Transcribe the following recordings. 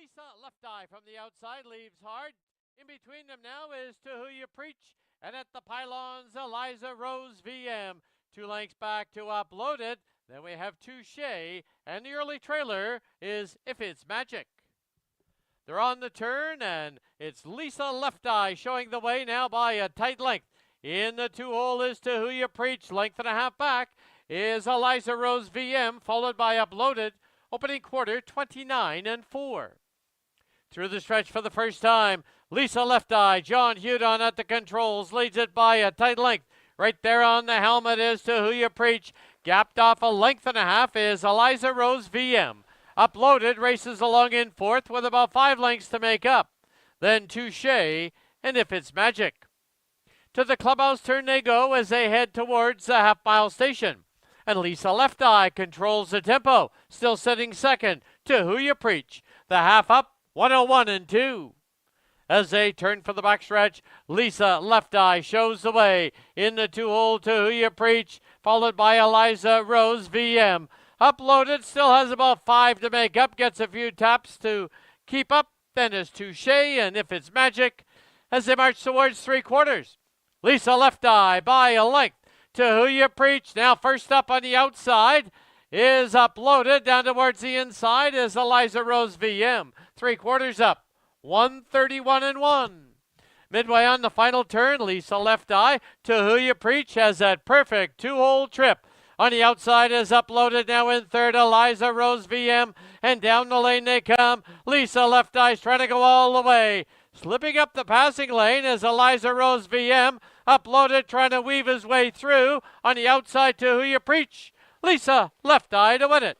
Lisa Left Eye from the outside leaves hard. In between them now is To Who You Preach. And at the pylons, Eliza Rose VM. 2 lengths back to Uploaded. Then we have Touche. And the early trailer is If It's Magic. They're on the turn, and it's Lisa Left Eye showing the way now by a tight length. In the 2-hole is To Who You Preach. Length and a half back is Eliza Rose VM, followed by Uploaded. Opening quarter, 29-4. Through the stretch for the first time, Lisa Left Eye, John Hudon at the controls, leads it by a tight length. Right there on the helmet is To Who You Preach. Gapped off a length and a half is Eliza Rose VM. Uploaded races along in fourth with about 5 lengths to make up. Then Touche and If It's Magic. To the clubhouse turn they go as they head towards the half-mile station. And Lisa Left Eye controls the tempo, still sitting second. To Who You Preach. The half up, 101-2. As they turn for the backstretch, Lisa Left Eye shows the way. In the 2-hole, To Who You Preach, followed by Eliza Rose VM. Uploaded, still has about 5 to make up, gets a few taps to keep up. Then is Touche and If It's Magic as they march towards 3/4. Lisa Left Eye by a length. To Who You Preach. Now first up on the outside is Uploaded. Down towards the inside is Eliza Rose VM. 3/4 up. 131-1. Midway on the final turn, Lisa Left Eye. To Who You Preach has that perfect 2-hole trip. On the outside is Uploaded, now in third, Eliza Rose VM. And down the lane they come. Lisa Left Eye's trying to go all the way. Slipping up the passing lane is Eliza Rose VM. Uploaded, trying to weave his way through. On the outside, To Who You Preach. Lisa Left Eye to win it.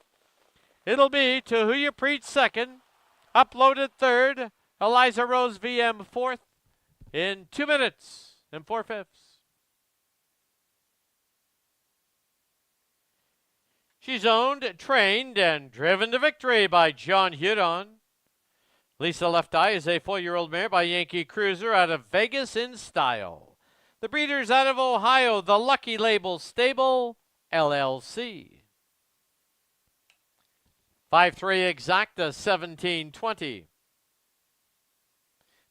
It'll be To Who You Preach second. Uploaded third. Eliza Rose VM fourth. In 2 minutes and 4/5. She's owned, trained, and driven to victory by John Hudon. Lisa Left Eye is a 4-year-old mare by Yankee Cruiser out of Vegas in style. The breeders out of Ohio, the Lucky Label Stable, LLC. 5-3 exacta, 17-20.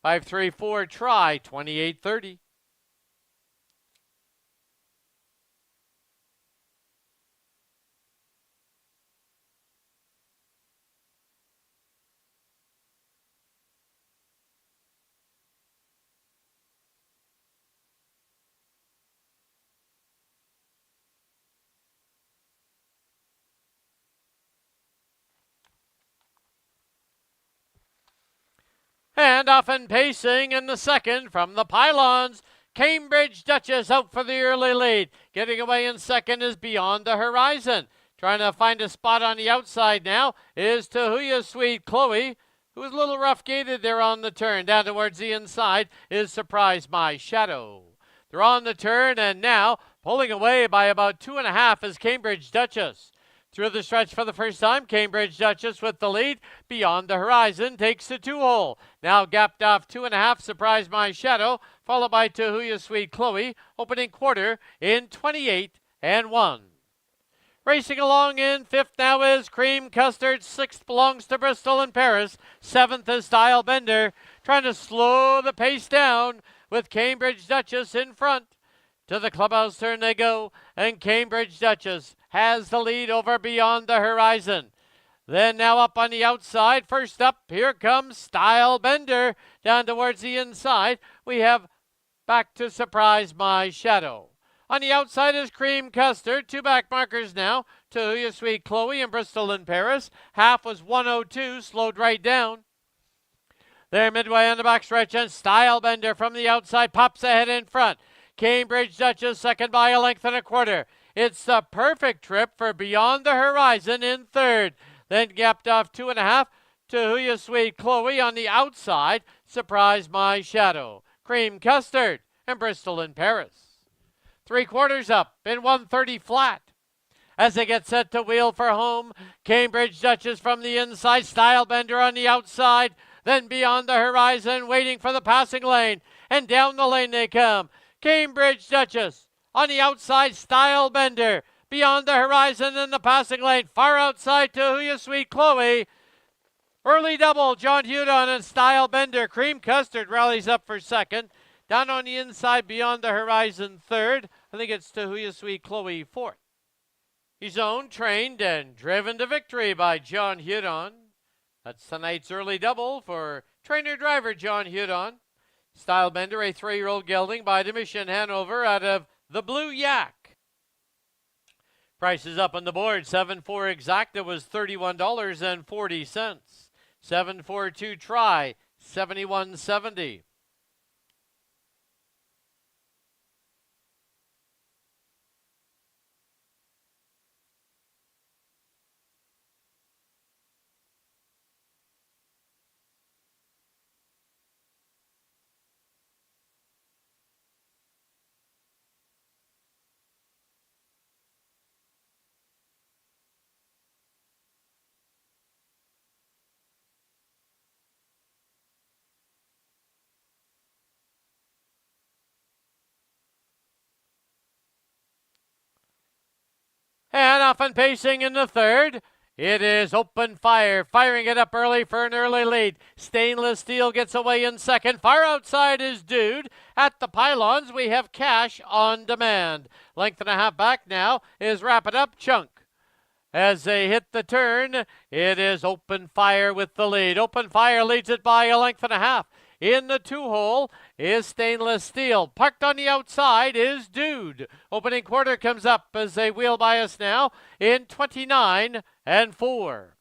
5-3-4 try, 28-30. And off and pacing in the second from the pylons. Cambridge Duchess out for the early lead. Getting away in second is Beyond the Horizon. Trying to find a spot on the outside now is To Who You Sweet Chloe, who was a little rough gated there on the turn. Down towards the inside is Surprise My Shadow. They're on the turn, and now pulling away by about 2.5 is Cambridge Duchess. Through the stretch for the first time, Cambridge Duchess with the lead. Beyond the Horizon takes the 2-hole. Now gapped off 2.5, Surprise My Shadow, followed by To Who You Sweet Chloe, opening quarter in 28-1. Racing along in fifth now is Cream Custard. 6th belongs to Bristol and Paris. 7th is Style Bender, trying to slow the pace down with Cambridge Duchess in front. To the clubhouse turn they go, and Cambridge Duchess has the lead over Beyond the Horizon. Then now up on the outside, first up, here comes Style Bender. Down towards the inside, we have back to Surprise My Shadow. On the outside is Cream Custard. 2 back markers now. To Who You Sweet Chloe and Bristol and Paris. Half was 102, slowed right down. There midway on the backstretch, and Style Bender from the outside pops ahead in front. Cambridge Duchess second by a length and a quarter. It's the perfect trip for Beyond the Horizon in third. Then gapped off 2.5 To Who You Sweet Chloe on the outside. Surprise My Shadow. Cream Custard and Bristol in Paris. 3/4 up in 130 flat. As they get set to wheel for home, Cambridge Duchess from the inside. Style Bender on the outside. Then Beyond the Horizon waiting for the passing lane. And down the lane they come. Cambridge Duchess on the outside, Style Bender. Beyond the Horizon in the passing lane. Far outside To Who You Sweet Chloe. Early double, John Hudon and Style Bender. Cream Custard rallies up for second. Down on the inside, Beyond the Horizon, third. I think it's Tahuya Sweet Chloe, fourth. He's owned, trained, and driven to victory by John Hudon. That's tonight's early double for trainer-driver John Hudon. Style Bender, a 3-year-old gelding by Dimission Hanover out of the Blue Yak. Prices up on the board. 7-4 Exacta was $31.40. 7-4-2 Try, $71.70. And off and pacing in the third. It is Open Fire, firing it up early for an early lead. Stainless Steel gets away in second. Far outside is Dude. At the pylons, we have Cash on Demand. Length and a half back now is Wrap It Up Chunk. As they hit the turn, it is Open Fire with the lead. Open Fire leads it by a length and a half. In the 2-hole is Stainless Steel. Parked on the outside is Dude. Opening quarter comes up as they wheel by us now in 29 and 4.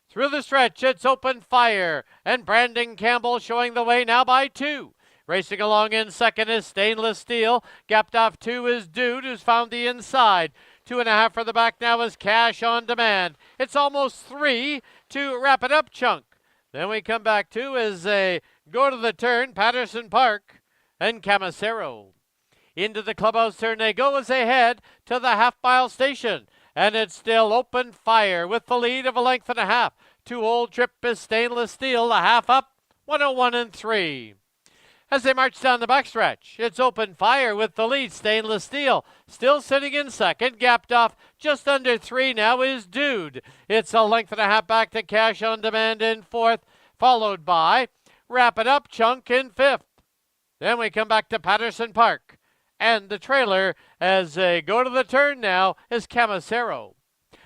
Through the stretch, it's Open Fire, and Brandon Campbell showing the way now by 2. Racing along in second is Stainless Steel. Gapped off 2 is Dude, who's found the inside. 2.5 for the back now is Cash on Demand. It's almost 3 to Wrap It Up Chunk. Then we come back to as they go to the turn, Patterson Park and Camisero. Into the clubhouse turn they go as they head to the half-mile station. And it's still Open Fire with the lead of a length and a half. 2-hole trip is Stainless Steel, a half up, 101 and 3. As they march down the backstretch, it's Open Fire with the lead. Stainless Steel still sitting in second. Gapped off just under 3 now is Dude. It's a length and a half back to Cash on Demand in fourth, followed by Wrap It Up Chunk in fifth. Then we come back to Patterson Park. And the trailer as they go to the turn now is Camisero.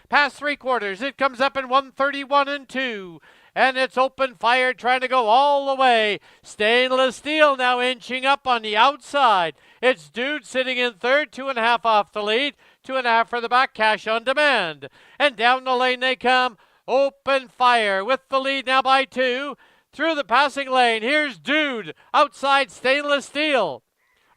Past 3/4, it comes up in 131 and 2. And it's Open Fire trying to go all the way. Stainless Steel now inching up on the outside. It's Dude sitting in third, 2.5 off the lead. 2.5 for the back, Cash on Demand. And down the lane they come. Open Fire with the lead now by 2. Through the passing lane, here's Dude. Outside Stainless Steel.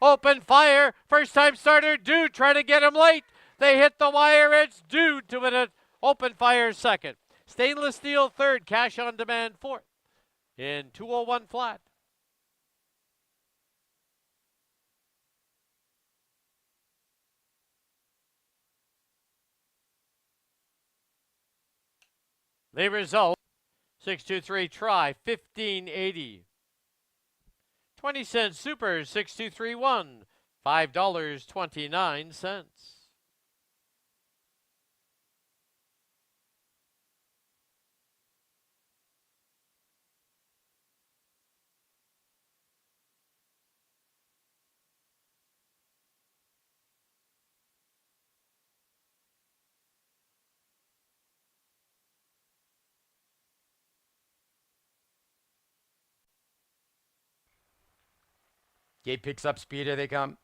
Open Fire, first time starter, Dude trying to get him late. They hit the wire, it's Dude to win it. Open Fire second. Stainless Steel third, Cash on Demand fourth in 201 flat. The result, 623 Try, 1580. 20-cent Super, 6231, $5.29. Gate picks up speed, here they come.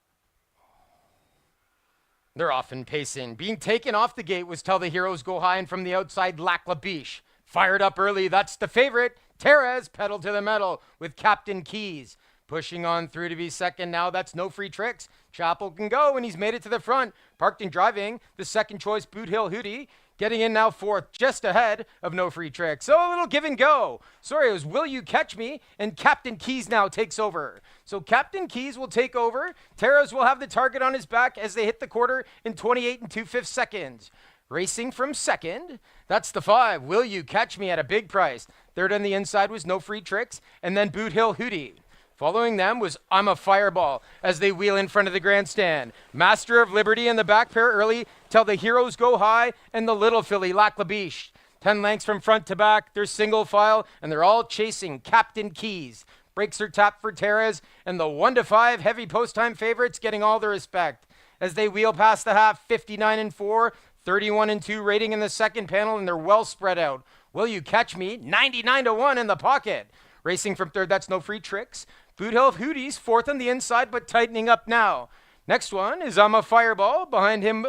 They're off and pacing. Being taken off the gate was Till the Heroes Go High, and from the outside, Lac La Biche. Fired up early, that's the favorite. Terez pedal to the metal with Captain Keys. Pushing on through to be second now, that's No Free Tricks. Chapel can go, and he's made it to the front. Parked and driving, the second choice, Boot Hill Hootie. Getting in now fourth, just ahead of No Free Tricks. So a little give and go. Sorry, it was Will You Catch Me, and Captain Keys now takes over. So Captain Keys will take over. Terez will have the target on his back as they hit the quarter in 28 and 2/5 seconds. Racing from second, that's the 5. Will You Catch Me at a big price. Third on the inside was No Free Tricks, and then Boot Hill Hootie. Following them was I'm a Fireball as they wheel in front of the grandstand. Master of Liberty in the back pair early, Till the Heroes Go High, and the little filly, Lac La Biche. 10 lengths from front to back. They're single file, and they're all chasing Captain Keys. Breaks her tap for Teres, and the 1-5 heavy post time favorites getting all the respect. As they wheel past the half, 59-4, 31-2 rating in the second panel, and they're well spread out. Will You Catch Me? 99-1 in the pocket. Racing from third, that's No Free Tricks. Boothill Hooties, fourth on the inside, but tightening up now. Next one is I'm a Fireball. Behind him,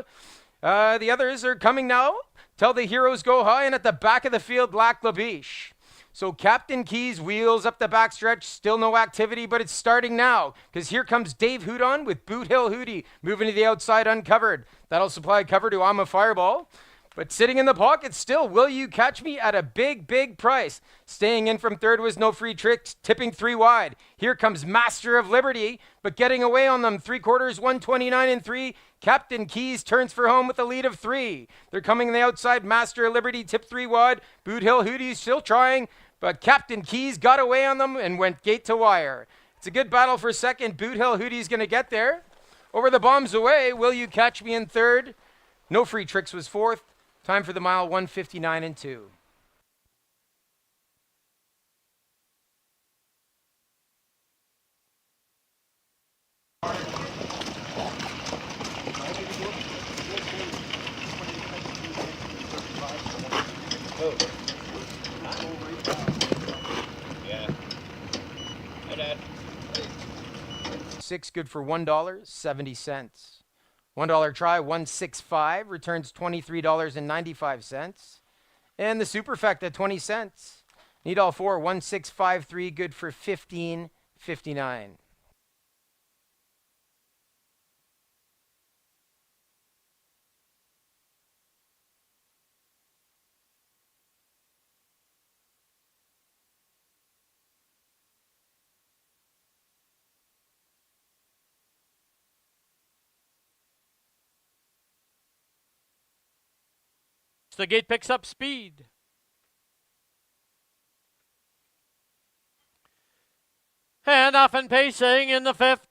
the others are coming now. Till the Heroes Go High, and at the back of the field, Lac La Biche. So Captain Keys wheels up the backstretch. Still no activity, but it's starting now. Because here comes Dave Houdon with Boot Hill Hootie moving to the outside uncovered. That'll supply cover to I'm a Fireball. But sitting in the pocket still, Will You Catch Me at a big, big price. Staying in from third was No Free Tricks, tipping 3 wide. Here comes Master of Liberty, but getting away on them. 3/4, 129-3. Captain Keys turns for home with a lead of 3. They're coming on the outside. Master of Liberty tipped 3 wide. Boot Hill Hootie still trying, but Captain Keys got away on them and went gate to wire. It's a good battle for second. Boot Hill Hootie's going to get there. Over the bombs away, Will You Catch Me in third. No Free Tricks was fourth. Time for the mile, 159-2. Yeah. Hi, Dad. 6 good for $1.70. $1 try, 165, returns $23.95. And the Superfecta, 20 cents. Need all 4, 1653, good for $15.59. The gate picks up speed. And off and pacing in the fifth.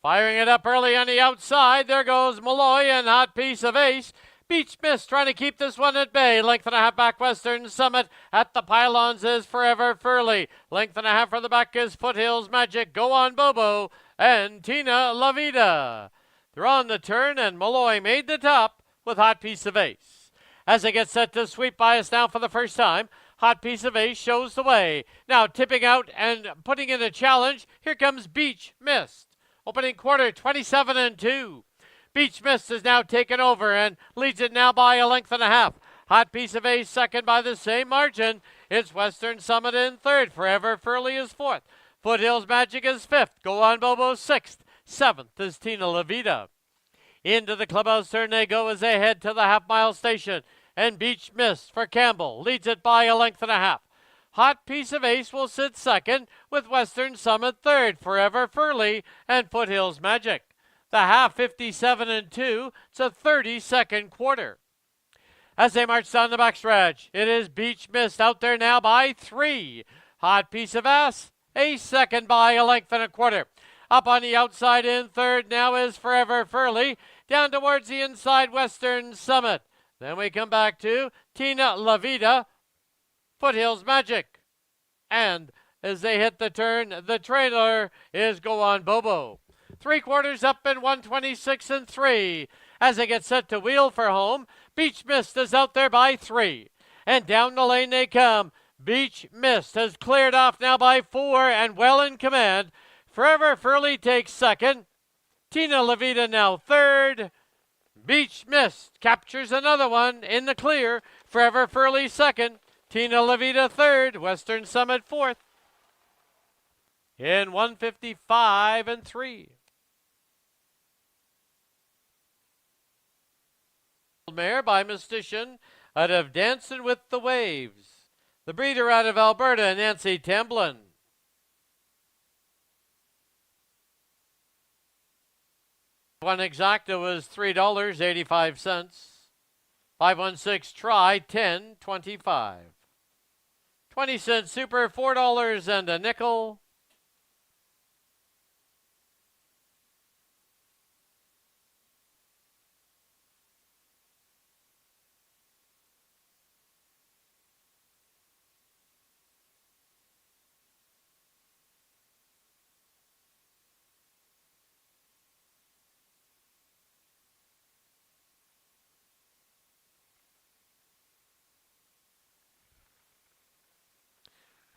Firing it up early on the outside. There goes Malloy and Hot Piece of Ace. Beach Mist trying to keep this one at bay. Length and a half back Western Summit. At the pylons is Forever Furley. Length and a half for the back is Foothills Magic. Go On Bobo and Tina La Vida. They're on the turn, and Malloy made the top with Hot Piece of Ace. As they get set to sweep by us now for the first time, Hot Piece of Ace shows the way. Now tipping out and putting in a challenge, here comes Beach Mist. Opening quarter, 27-2. Beach Mist is now taken over and leads it now by a length and a half. Hot Piece of Ace second by the same margin. It's Western Summit in third. Forever Furley is fourth. Foothills Magic is fifth. Go On Bobo sixth. Seventh is Tina La Vida. Into the clubhouse turn they go as they head to the half-mile station. And Beach Mist for Campbell leads it by a length and a half. Hot Piece of Ace will sit second with Western Summit third. Forever Furley and Foothills Magic. The half 57-2. It's a 30-second quarter. As they march down the backstretch, it is Beach Mist out there now by 3. Hot Piece of Ace second by a length and a quarter. Up on the outside in third now is Forever Furley. Down towards the inside Western Summit. Then we come back to Tina La Vida, Foothills Magic. And as they hit the turn, the trailer is Go On Bobo. 3/4 up in 126-3. As they get set to wheel for home, Beach Mist is out there by 3. And down the lane they come. Beach Mist has cleared off now by 4 and well in command. Forever Furley takes second. Tina La Vida now third. Beach Mist captures another one in the clear. Forever Furley second. Tina La Vida third. Western Summit fourth. In 155-3. Mare by Mystician out of Dancing with the Waves. The breeder out of Alberta, Nancy Tamblin. One exacta was $3.85. 516 try, 10.25. 20-cent super, $4 and a nickel.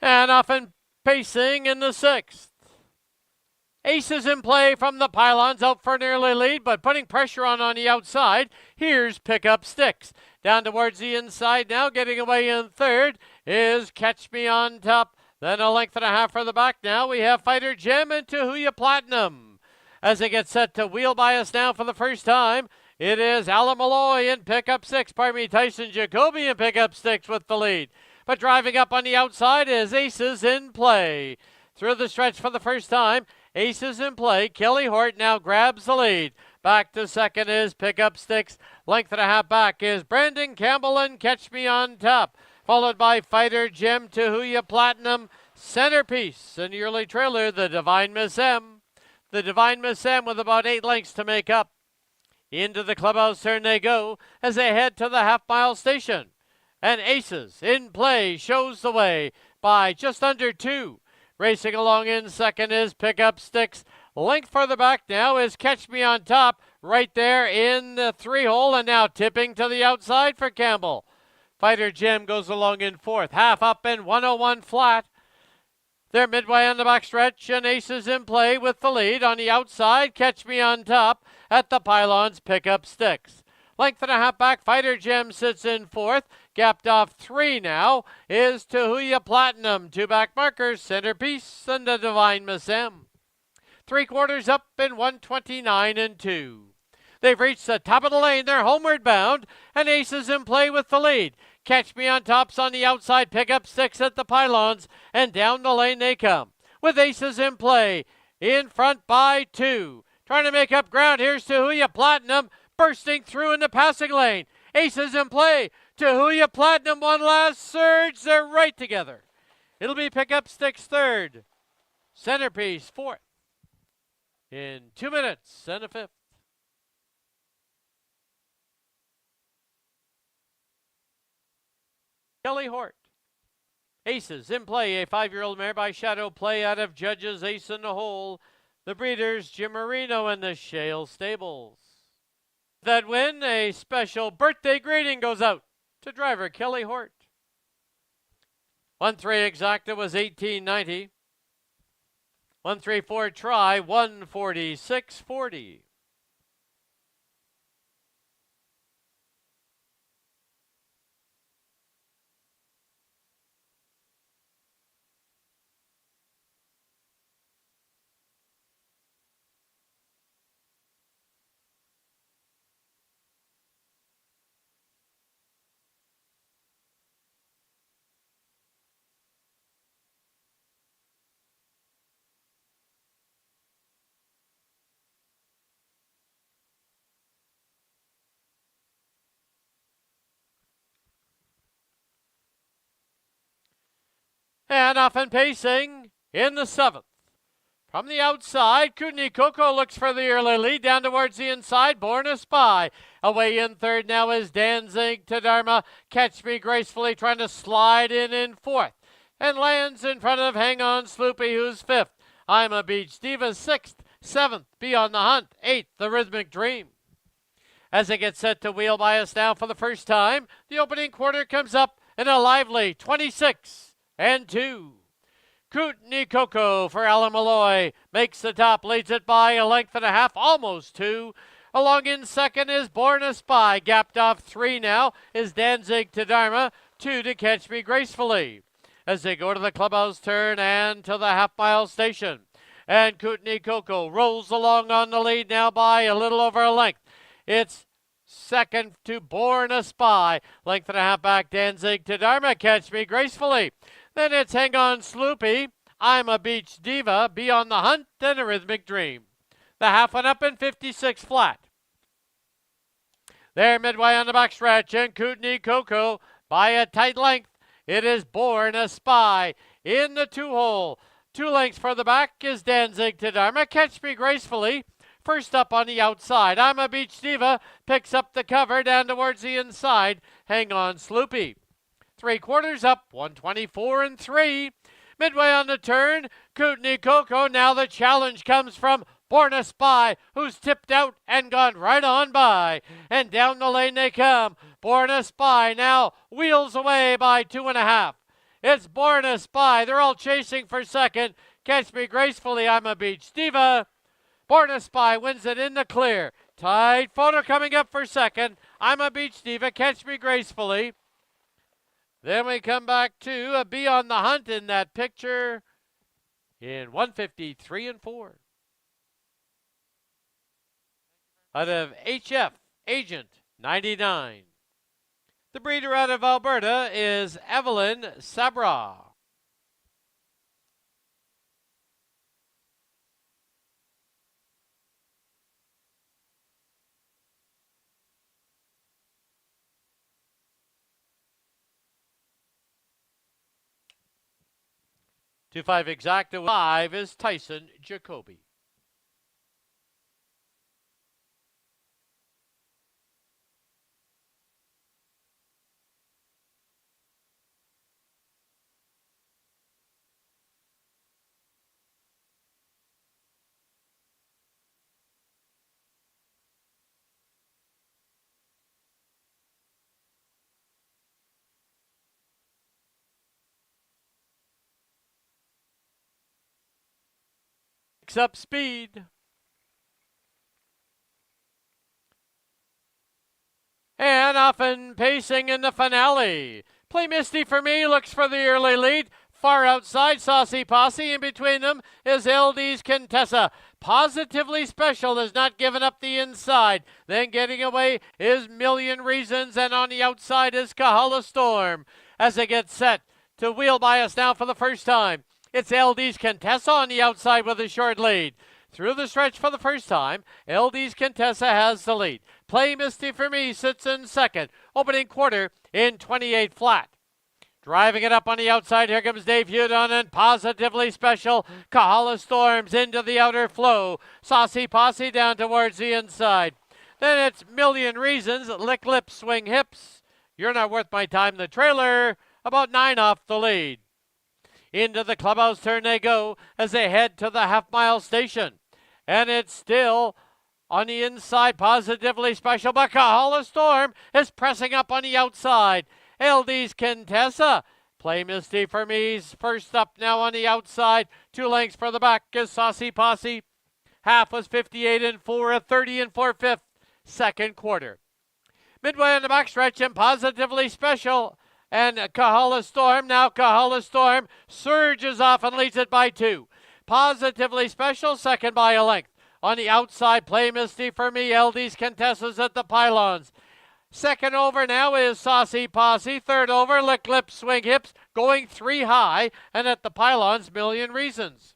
And often pacing in the 6th. Aces in play from the pylons, out for an early lead, but putting pressure on the outside. Here's Pick Up Sticks. Down towards the inside now, getting away in 3rd is Catch Me on Top. Then a length and a half for the back now. We have Fighter Gem and Tahuya Platinum. As they get set to wheel by us now for the first time, it is Alan Malloy in Pick Up 6. Tyson Jacoby in Pick Up 6 with the lead. But driving up on the outside is Aces in Play. Through the stretch for the first time, Aces in Play. Kelly Hort now grabs the lead. Back to second is Pick Up Sticks. Length and a half back is Brandon Campbell and Catch Me on Top. Followed by Fighter Gem, Tahuya Platinum, Centerpiece, and the early trailer, the Divine Miss M. The Divine Miss M with about 8 lengths to make up. Into the clubhouse turn they go as they head to the half-mile station. And Aces in Play shows the way by just under 2. Racing along in second is Pick Up Sticks. Length further back now is Catch Me on Top, right there in the 3-hole, and now tipping to the outside for Campbell. Fighter Gem goes along in 4th, half up in 101 flat. They're midway on the backstretch, and Aces in Play with the lead. On the outside, Catch Me on Top. At the pylons, Pick Up Sticks. Length and a half back, Fighter Gem sits in 4th. Gapped off 3 now is Tahuya Platinum. 2 back markers, Centerpiece, and the Divine Miss M. 3/4 up in 129 and 2. They've reached the top of the lane. They're homeward bound, and Aces in Play with the lead. Catch Me on Top's on the outside. Pick Up Sticks at the pylons, and down the lane they come. With Aces in Play in front by 2. Trying to make up ground. Here's Tahuya Platinum bursting through in the passing lane. Aces in Play. Tahuya Platinum, one last surge. They're right together. It'll be Pick Up Sticks 3rd. Centerpiece 4th. In 2 minutes and a 5th. Kelly Hort. Aces in Play, a 5-year-old mare by Shadow Play out of Judges Ace in the Hole. The breeders, Jim Marino and the Shale Stables. That win, a special birthday greeting goes out to driver Kelly Hort. 1-3 exacta was 1890. 1-3-4 try, 146.40. And off and pacing in the 7th. From the outside, Kootenai Coco looks for the early lead. Down towards the inside, Born a Spy. Away in 3rd now is Danzig to Dharma. Catch Me Gracefully trying to slide in 4th. And lands in front of Hang On Sloopy, who's 5th. I'm a Beach Diva 6th. 7th, Be on the Hunt. 8th, The Rhythmic Dream. As they get set to wheel by us now for the first time, the opening quarter comes up in a lively 26 and 2. Kootenai Coco for Alan Malloy makes the top, leads it by a length and a half, almost 2. Along in second is Born a Spy. Gapped off 3 now is Danzig to Dharma. 2 to Catch Me Gracefully. As they go to the clubhouse turn and to the half-mile station. And Kootenai Coco rolls along on the lead now by a little over a length. It's second to Born a Spy. Length and a half back, Danzig to Dharma. Catch Me Gracefully. Then it's Hang On Sloopy, I'm a Beach Diva, Be on the Hunt, and A Rhythmic Dream. The half went up in 56 flat. There midway on the backstretch, and Kootenai Coco by a tight length. It is Born a Spy in the 2-hole. 2 lengths for the back is Danzig to Dharma. Catch Me Gracefully. First up on the outside, I'm a Beach Diva, picks up the cover down towards the inside. Hang On Sloopy. 3/4 up, 124 and 3. Midway on the turn, Kootenai Coco. Now the challenge comes from Born a Spy, who's tipped out and gone right on by. And down the lane they come. Born a Spy now wheels away by 2.5. It's Born a Spy. They're all chasing for second. Catch Me Gracefully, I'm a Beach Diva. Born a Spy wins it in the clear. Tight photo coming up for second. I'm a Beach Diva. Catch Me Gracefully. Then we come back to Be on the Hunt in that picture in 153 and 4. Out of HF Agent 99. The breeder out of Alberta is Evelyn Sabra. To 5 exacta 5 is Tyson Jacoby. Picks up speed. And often pacing in the finale. Play Misty for Me, looks for the early lead. Far outside, Saucy Posse. In between them is LD's Contessa. Positively Special has not given up the inside. Then getting away is Million Reasons, and on the outside is Kahala Storm. As they get set to wheel by us now for the first time, it's LD's Contessa on the outside with a short lead. Through the stretch for the first time, LD's Contessa has the lead. Play Misty for Me sits in second. Opening quarter in 28 flat. Driving it up on the outside, here comes Dave Hudon and Positively Special. Kahala Storms into the outer flow. Saucy Posse down towards the inside. Then it's Million Reasons, Lick Lips, Swing Hips. You're Not Worth My Time, the trailer, about 9 off the lead. Into the clubhouse turn they go as they head to the half-mile station. And it's still on the inside, Positively Special, but Kahala Storm is pressing up on the outside. LD's Contessa. Play Misty for Me's first up now on the outside. 2 lengths for the back is Saucy Posse. Half was 58 and 4, a 30 and 4/5 second quarter. Midway on the backstretch and Positively Special and Kahala Storm. Now Kahala Storm surges off and leads it by 2. Positively Special second by a length. On the outside, Play Misty for Me. LD's Contessa's at the pylons. Second over now is Saucy Posse. Third over, Lick Lips, Swing Hips, going 3 high, and at the pylons, Million Reasons.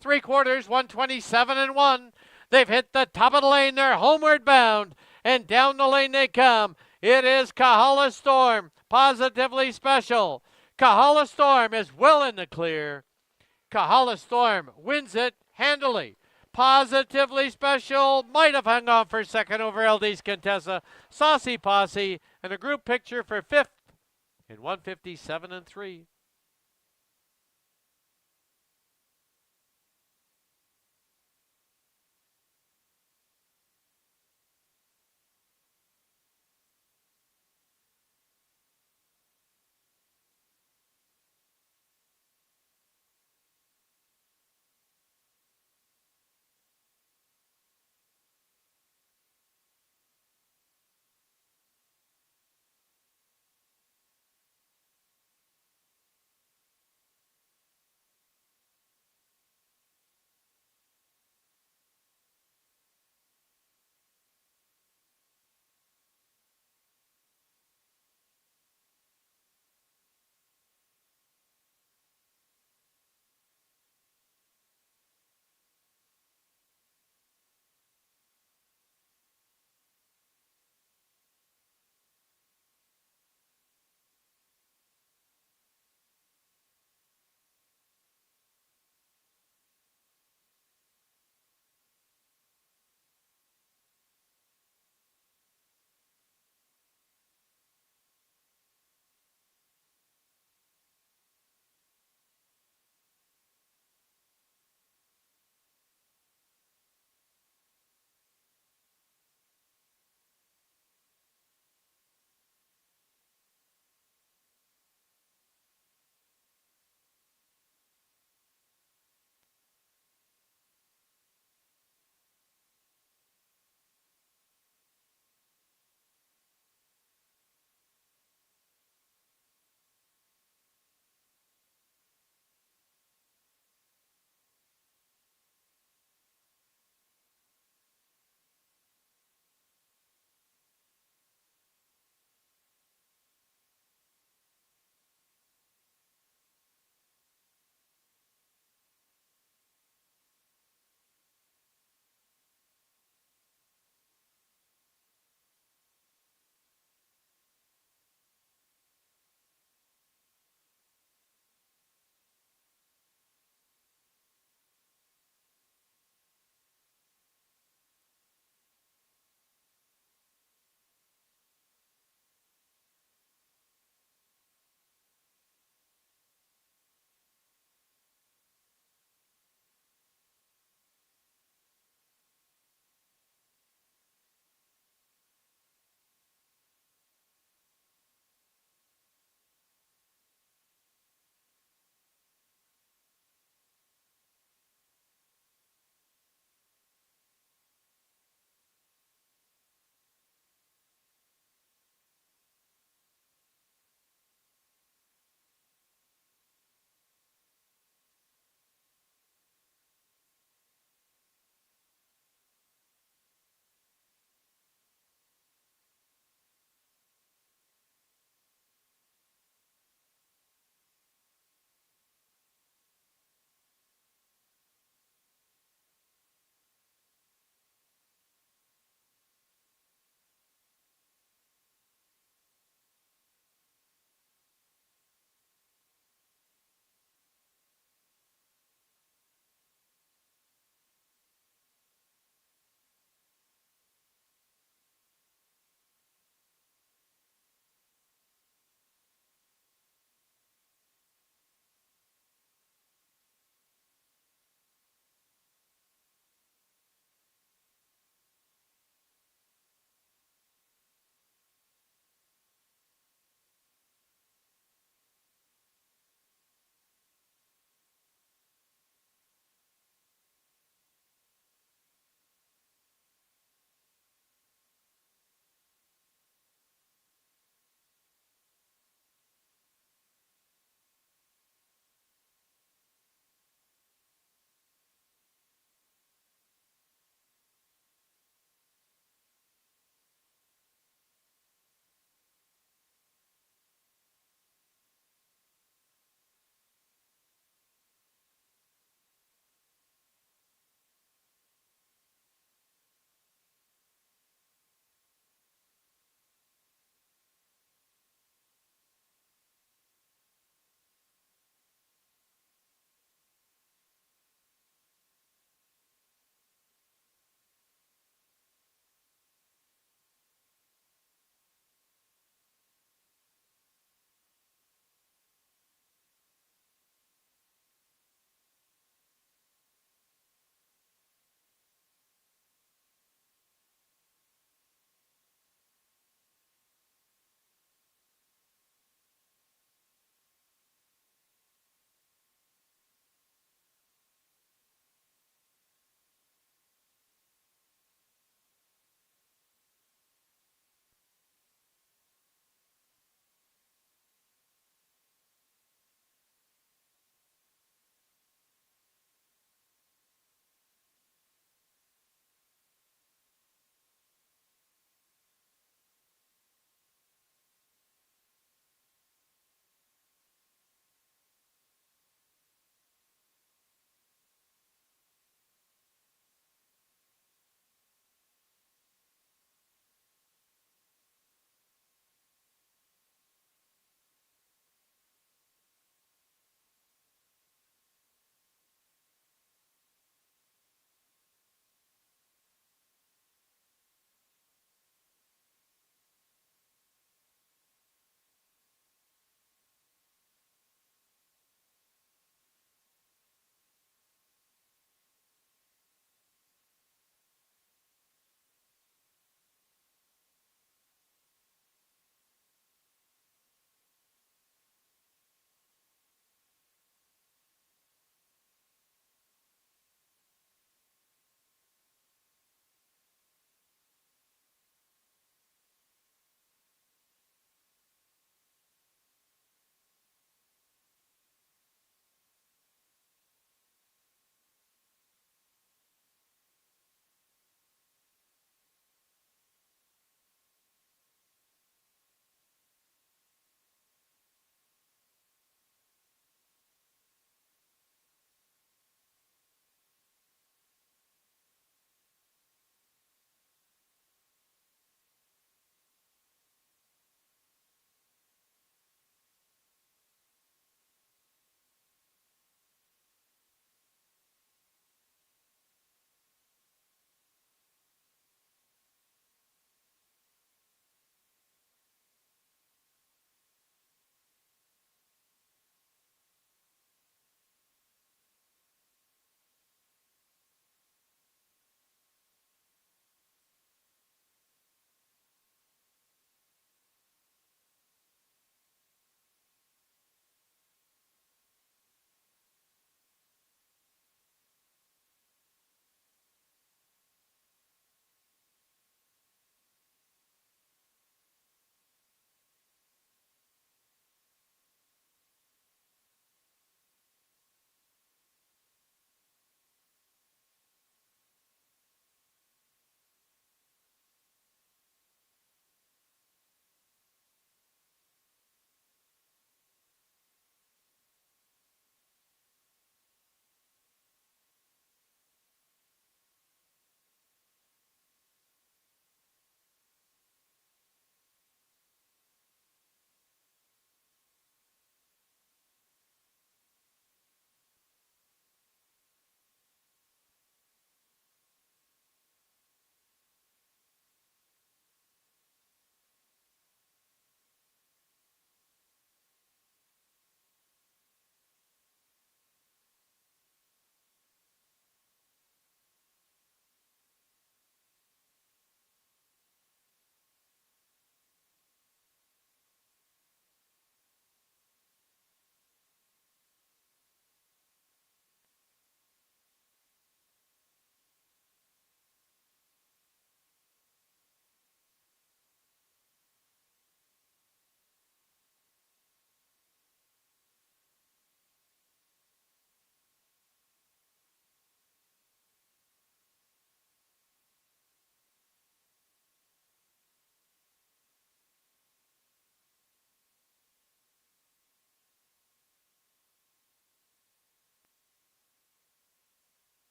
3 quarters, 127 and 1. They've hit the top of the lane. They're homeward bound, and down the lane they come. It is Kahala Storm, Positively Special. Kahala Storm is well in the clear. Kahala Storm wins it handily. Positively Special might have hung on for second over LD's Contessa. Saucy Posse and a group picture for 5th in 157 and 3.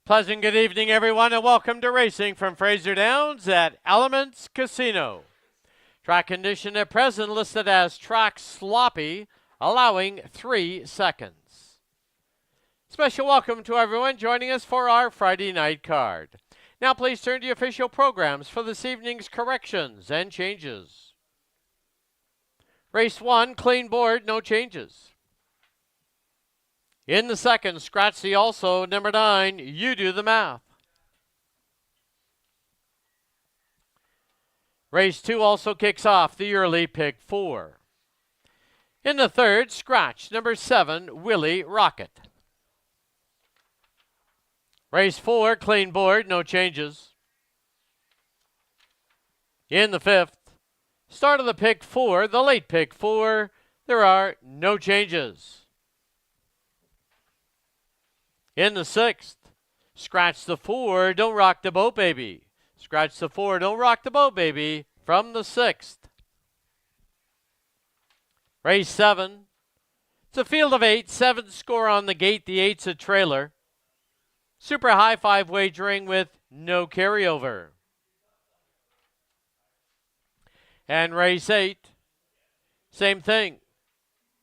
Pleasant good evening, everyone, and welcome to racing from Fraser Downs at Elements Casino. Track condition at present listed as track sloppy, allowing 3 seconds. Special welcome to everyone joining us for our Friday night card. Now please turn to the official programs for this evening's corrections and changes. Race 1, clean board, no changes. In the second, scratch the also, number 9, You Do the Math. Race 2 also kicks off the early pick 4. In the third, scratch number 7, Willie Rocket. Race 4, clean board, no changes. In the fifth, start of the pick 4, the late pick 4, there are no changes. In the sixth, scratch the 4, Don't Rock the Boat Baby. Scratch the 4, Don't Rock the Boat Baby from the sixth. Race 7. It's a field of 8, 7th score on the gate, the 8's a trailer. Super high 5 wagering with no carryover. And race 8, same thing.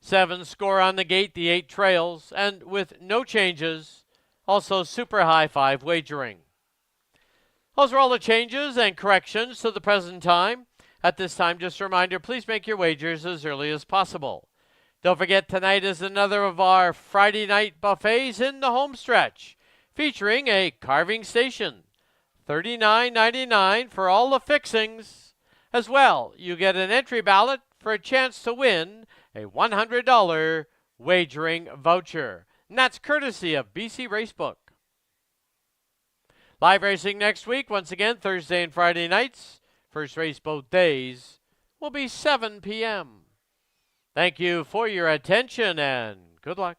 7 score on the gate, the 8 trails, and with no changes, also super high 5 wagering. Those are all the changes and corrections to the present time. At this time, just a reminder, please make your wagers as early as possible. Don't forget, tonight is another of our Friday night buffets in the home stretch, featuring a carving station, $39.99 for all the fixings. As well, you get an entry ballot for a chance to win a $100 wagering voucher. And that's courtesy of BC Racebook. Live racing next week, once again, Thursday and Friday nights. First race both days will be 7 p.m. Thank you for your attention and good luck.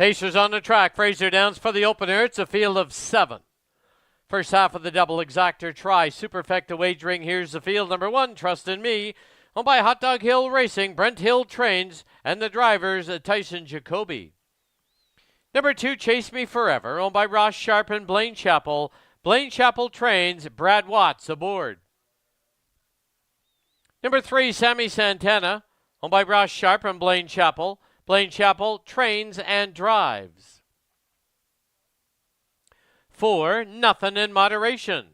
Pacers on the track. Fraser Downs for the opener. It's a field of 7. First half of the double exactor try. Superfecta wagering. Here's the field. Number 1, Trust in Me. Owned by Hot Dog Hill Racing, Brent Hill Trains, and the drivers, Tyson Jacoby. Number 2, Chase Me Forever. Owned by Ross Sharp and Blaine Chapel. Blaine Chapel Trains, Brad Watts aboard. Number 3, Sammy Santana. Owned by Ross Sharp and Blaine Chapel. Blaine Chapel Trains and Drives. 4, Nothing in Moderation.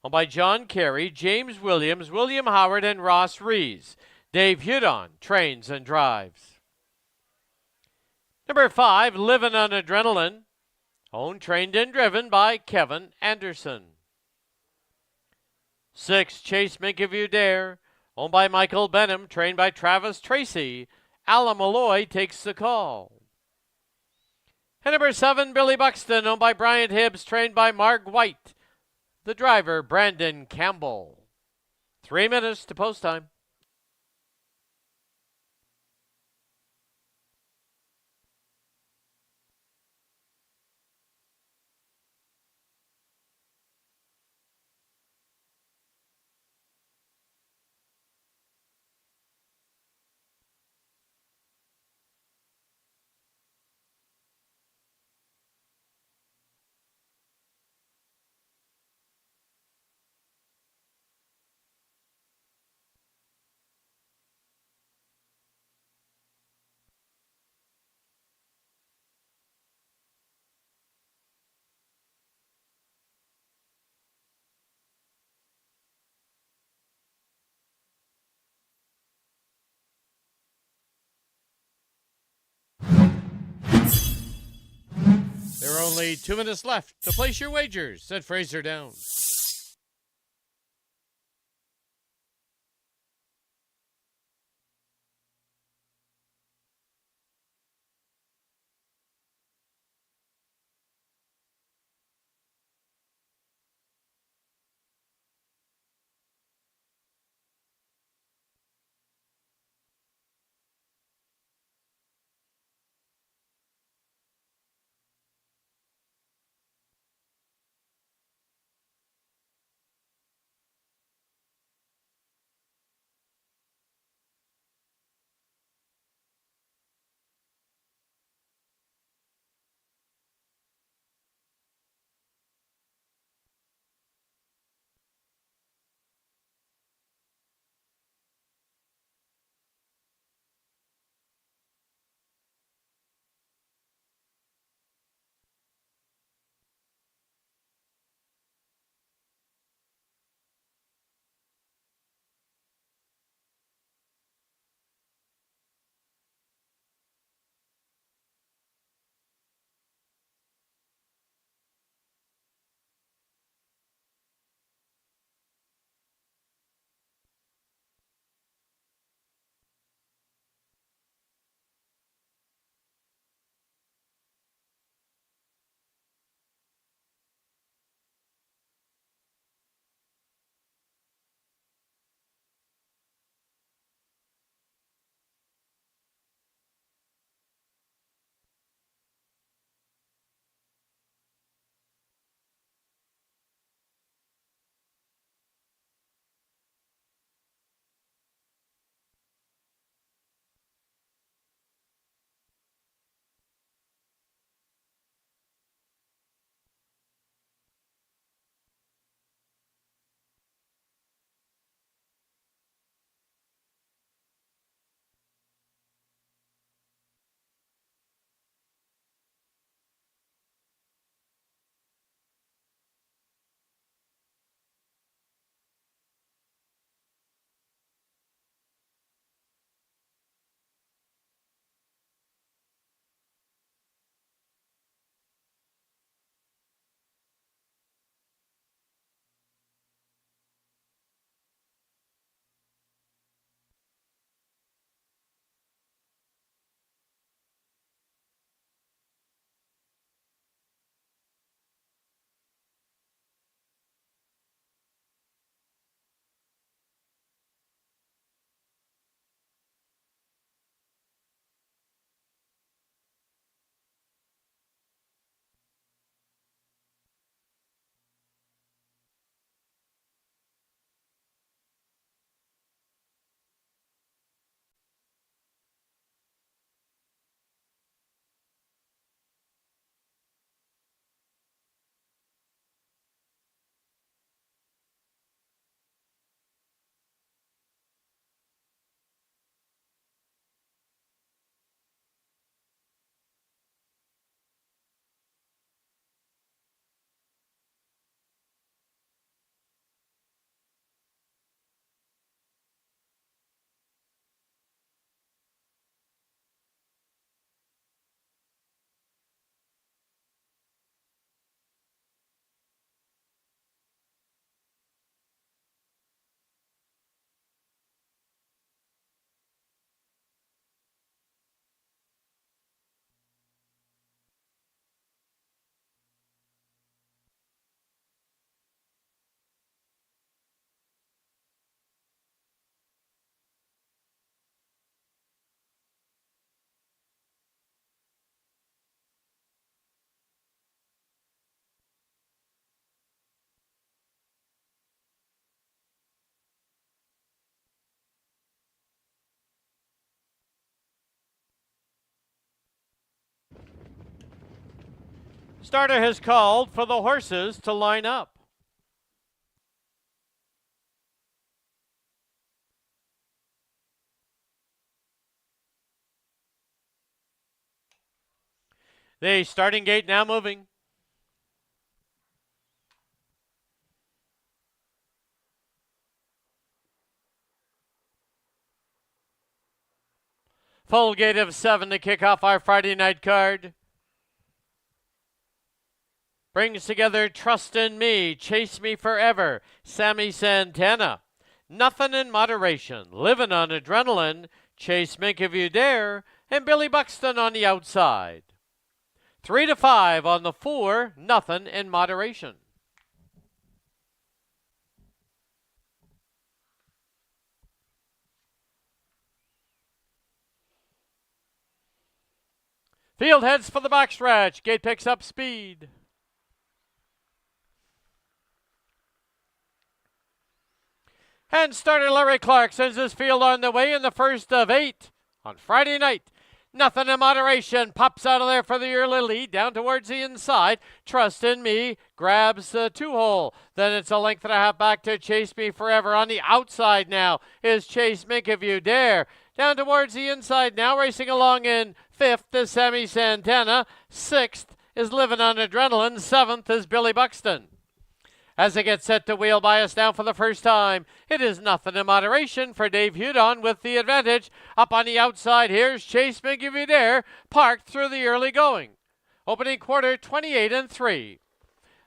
Owned by John Carey, James Williams, William Howard, and Ross Rees. Dave Hudon Trains and Drives. Number 5, Living on Adrenaline. Owned, trained, and driven by Kevin Anderson. 6, Chase Make If You Dare. Owned by Michael Benham, trained by Travis Tracy. Alan Malloy takes the call. And number 7, Billy Buxton, owned by Bryant Hibbs, trained by Mark White. The driver, Brandon Campbell. 3 minutes to post time. There are only 2 minutes left to place your wagers, said Fraser Downs. Starter has called for the horses to line up. The starting gate now moving. Full gate of 7 to kick off our Friday night card. Brings together Trust in Me, Chase Me Forever, Sammy Santana, Nothing in Moderation, Living on Adrenaline, Chase Mink If You Dare, and Billy Buxton on the outside. 3 to 5 on the 4, Nothing in Moderation. Field heads for the backstretch. Gate picks up speed. And starter Larry Clark sends his field on the way in the first of 8 on Friday night. Nothing in Moderation pops out of there for the early lead down towards the inside. Trust in Me grabs the 2-hole. Then it's a length and a half back to Chase Me Forever. On the outside now is Chase Mink If You Dare. Down towards the inside now, racing along in 5th is Sammy Santana. 6th is Living on Adrenaline. 7th is Billy Buxton. As it gets set to wheel by us now for the first time, it is Nothing in Moderation for Dave Hudon with the advantage. Up on the outside, here's Chase Mink If You Dare, parked through the early going. Opening quarter, 28 and 3.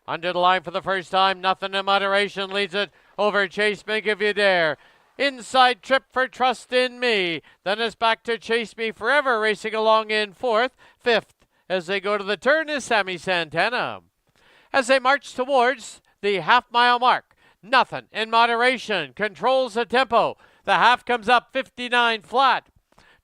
Under the line for the first time, Nothing in Moderation leads it over Chase Mink If You Dare. Inside trip for Trust in Me. Then it's back to Chase Me Forever, racing along in 4th. 5th, as they go to the turn, is Sammy Santana. As they march towards the half-mile mark, Nothing in Moderation controls the tempo. The half comes up 59 flat.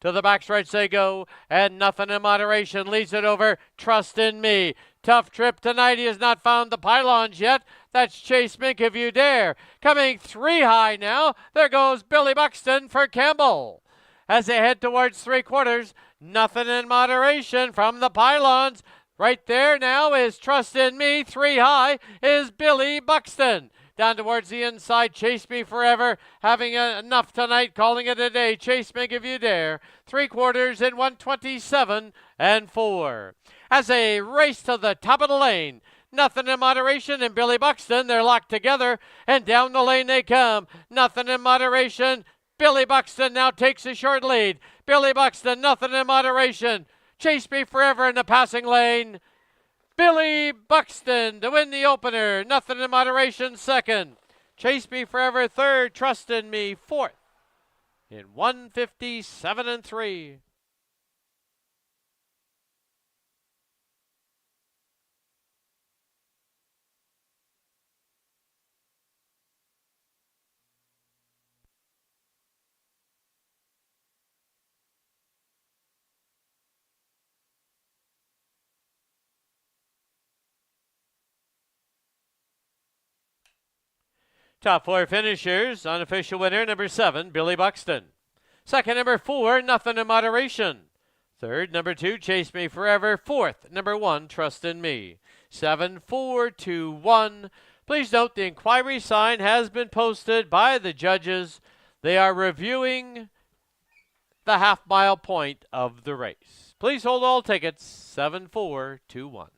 To the backstretch they go, and Nothing in Moderation leads it over Trust in Me. Tough trip tonight. He has not found the pylons yet. That's Chase Mink If You Dare. Coming 3 high now. There goes Billy Buxton for Campbell. As they head towards 3/4, Nothing in Moderation from the pylons. Right there now is Trust in Me. 3 high is Billy Buxton. Down towards the inside, Chase Me Forever, having enough tonight, calling it a day. Chase Mink If You Dare. 3/4 in 127 and 4. As they race to the top of the lane, Nothing in Moderation and Billy Buxton, they're locked together, and down the lane they come. Nothing in Moderation. Billy Buxton now takes a short lead. Billy Buxton, Nothing in Moderation. Chase Me Forever in the passing lane. Billy Buxton to win the opener. Nothing in Moderation 2nd. Chase Me Forever 3rd. Trust in Me 4th. In 157 and 3. Top 4 finishers. Unofficial winner, number 7, Billy Buxton. Second, number 4, Nothing in Moderation. Third, number 2, Chase Me Forever. Fourth, number 1, Trust in Me. 7, 4, 2, 1. Please note the inquiry sign has been posted by the judges. They are reviewing the half-mile point of the race. Please hold all tickets. 7, 4, 2, 1.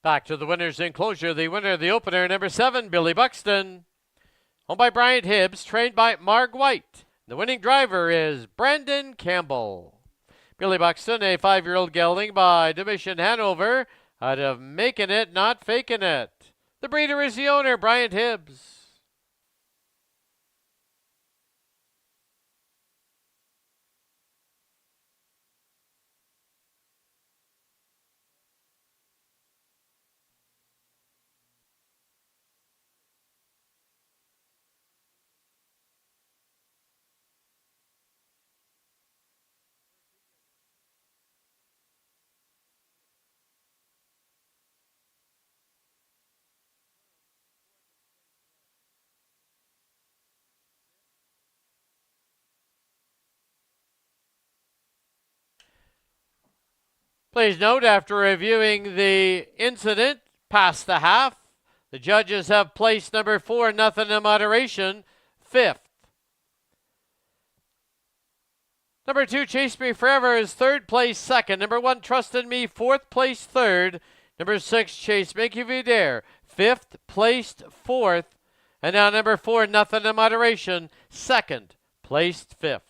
Back to the winner's enclosure. The winner of the opener, number 7, Billy Buxton. Owned by Bryant Hibbs, trained by Marg White. The winning driver is Brandon Campbell. Billy Buxton, a 5-year-old gelding by Division Hanover, out of Making It, Not Faking It. The breeder is the owner, Bryant Hibbs. Please note, after reviewing the incident past the half, the judges have placed number 4, Nothing in Moderation, 5th. Number 2, Chase Me Forever, is 3rd place, 2nd. Number 1, Trust in Me, 4th place, 3rd. Number 6, Chase Make You Be Dare, 5th placed, 4th. And now number 4, Nothing in Moderation, 2nd placed, 5th.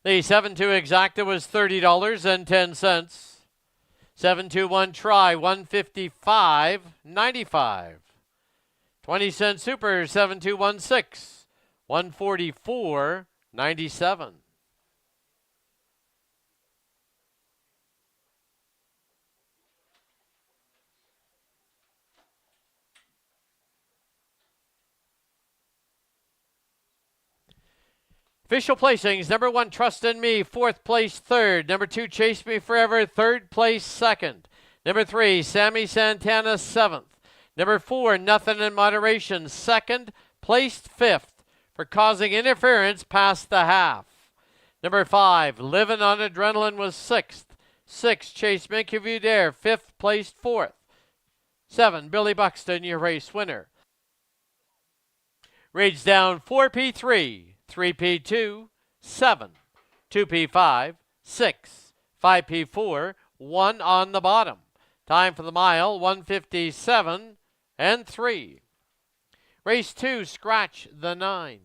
The 7-2 exacta was $30.10. 7-2-1 try, $155.95. 20-cent super, 7-2-1-6, $144.97. Official placings, number 1, Trust in Me, 4th place, 3rd. Number 2, Chase Me Forever, 3rd place, 2nd. Number 3, Sammy Santana, 7th. Number 4, Nothing in Moderation, 2nd, placed 5th for causing interference past the half. Number 5, Living on Adrenaline, was 6th. 6, Chase Make You Dare, 5th, placed 4th. 7, Billy Buxton, your race winner. Reads down 4P3. 3P2, 7, 2P5, 6, 5P4, 1 on the bottom. Time for the mile, 157 and 3. Race 2, scratch the 9.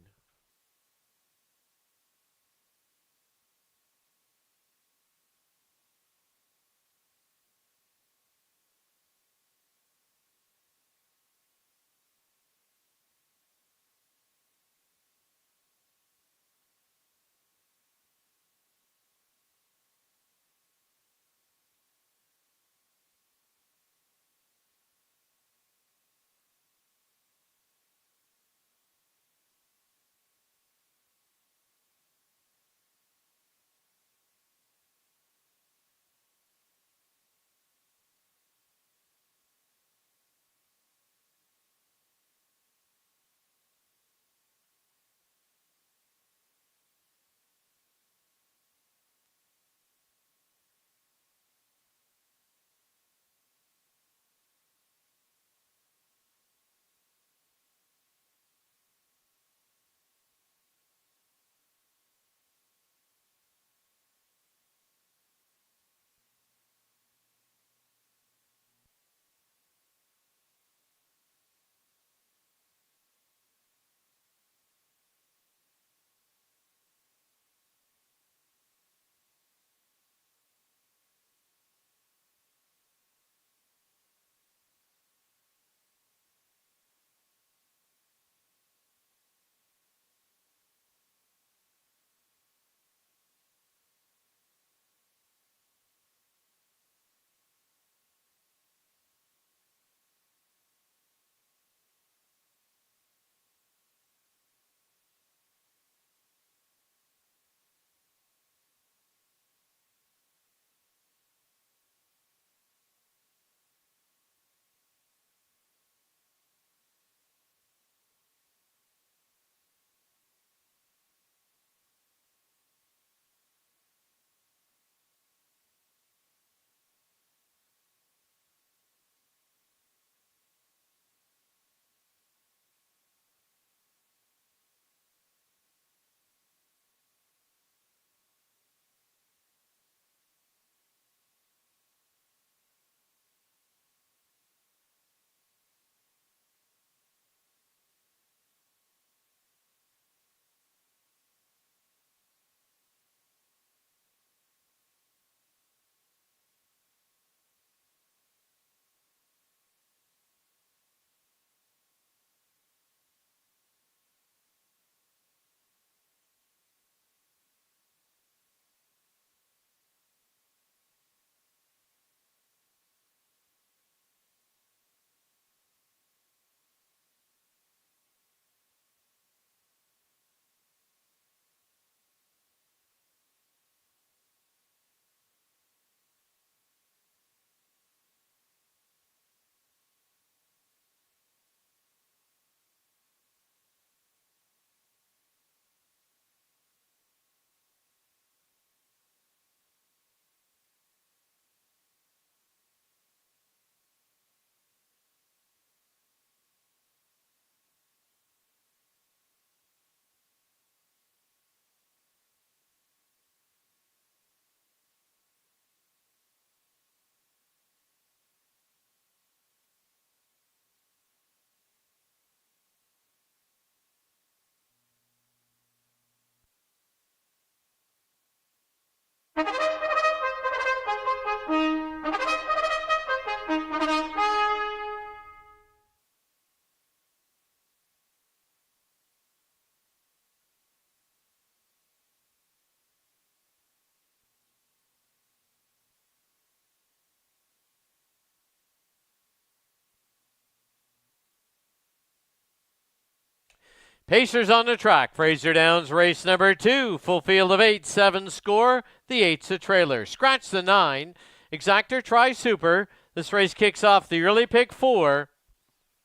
Pacers on the track. Fraser Downs race number 2. Full field of 8, 7 score. The 8's a trailer. Scratch the 9. Exactor try super. This race kicks off the early pick 4.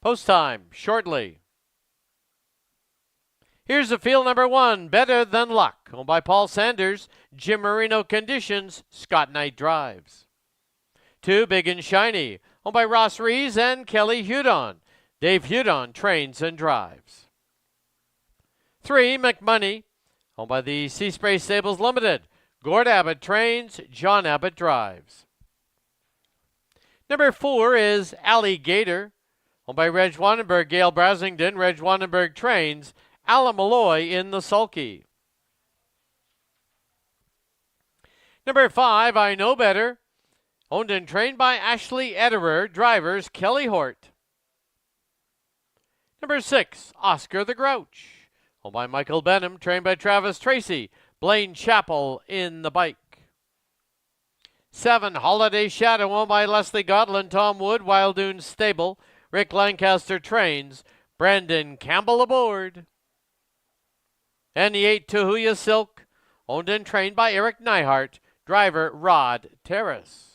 Post time shortly. Here's the field number 1. Better Than Luck. Owned by Paul Sanders. Jim Marino conditions. Scott Knight drives. 2. Big and Shiny. Owned by Ross Rees and Kelly Hudon. Dave Hudon trains and drives. 3. McMoney. Owned by the Sea Spray Stables Limited. Gord Abbott trains. John Abbott drives. Number 4 is Alligator. Owned by Reg Wanenberg, Gail Brasington. Reg Wanenberg trains. Alan Malloy in the sulky. Number 5, I Know Better. Owned and trained by Ashley Ederer. Drivers, Kelly Hort. Number 6, Oscar the Grouch. Owned by Michael Benham. Trained by Travis Tracy. Blaine Chappell in the bike. 7, Holiday Shadow. Owned by Leslie Godlin. Tom Wood, Wild Dunes Stable. Rick Lancaster trains. Brandon Campbell aboard. And the 8, Tahuya Silk, owned and trained by Eric Neihart, driver Rod Terrace.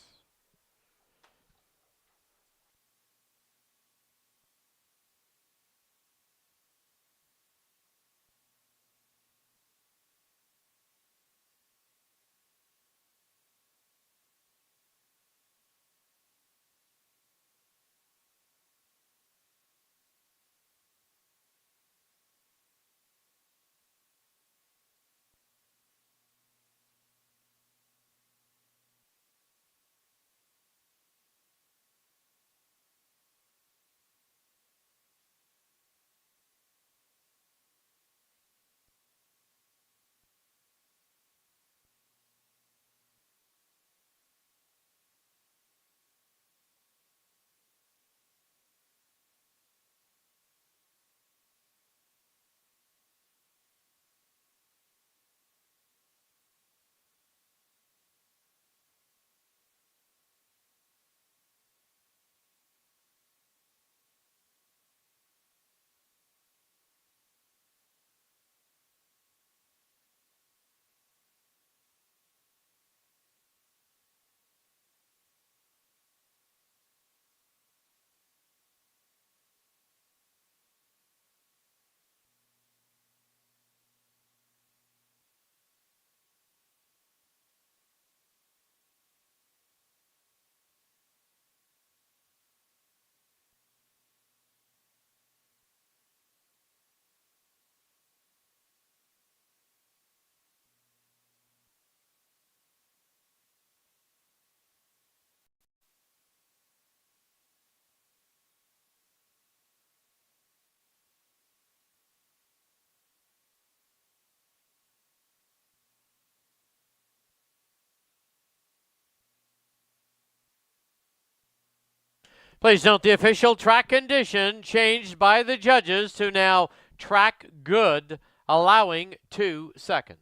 Please note the official track condition changed by the judges to now track good, allowing 2 seconds.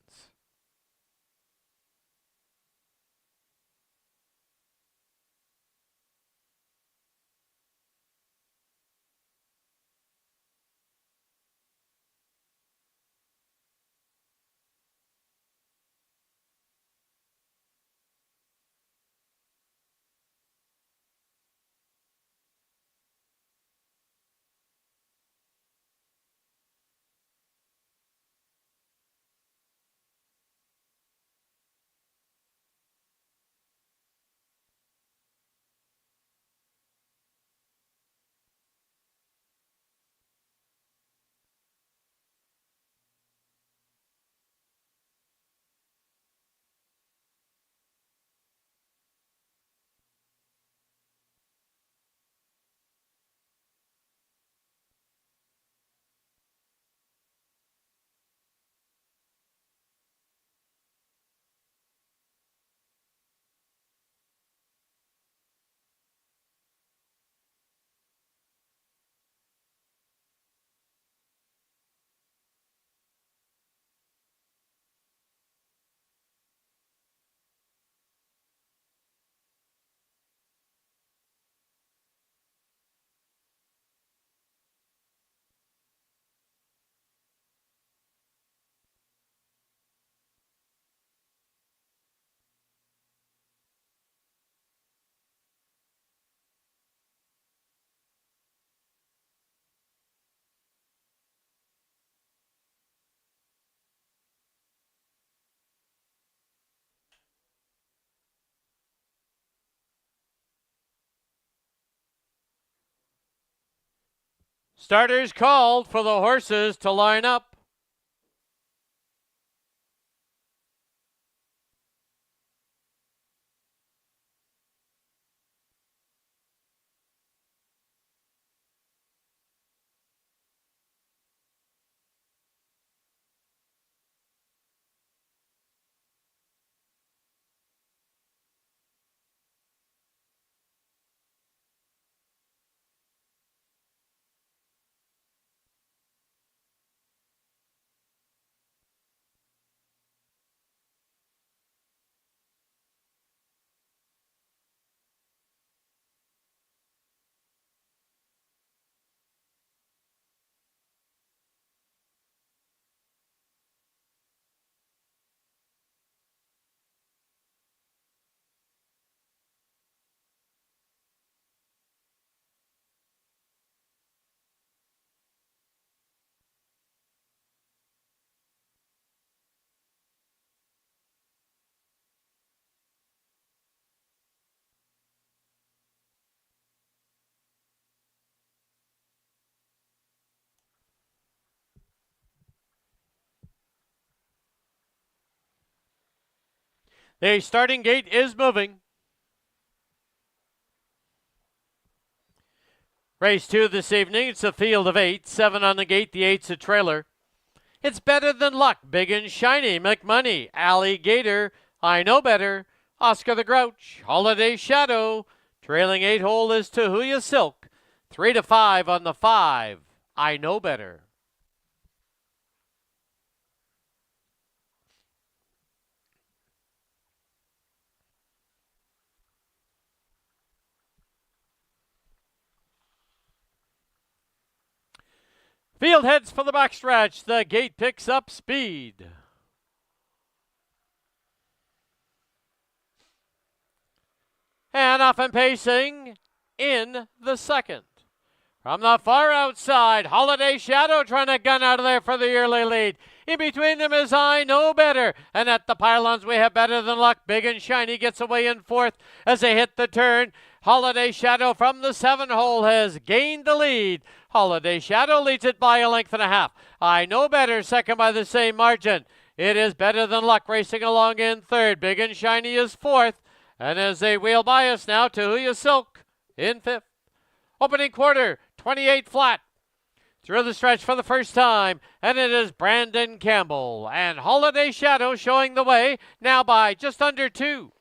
Starters called for the horses to line up. The starting gate is moving. Race 2 this evening. It's a field of 8. 7 on the gate. The 8's a trailer. It's Better Than Luck. Big and Shiny. McMoney. Alligator. I Know Better. Oscar the Grouch. Holiday Shadow. Trailing 8 hole is Tahuya Silk. 3 to 5 on the 5. I Know Better. Field heads for the backstretch. The gate picks up speed. And off and pacing in the second. From the far outside, Holiday Shadow trying to gun out of there for the early lead. In between them is I Know Better. And at the pylons, we have Better Than Luck. Big and Shiny gets away in fourth as they hit the turn. Holiday Shadow from the 7 hole has gained the lead. Holiday Shadow leads it by a length and a half. I Know Better second by the same margin. It is Better Than Luck racing along in third. Big and Shiny is fourth. And as they wheel by us now, Tahuya Silk in fifth. Opening quarter, 28 flat. Through the stretch for the first time, and it is Brandon Campbell. And Holiday Shadow showing the way, now by just under 2.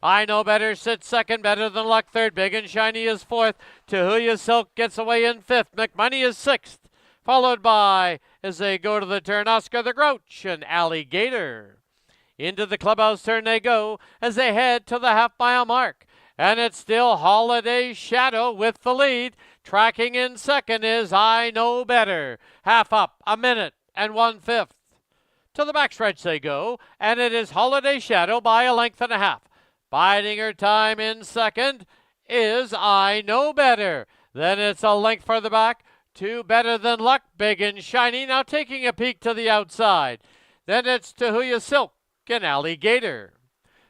I Know Better sits second, Better Than Luck third, Big and Shiny is fourth. Tahuya Silk gets away in fifth. McMoney is sixth, followed by, as they go to the turn, Oscar the Grouch and Alligator. Into the clubhouse turn they go as they head to the half-mile mark. And it's still Holiday Shadow with the lead. Tracking in second is I Know Better. Half up, a minute and 1/5. To the backstretch they go, and it is Holiday Shadow by a length and a half. Biding her time in second is I Know Better. Then it's a length further back to Better Than Luck, Big and Shiny, now taking a peek to the outside. Then it's Tahuya Silk and Alligator.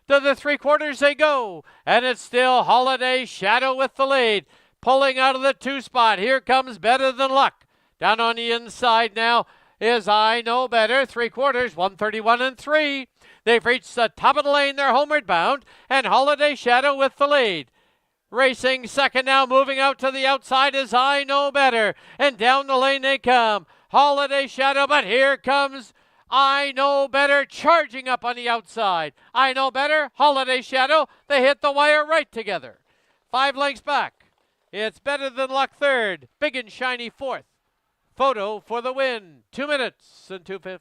To the 3/4 they go, and it's still Holiday Shadow with the lead. Pulling out of the 2 spot, here comes Better Than Luck. Down on the inside now is I Know Better. 3/4, 131 and 3. They've reached the top of the lane. They're homeward bound, and Holiday Shadow with the lead. Racing second now, moving out to the outside is I Know Better. And down the lane they come. Holiday Shadow, but here comes I Know Better charging up on the outside. I Know Better, Holiday Shadow, they hit the wire right together. 5 lengths back. It's Better Than Luck third, Big and Shiny fourth. Photo for the win, 2 minutes and 2/5.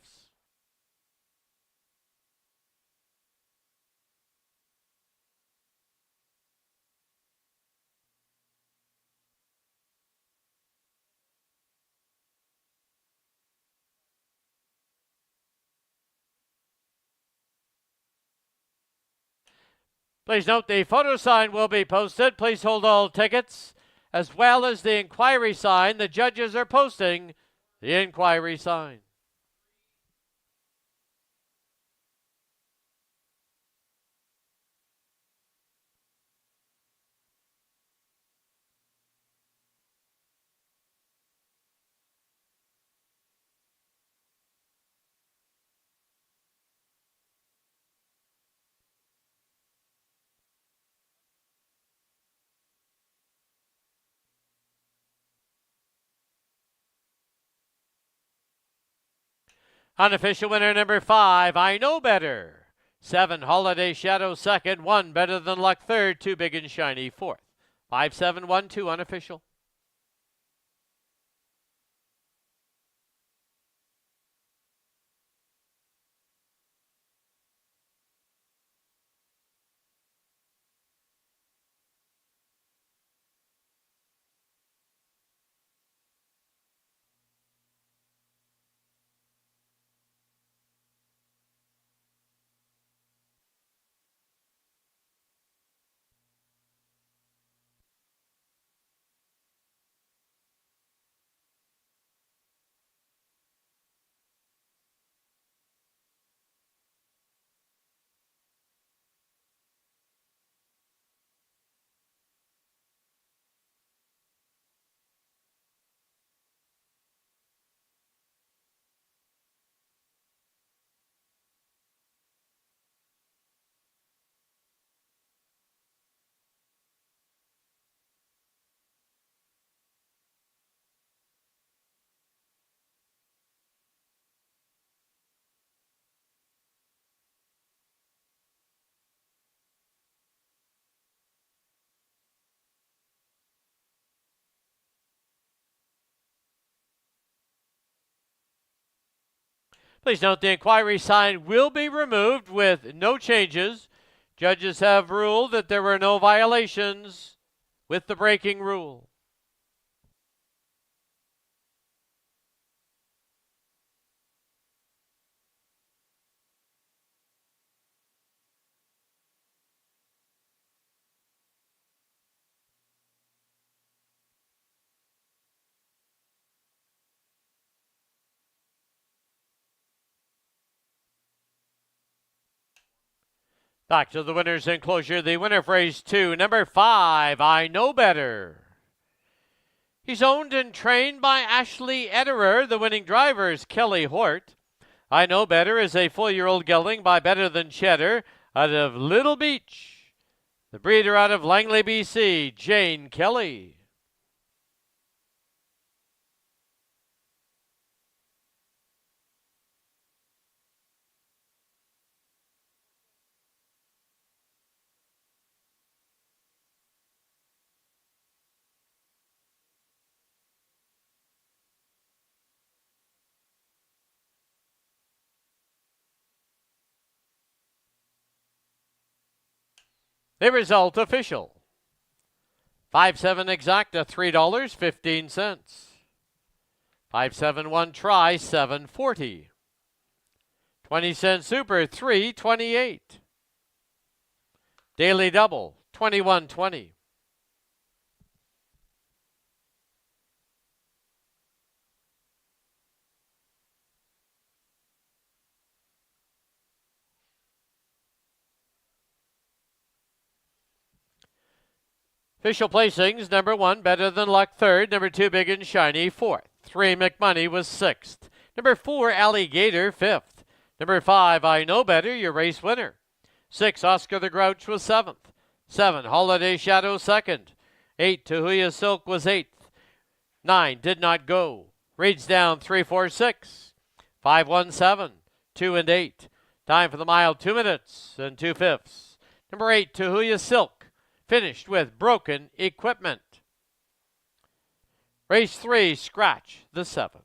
Please note the photo sign will be posted. Please hold all tickets, as well as the inquiry sign. The judges are posting the inquiry sign. Unofficial winner number 5, I Know Better. 7, Holiday Shadow second. 1, Better Than Luck third. 2, Big and Shiny fourth. 5-7-1-2 unofficial. Please note the inquiry sign will be removed with no changes. Judges have ruled that there were no violations with the breaking rule. Back to the winner's enclosure. The winner for race 2, number 5, I Know Better. He's owned and trained by Ashley Ederer. The winning driver is Kelly Hort. I Know Better is a 4-year-old gelding by Better Than Cheddar out of Little Beach. The breeder out of Langley, BC, Jane Kelly. The result official. 5-7 exacta, $3.15. 5-7-1 try, $7.40. 20-cent super, $3.28. Daily double, $21.20. Official placings, number 1, Better Than Luck third. Number 2, Big and Shiny fourth. 3, McMoney was sixth. Number 4, Alligator fifth. Number 5, I Know Better, your race winner. 6, Oscar the Grouch was seventh. 7, Holiday Shadow second. 8, Tahuya Silk was eighth. 9, Did Not Go. Reads down 3-4-6. 5-1-7. 2 and 8. Time for the mile, 2 minutes and 2/5. Number 8, Tahuya Silk. Finished with broken equipment. Race 3, scratch the 7.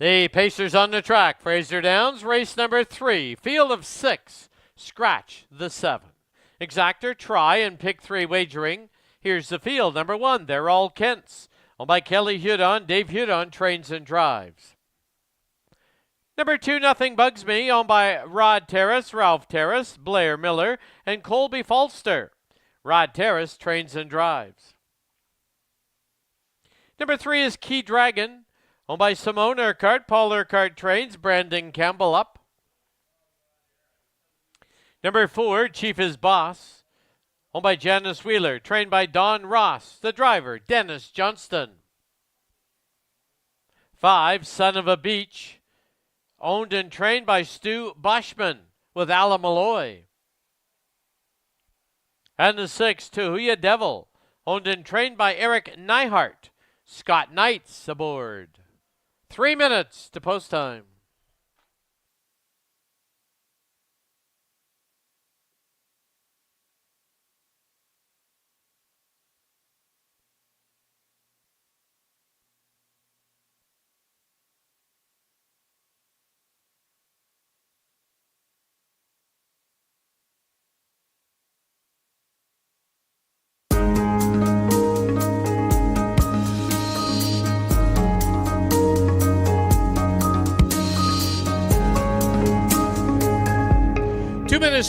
The Pacers on the track. Fraser Downs, race number 3. Field of 6. Scratch the 7. Exactor, try, and pick 3 wagering. Here's the field. Number 1, they're all Kents. Owned by Kelly Hudon. Dave Hudon trains and drives. Number 2, Nothing Bugs Me, owned by Rod Terrace, Ralph Terrace, Blair Miller, and Colby Falster. Rod Terrace trains and drives. Number 3 is Key Dragon, owned by Simone Urquhart, Paul Urquhart trains, Brandon Campbell up. Number 4, Chief is Boss, owned by Janice Wheeler, trained by Don Ross, the driver, Dennis Johnston. 5, Son of a Beach, owned and trained by Stu Boschman with Ala Malloy. And the 6, Tahuya Devil, owned and trained by Eric Neihart, Scott Knight's aboard. 3 minutes to post time.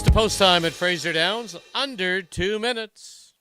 To post time at Fraser Downs, under 2 minutes.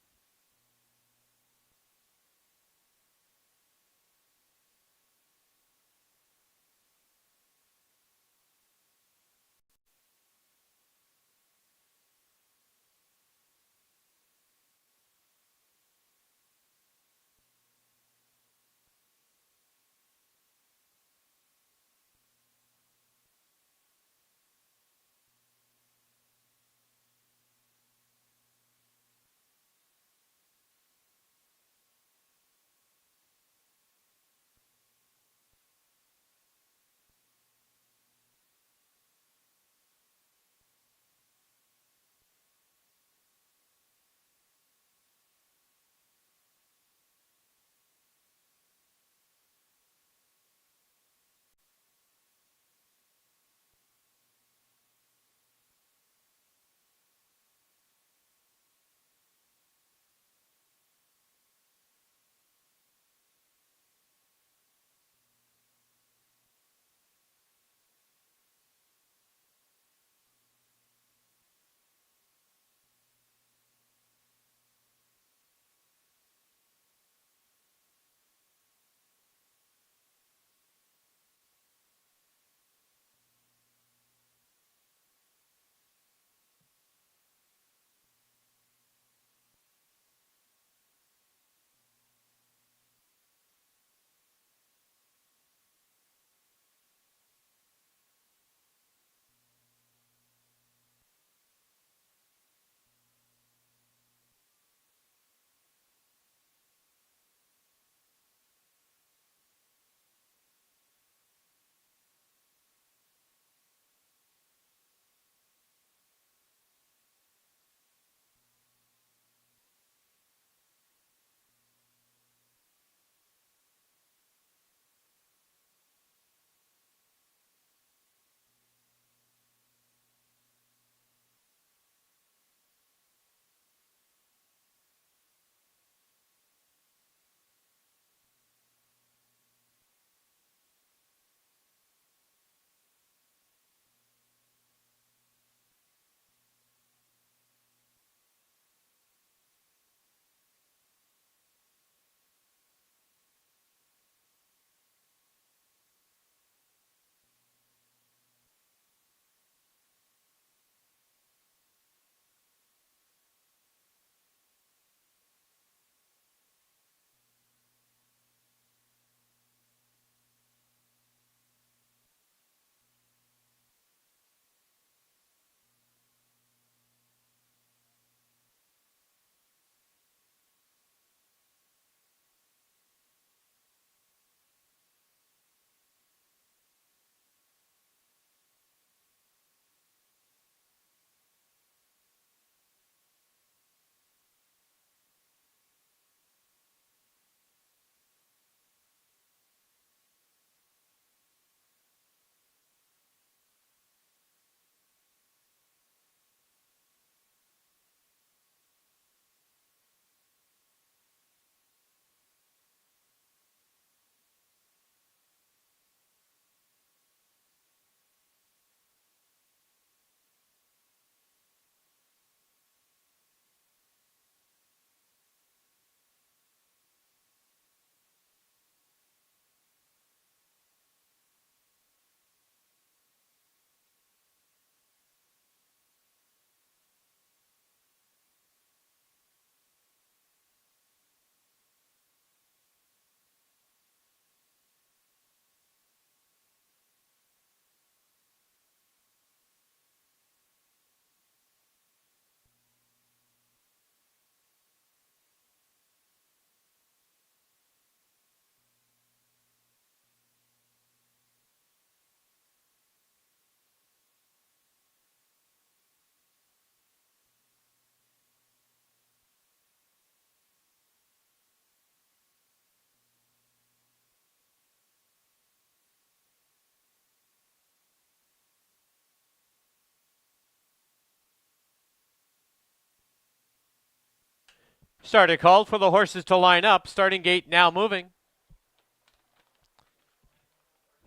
Starter called for the horses to line up. Starting gate now moving.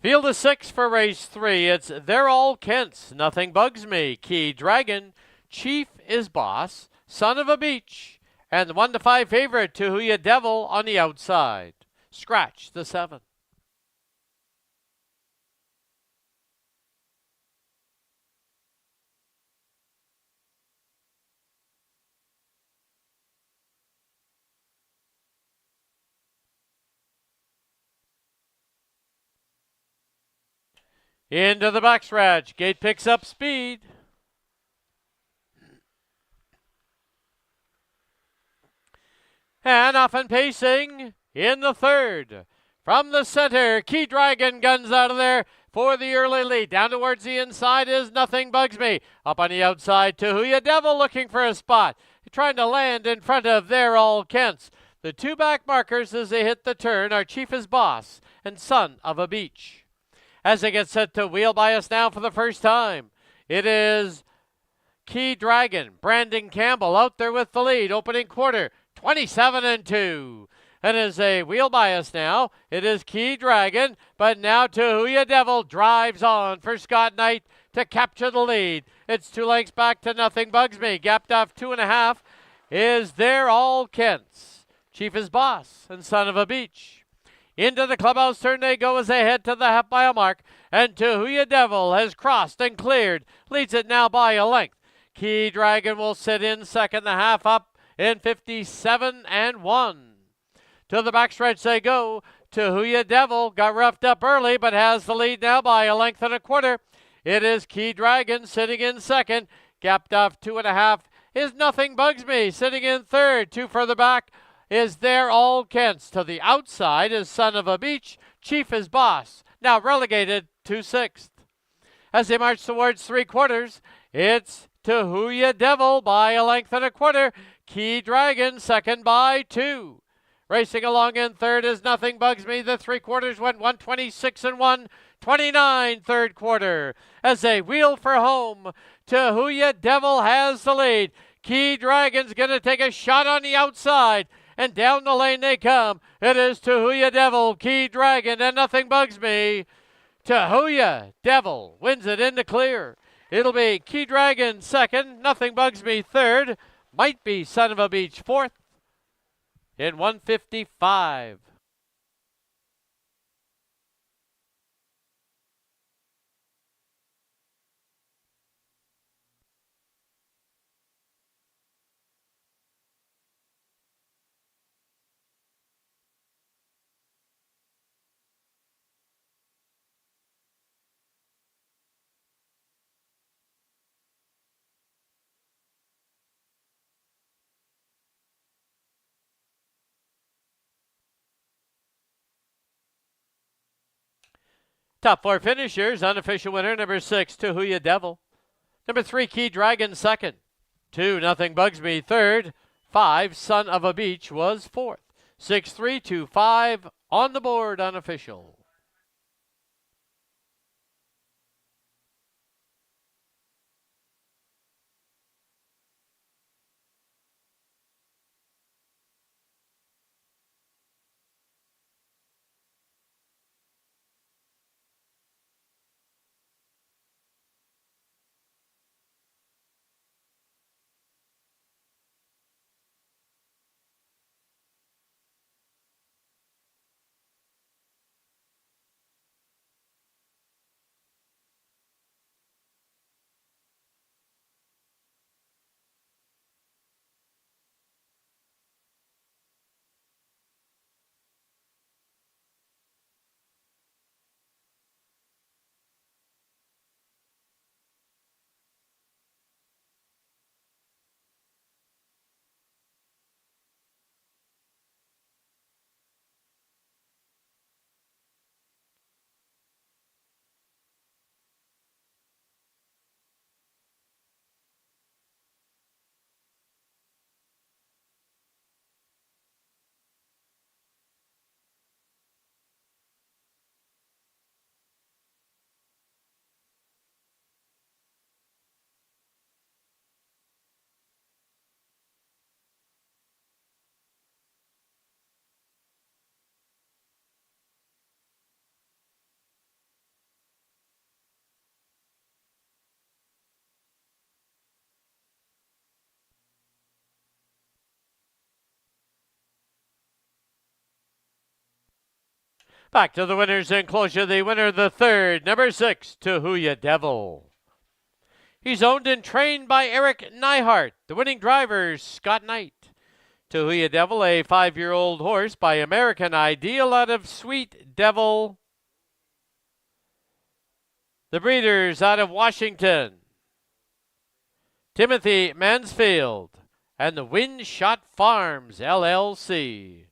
Field of 6 for race 3. It's They're All Kents. Nothing Bugs Me. Key Dragon. Chief is Boss. Son of a Beach. And the 1 to 5 favorite, To Who Ya Devil, on the outside. Scratch the 7. Into the backstretch. Gate picks up speed. And off and pacing in the 3rd. From the center, Key Dragon guns out of there for the early lead. Down towards the inside is Nothing Bugs Me. Up on the outside, To Who Ya Devil looking for a spot. Trying to land in front of They're All Kents. The 2 back markers as they hit the turn are Chief is Boss and Son of a Beach. As they get set to wheel by us now for the first time, it is Key Dragon. Brandon Campbell out there with the lead. Opening quarter, 27-2. And as they wheel by us now, it is Key Dragon, but now To Who Ya Devil drives on for Scott Knight to capture the lead. It's 2 lengths back to Nothing Bugs Me. Gapped off 2.5 is They're All Kents. Chief is Boss and Son of a Beach. Into the clubhouse turn they go as they head to the half-mile mark. And To Who Ya Devil has crossed and cleared. Leads it now by a length. Key Dragon will sit in second, the half up in 57-1. To the backstretch they go. To Who Ya Devil got roughed up early, but has the lead now by a length and a quarter. It is Key Dragon sitting in second. Gapped off 2.5 is Nothing Bugs Me. Sitting in third. 2 further back is They're All Kents. To the outside is Son of a Beach. Chief is Boss. Now relegated to 6th. As they march towards 3/4, it's To Who Ya Devil by a length and a quarter. Key Dragon second by 2. Racing along in third is Nothing Bugs Me. The 3/4 went 126 and 129 third quarter. As they wheel for home, To Who Ya Devil has the lead. Key Dragon's going to take a shot on the outside. And down the lane they come. It is To Who Ya Devil, Key Dragon, and Nothing Bugs Me. To Who Ya Devil wins it in the clear. It'll be Key Dragon second, Nothing Bugs Me third. Might be Son of a Beach fourth in 155. Top 4 finishers. Unofficial winner, number 6, To Who Ya Devil. Number 3, Key Dragon, second. 2, Nothing Bugs Me, third. 5, Son of a Beach was fourth. 6, 3, 2, 5 on the board, unofficial. Back to the winner's enclosure. The winner, the third, number 6, To Who Ya Devil. He's owned and trained by Eric Neihart. The winning driver, Scott Knight. To Who Ya Devil, a 5-year-old horse by American Ideal out of Sweet Devil. The breeders out of Washington, Timothy Mansfield, and the Windshot Farms, LLC.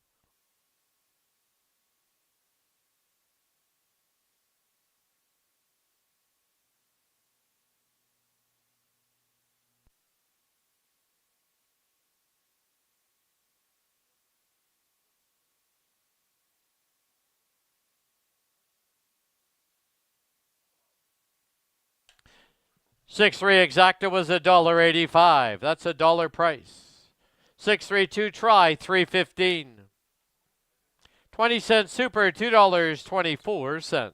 Six three exacta was $1.85. That's a dollar price. 632 try, $3.15. 20-cent super, $2.24.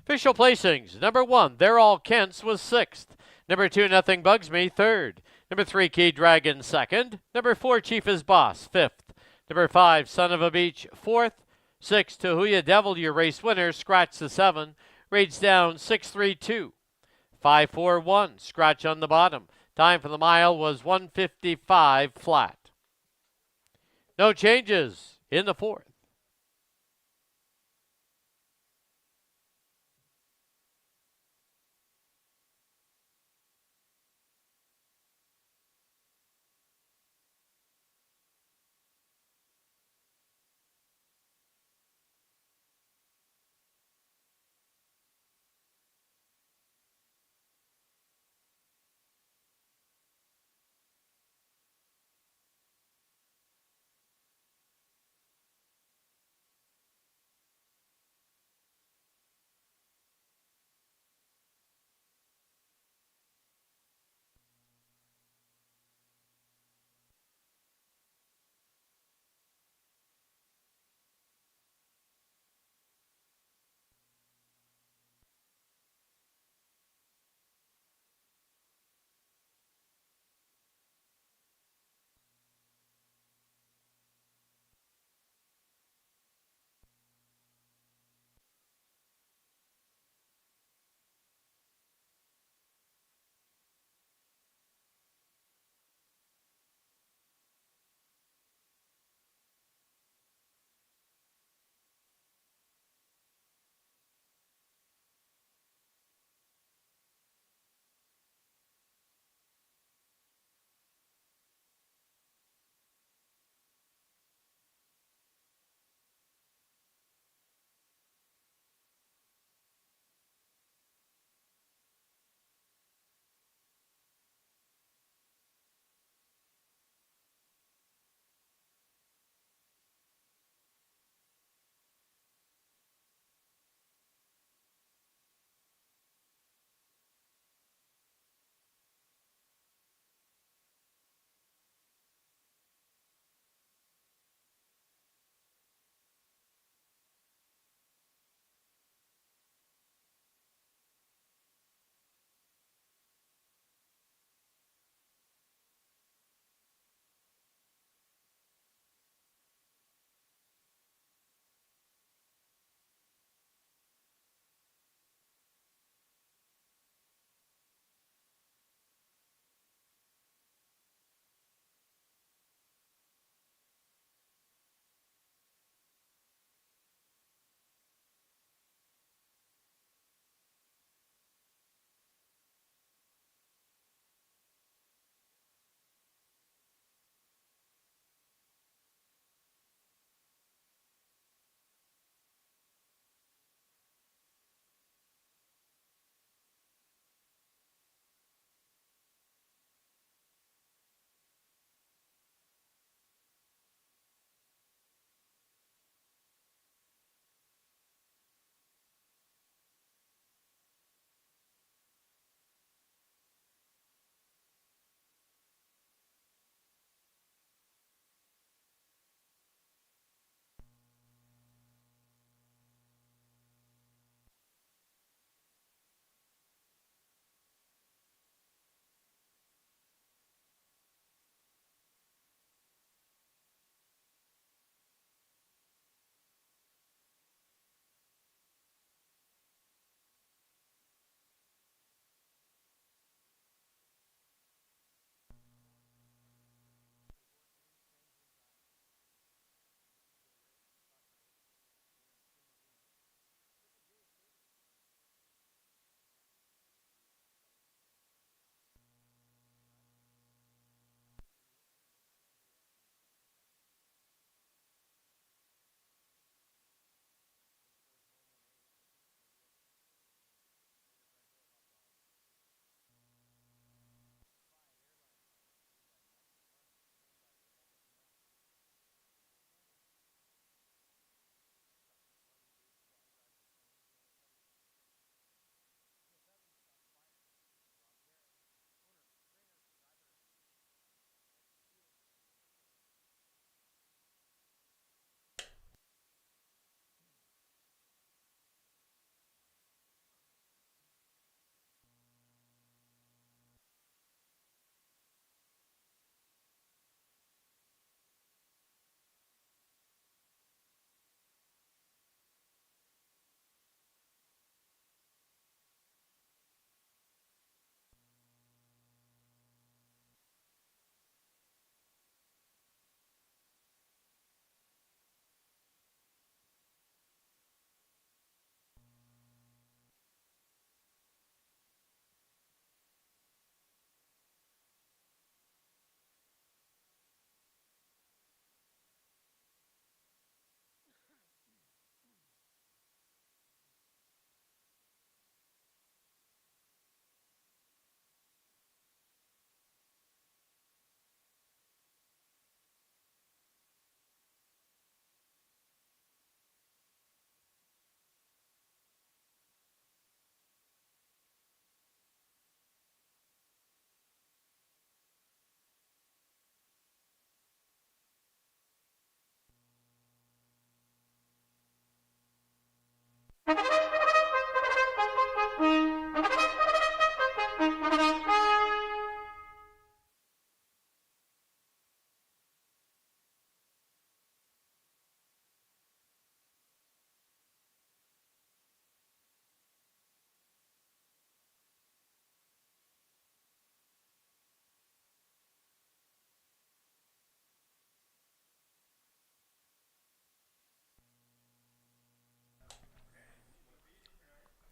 Official placings. Number 1, They're All Kents, was 6th. Number 2, Nothing Bugs Me, 3rd. Number 3, Key Dragon, 2nd. Number 4, Chief is Boss, 5th. Number 5, Son of a Beach, 4th. 6, To Who Ya Devil, your race winner, scratch the 7. Rates down 632. 541, scratch on the bottom. Time for the mile was 155 flat. No changes in the 4th.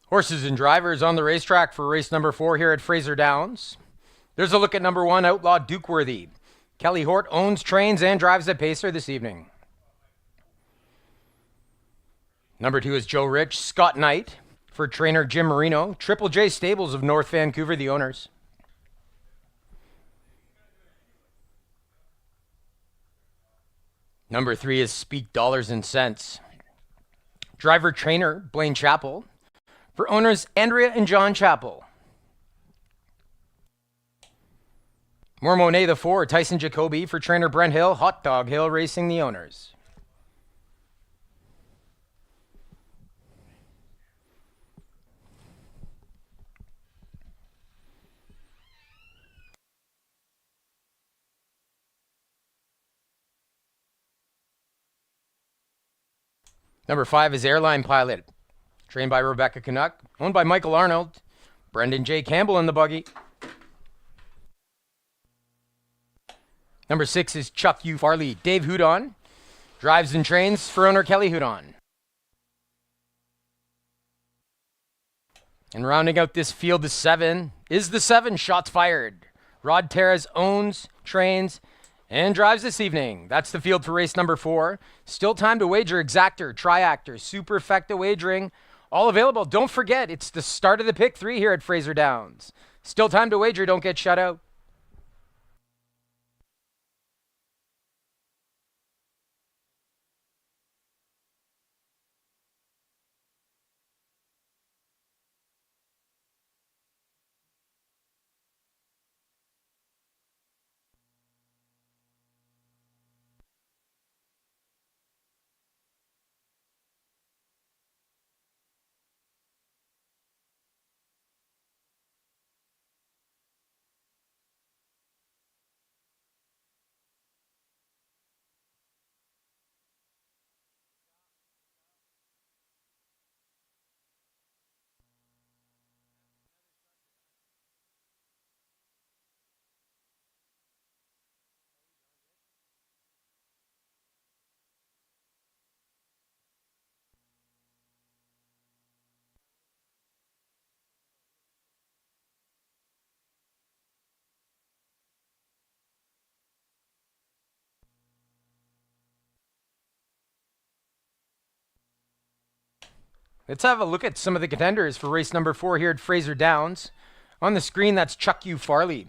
Horses and drivers on the racetrack for race number 4 here at Fraser Downs. There's a look at number 1, Outlaw Dukeworthy. Kelly Hort owns, trains, and drives the pacer this evening. Number 2 is Joe Rich, Scott Knight for trainer Jim Marino. Triple J Stables of North Vancouver, the owners. Number 3 is Speak Dollars and Cents. Driver trainer Blaine Chappell for owners Andrea and John Chappell. More Monet the 4, Tyson Jacoby for trainer Brent Hill, Hot Dog Hill Racing, the owners. Number 5 is Airline Pilot, trained by Rebecca Canuck, owned by Michael Arnold, Brendan J. Campbell in the buggy. Number 6 is Chuck U. Farley, Dave Houdon, drives and trains for owner Kelly Houdon. And rounding out this field is 7, Shots Fired. Rod Terres owns, trains, and drives this evening. That's the field for race number 4. Still time to wager. Exactor, Triactor, Superfecta Wagering, all available. Don't forget, it's the start of the pick 3 here at Fraser Downs. Still time to wager. Don't get shut out. Let's have a look at some of the contenders for race number 4 here at Fraser Downs. On the screen, that's Chuck U. Farley.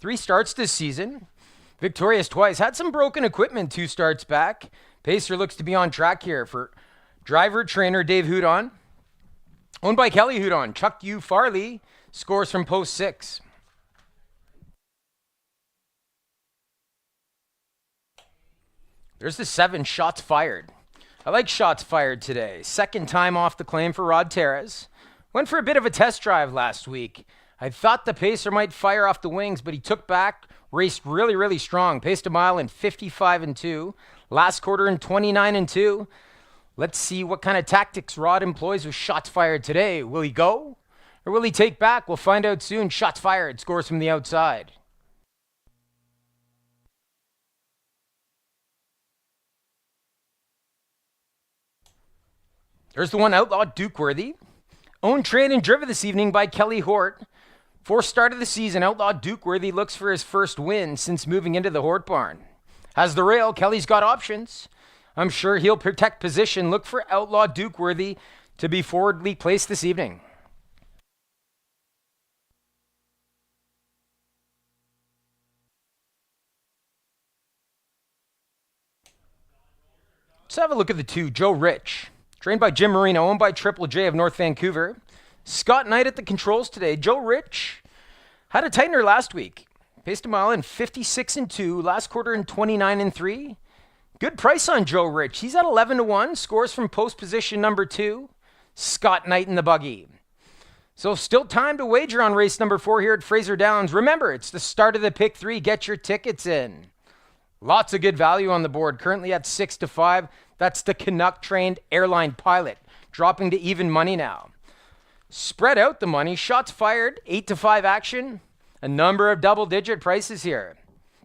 3 starts this season. Victorious twice. Had some broken equipment 2 starts back. Pacer looks to be on track here for driver trainer Dave Houdon. Owned by Kelly Houdon. Chuck U. Farley scores from post 6. There's the 7, Shots Fired. I like Shots Fired today. Second time off the claim for Rod Terres. Went for a bit of a test drive last week. I thought the pacer might fire off the wings, but he took back, raced really, really strong. Paced a mile in 55-2. Last quarter in 29-2. Let's see what kind of tactics Rod employs with Shots Fired today. Will he go? Or will he take back? We'll find out soon. Shots Fired scores from the outside. There's the 1, Outlaw Dukeworthy. Owned, trained, and driven this evening by Kelly Hort. 4th start of the season, Outlaw Dukeworthy looks for his first win since moving into the Hort barn. Has the rail, Kelly's got options. I'm sure he'll protect position. Look for Outlaw Dukeworthy to be forwardly placed this evening. Let's have a look at the 2, Joe Rich. Trained by Jim Marino, owned by Triple J of North Vancouver. Scott Knight at the controls today. Joe Rich had a tightener last week. Paced a mile in 56-2. Last quarter in 29-3. Good price on Joe Rich. He's at 11-1. Scores from post position number 2. Scott Knight in the buggy. So still time to wager on race number 4 here at Fraser Downs. Remember, it's the start of the pick 3. Get your tickets in. Lots of good value on the board. Currently at 6-5. That's the Canuck-trained Airline Pilot, dropping to even money now. Spread out the money. Shots Fired, 8-5 action. A number of double-digit prices here.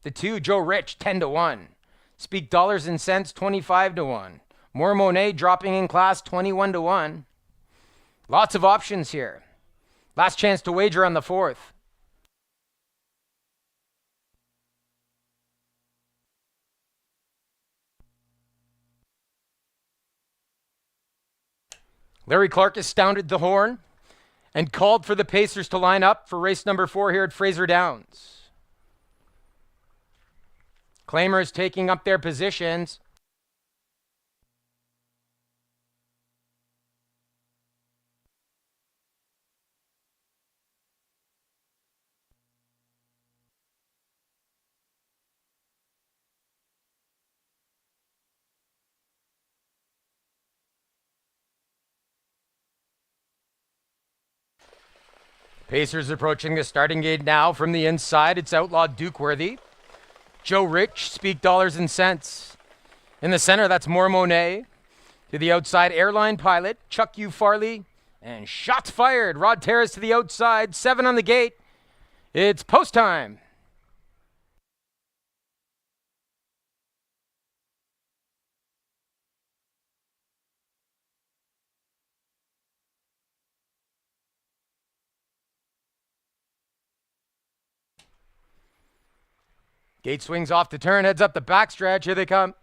The 2, Joe Rich, 10-1. Speak Dollars and Cents, 25-1. More Monet dropping in class, 21-1. Lots of options here. Last chance to wager on the fourth. Larry Clark has sounded the horn and called for the Pacers to line up for race number 4 here at Fraser Downs. Claimers taking up their positions. Pacers approaching the starting gate now from the inside. It's Outlaw Dukeworthy. Joe Rich, Speak Dollars and Cents. In the center, that's More Monet. To the outside, Airline Pilot, Chuck U. Farley. And shots fired. Rod Terrace to the outside. 7 on the gate. It's post time. Gate swings off the turn, heads up the backstretch. Here they come.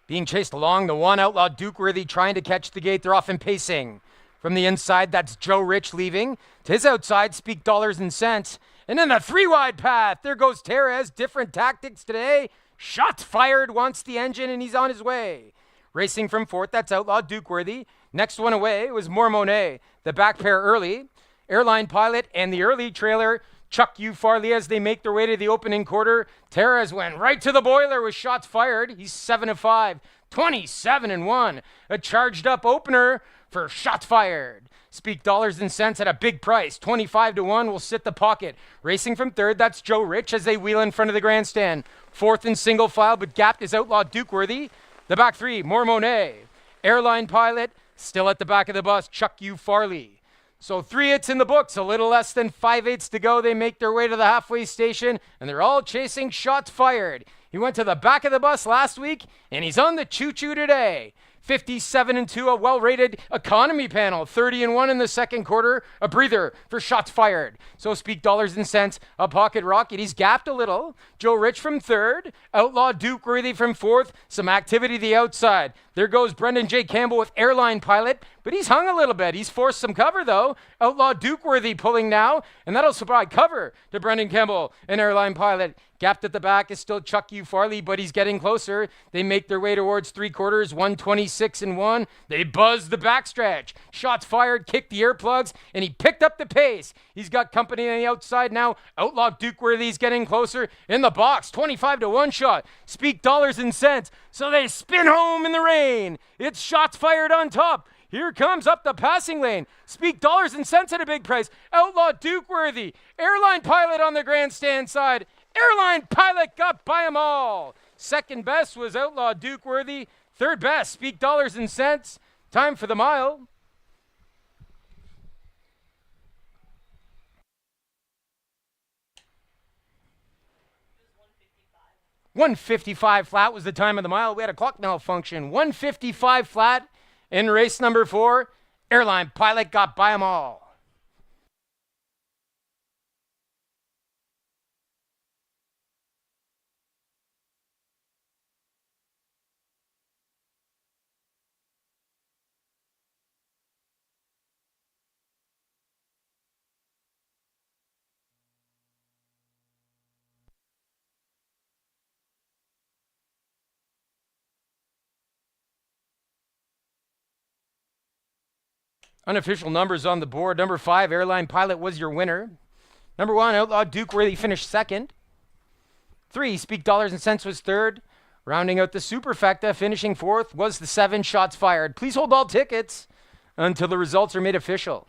Being chased along, the one Outlaw Dukeworthy trying to catch the gate. They're off and pacing. From the inside, that's Joe Rich leaving. To his outside, Speak Dollars and Cents. And then the 3-wide path. There goes Terez. Different tactics today. Shots fired, wants the engine, and he's on his way. Racing from fourth, that's Outlaw Dukeworthy. Next one away was More Monet. The back pair early. Airline Pilot and the early trailer, Chuck U. Farley, as they make their way to the opening quarter. Terez went right to the boiler with shots fired. He's 7 of 5, 27 and 1. A charged up opener for shots fired. Speak Dollars and Cents at a big price, 25 to 1 will sit the pocket. Racing from third, that's Joe Rich as they wheel in front of the grandstand. Fourth in single file, but gapped is Outlaw Dukeworthy. The back three, More Monet. Airline Pilot, still at the back of the bus, Chuck U. Farley. So 3 hits in the books, a little less than 5/8 to go. They make their way to the halfway station, and they're all chasing shots fired. He went to the back of the bus last week, and he's on the choo-choo today. 57 and 2, a well-rated economy panel. 30 and 1 in the second quarter, a breather for shots fired. So Speak Dollars and Cents, a pocket rocket. He's gapped a little. Joe Rich from third, Outlaw Dukeworthy from fourth. Some activity to the outside. There goes Brendan J. Campbell with Airline Pilot, but he's hung a little bit. He's forced some cover, though. Outlaw Dukeworthy pulling now, and that'll supply cover to Brendan Campbell and Airline Pilot. Gapped at the back is still Chuck U. Farley, but he's getting closer. They make their way towards three quarters, 126 and 1. They buzz the backstretch. Shots fired, kicked the earplugs, and he picked up the pace. He's got company on the outside now. Outlaw Dukeworthy's getting closer in the box. 25 to 1 shot. Speak Dollars and Cents. So they spin home in the rain. It's shots fired on top. Here comes up the passing lane. Speak Dollars and Cents at a big price. Outlaw Dukeworthy. Airline Pilot on the grandstand side. Airline Pilot got by them all. Second best was Outlaw Dukeworthy. Third best, Speak Dollars and Cents. Time for the mile. $1:55 flat was the time of the mile. We had a clock malfunction. 1:55 flat in race number 4. Airline Pilot got by them all. Unofficial numbers on the board. Number 5, Airline Pilot was your winner. Number 1, Outlaw Dukeworthy finished second. 3, Speak Dollars and Cents was third. Rounding out the superfecta, finishing fourth, was the 7 shots fired. Please hold all tickets until the results are made official.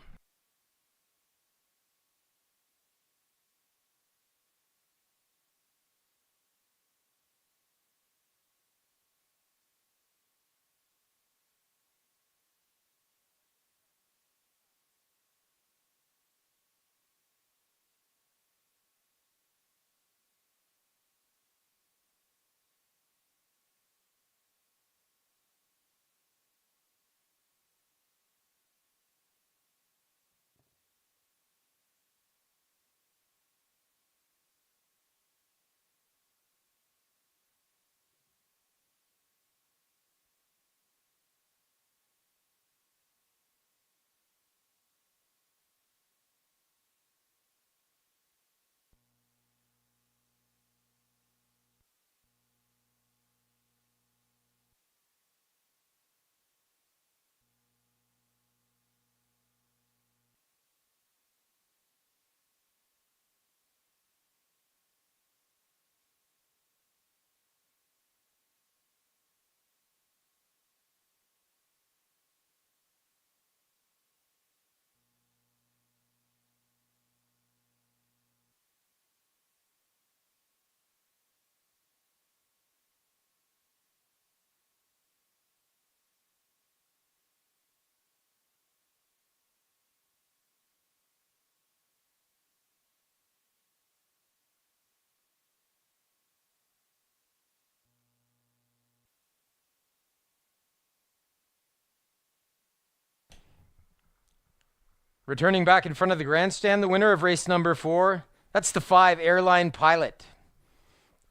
Returning back in front of the grandstand, the winner of race number 4, that's the 5 Airline Pilot.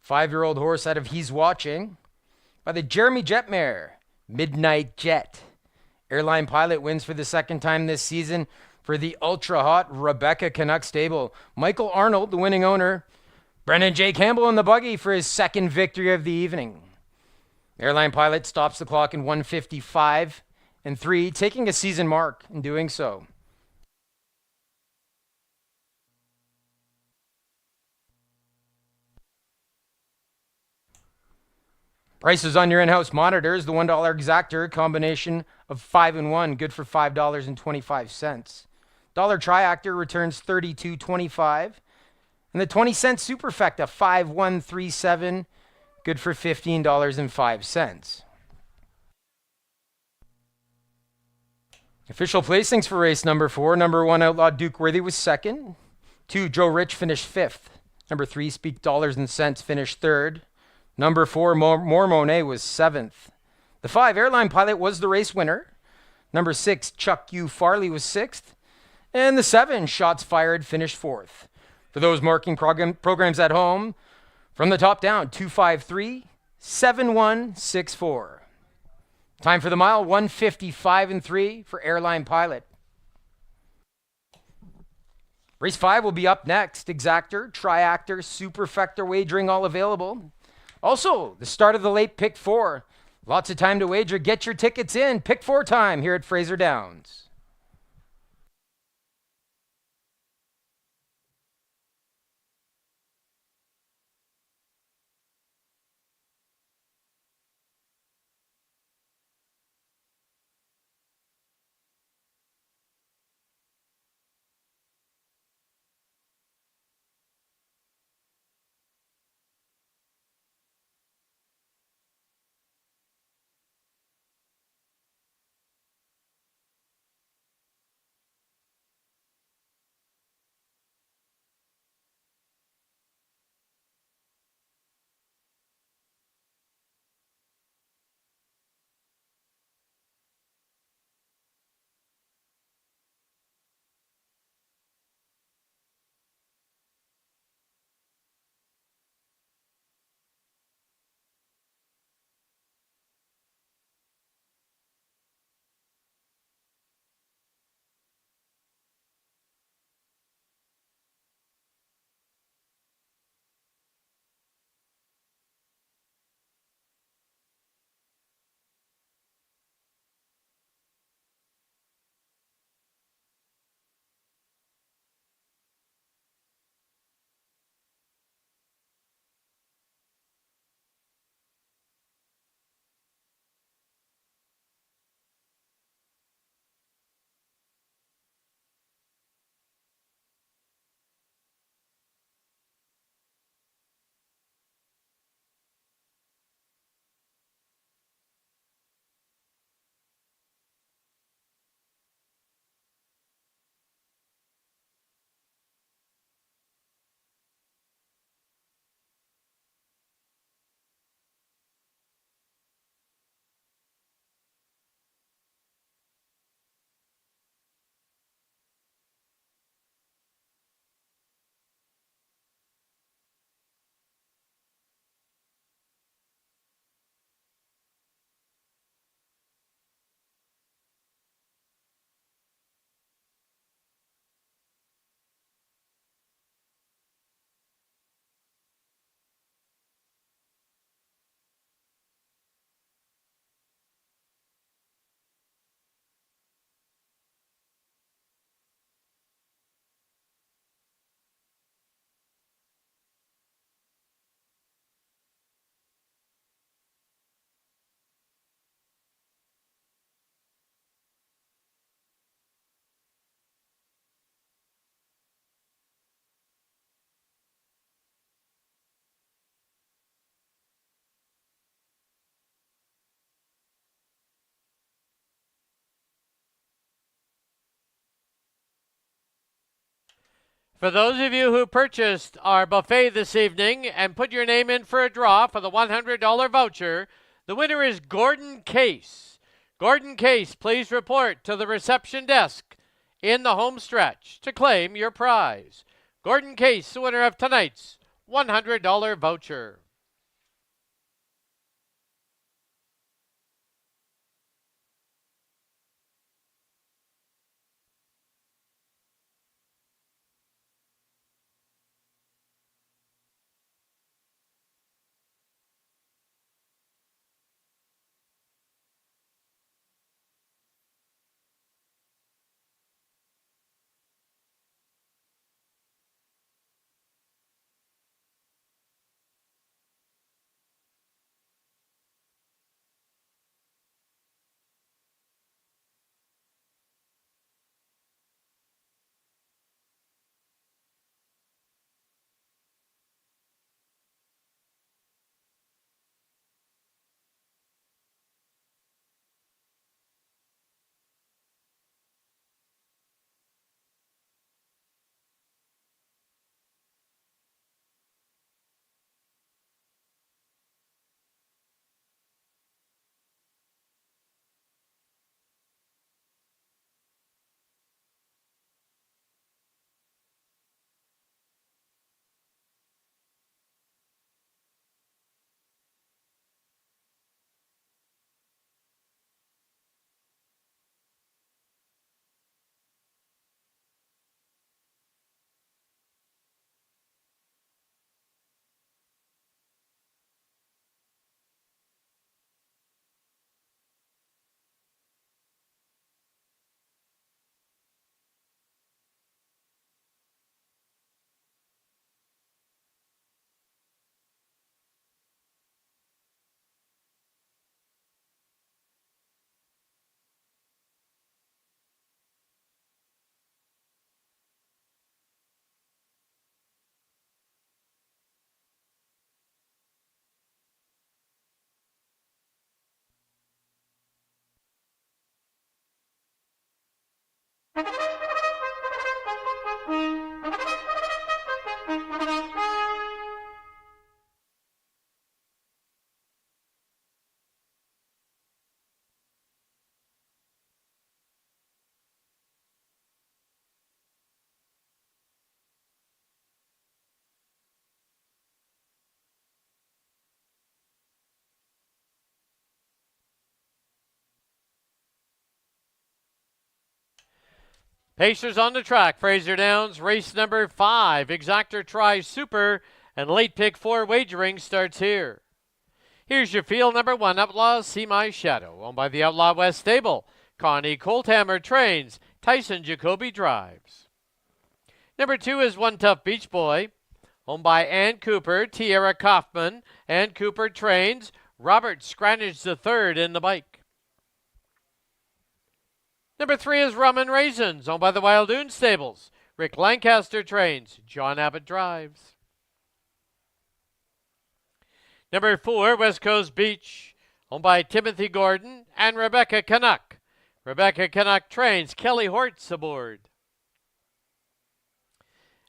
5-year-old horse out of He's Watching by the Jeremy Jetmare, Midnight Jet. Airline Pilot wins for the second time this season for the ultra-hot Rebecca Canuck stable. Michael Arnold, the winning owner. Brendan J. Campbell in the buggy for his second victory of the evening. Airline Pilot stops the clock in 1:55.3, taking a season mark in doing so. Prices on your in-house monitors, the $1 exactor, combination of 5 and 1, good for $5.25. Dollar Triactor returns $32.25. And the 20-cent Superfecta 5137, good for $15.05. Official placings for race number 4. Number 1, Outlaw Duke Worthy was second. 2, Joe Rich finished 5th. Number 3, Speak Dollars and Cents finished 3rd. Number 4, More Monet was 7th. The 5, Airline Pilot was the race winner. Number 6, Chuck U. Farley was 6th. And the 7, Shots Fired, finished 4th. For those marking programs at home, from the top down, 253-7164. Time for the mile, 1:55.3 for Airline Pilot. Race 5 will be up next. Exactor, Triactor, Superfecta wagering all available. Also, the start of the late Pick 4. Lots of time to wager. Get your tickets in. Pick 4 time here at Fraser Downs. For those of you who purchased our buffet this evening and put your name in for a draw for the $100 voucher, the winner is Gordon Case. Gordon Case, please report to the reception desk in the home stretch to claim your prize. Gordon Case, the winner of tonight's $100 voucher. Pacers on the track. Fraser Downs, race number 5. Exactor Tri Super and late pick 4 wagering starts here. Here's your field number 1, Outlaw See My Shadow, owned by the Outlaw West Stable. Connie Colthammer trains. Tyson Jacoby drives. Number 2 is One Tough Beach Boy, owned by Ann Cooper, Tierra Kaufman. Ann Cooper trains. Robert Scranage III in the bike. Number 3 is Rum and Raisins, owned by the Wildoon Stables. Rick Lancaster trains. John Abbott drives. Number 4, West Coast Beach, owned by Timothy Gordon and Rebecca Canuck. Rebecca Canuck trains. Kelly Hortz aboard.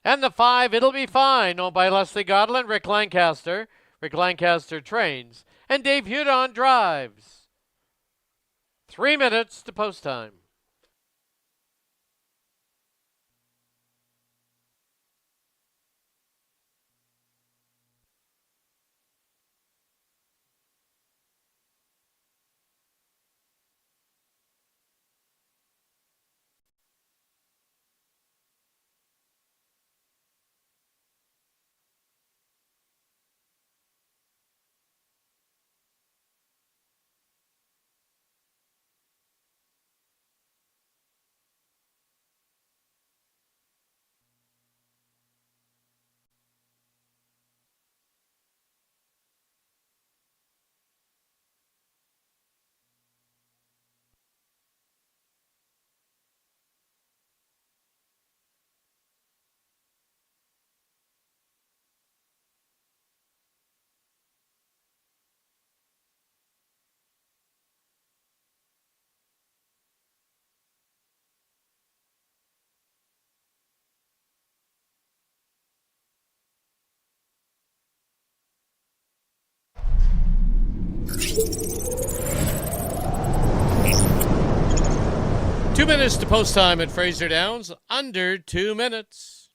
And the 5, It'll Be Fine, owned by Leslie Godlin, Rick Lancaster. Rick Lancaster trains. And Dave Hudon drives. 3 minutes to post time. 2 minutes to post time at Fraser Downs, under 2 minutes.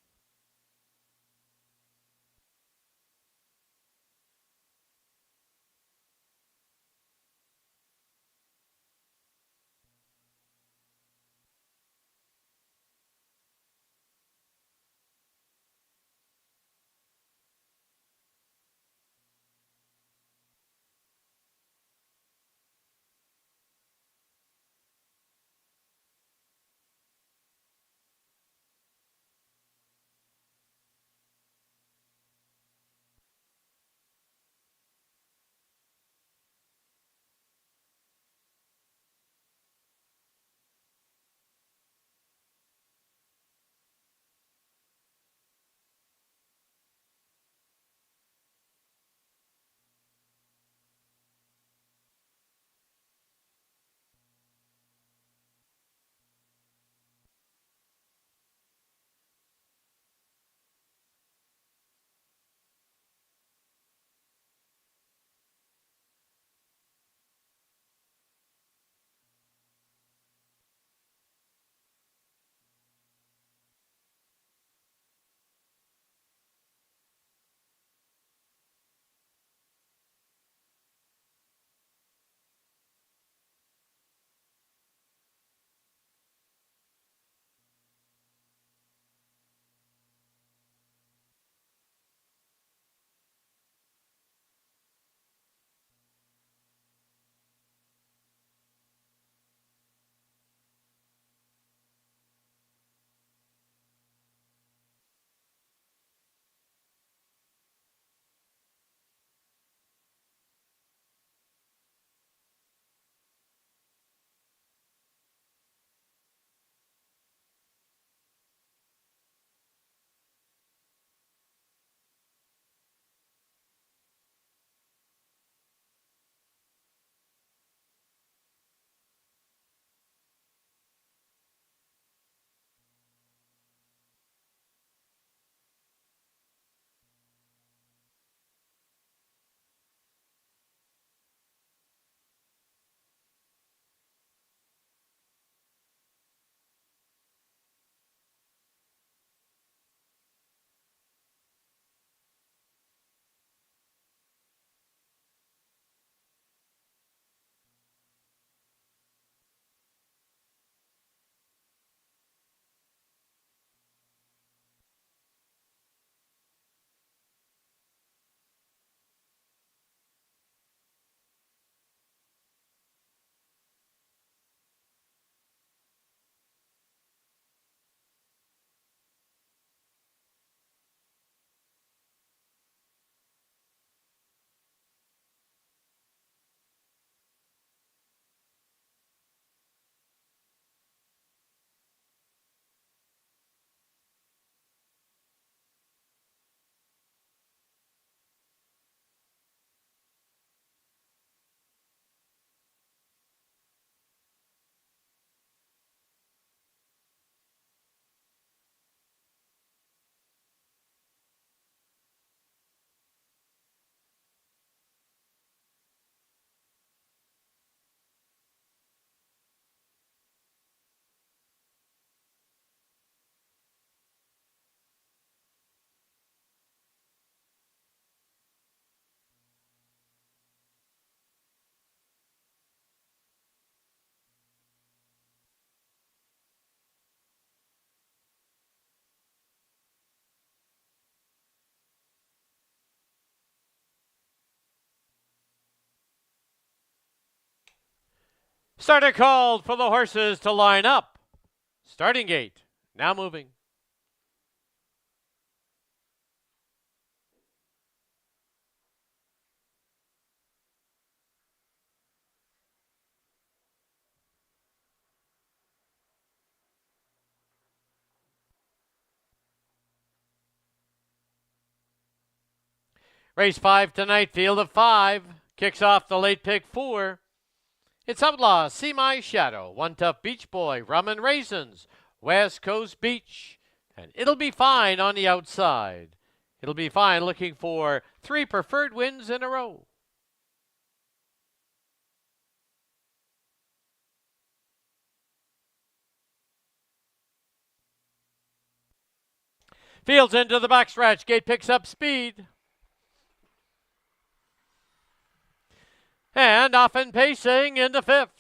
Starter called for the horses to line up. Starting gate now moving. Race 5 tonight, field of 5. Kicks off the late pick 4. It's Outlaw, See My Shadow, One Tough Beach Boy, Rum and Raisins, West Coast Beach, and It'll Be Fine on the outside. It'll Be Fine looking for 3 preferred wins in a row. Fields into the backstretch. Gate picks up speed. And off and pacing into fifth.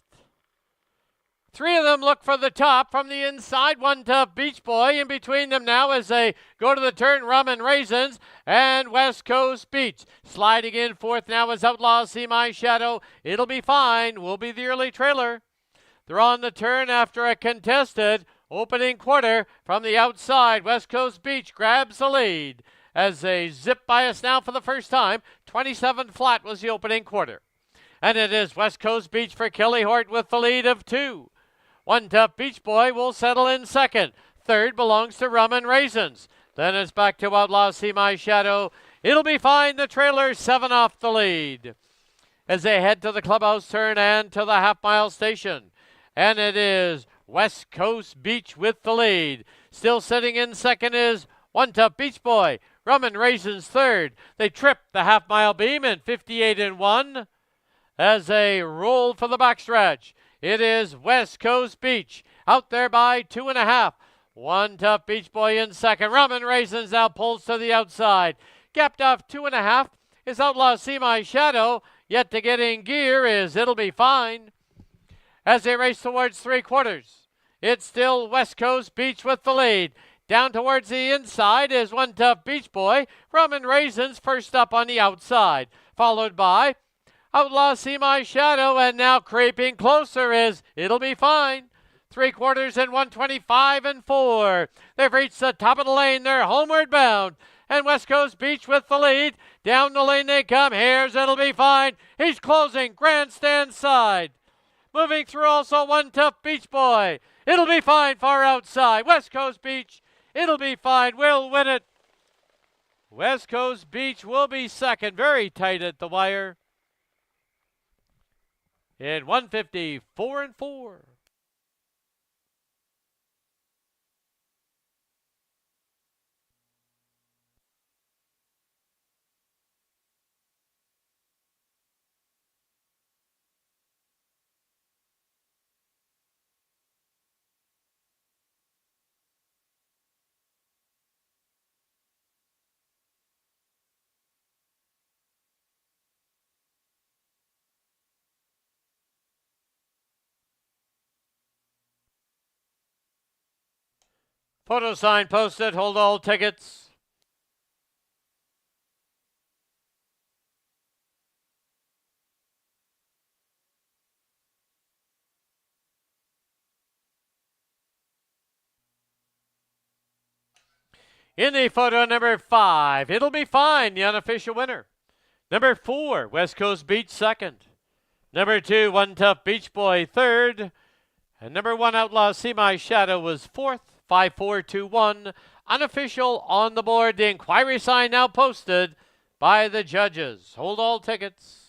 Three of them look for the top from the inside. One Tough Beach Boy in between them now as they go to the turn. Rum and Raisins and West Coast Beach. Sliding in fourth now is Outlaw See My Shadow. It'll Be Fine will be the early trailer. They're on the turn after a contested opening quarter from the outside. West Coast Beach grabs the lead as they zip by us now for the first time. 27 flat was the opening quarter. And it is West Coast Beach for Kelly Hort with the lead of 2. One Tough Beach Boy will settle in second. Third belongs to Rum and Raisins. Then it's back to Outlaw See My Shadow. It'll Be Fine. The trailer 7 off the lead as they head to the clubhouse turn and to the half-mile station. And it is West Coast Beach with the lead. Still sitting in second is One Tough Beach Boy. Rum and Raisins third. They trip the half-mile beam in 58-1 as they roll for the backstretch. It is West Coast Beach out there by 2.5. One Tough Beach Boy in second. Rum and Raisins now pulls to the outside. Gapped off 2.5 is Outlaw See My Shadow. Yet to get in gear is It'll Be Fine. As they race towards 3/4, it's still West Coast Beach with the lead. Down towards the inside is One Tough Beach Boy. Rum and Raisins first up on the outside, followed by Outlaw See My Shadow, and now creeping closer is It'll Be Fine. 3/4 and 125-4. They've reached the top of the lane. They're homeward bound. And West Coast Beach with the lead. Down the lane they come. Here's It'll Be Fine. He's closing grandstand side. Moving through also One Tough Beach Boy. It'll Be Fine far outside. West Coast Beach. It'll Be Fine. Will win it. West Coast Beach will be second. Very tight at the wire. In 154-4. Photo sign posted. Hold all tickets. In the photo number 5, It'll Be Fine, the unofficial winner. Number 4, West Coast Beach second. Number 2, One Tough Beach Boy third. And number 1, Outlaw See My Shadow was fourth. 5-4-2-1. Unofficial on the board. The inquiry sign now posted by the judges. Hold all tickets.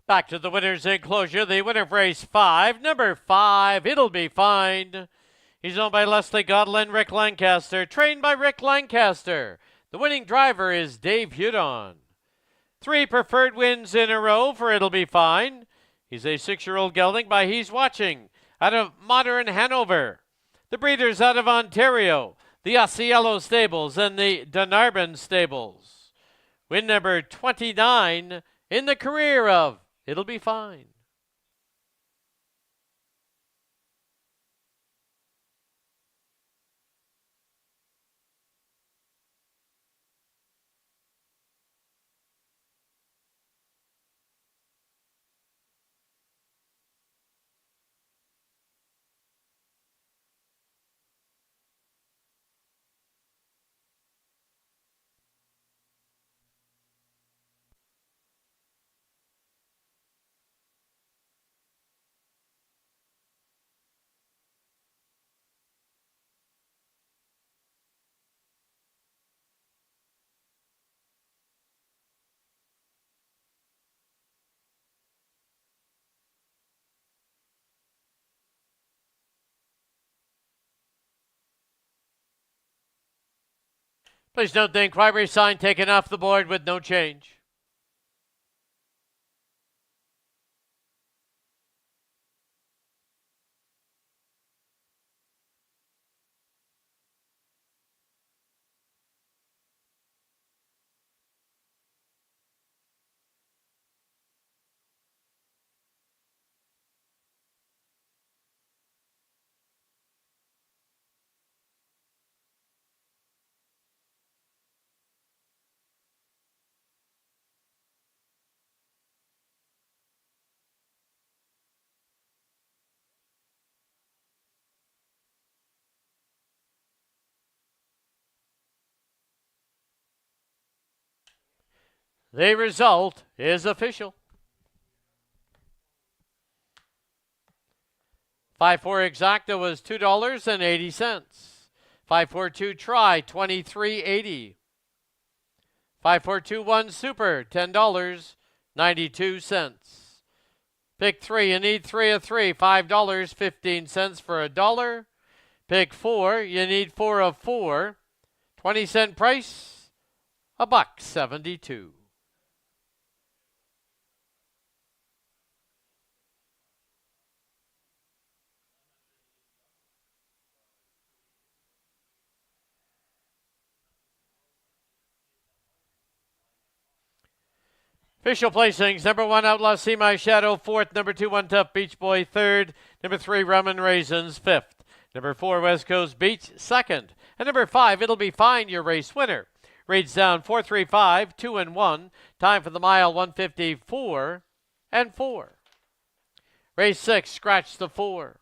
Back to the winner's enclosure. The winner of race 5, number 5, It'll Be Fine. He's owned by Leslie Godlin, Rick Lancaster, trained by Rick Lancaster. The winning driver is Dave Hudon. 3 preferred wins in a row for It'll Be Fine. He's a 6-year-old gelding by He's Watching out of Modern Hanover. The breeders out of Ontario, the Osceola Stables and the Dunarbin Stables. Win number 29 in the career of It'll Be Fine. Please note the inquiry sign taken off the board with no change. The result is official. 5-4 exacta was $2.80. 5-4-2 try, $23.80. 5-4-2-1 super, $10.92. Pick 3, you need 3 of 3, $5.15 for a dollar. Pick 4, you need 4 of 4, 20-cent price, $1.72. Official placings: number 1, Outlaw See My Shadow, 4th. Number 2, One Tough Beach Boy, 3rd. Number 3, Rum and Raisins, 5th. Number 4, West Coast Beach, 2nd. And number 5, It'll Be Fine, your race winner. Reads down 4-3-5, 2 and 1. Time for the mile 154 and 4. Race 6, scratch the 4.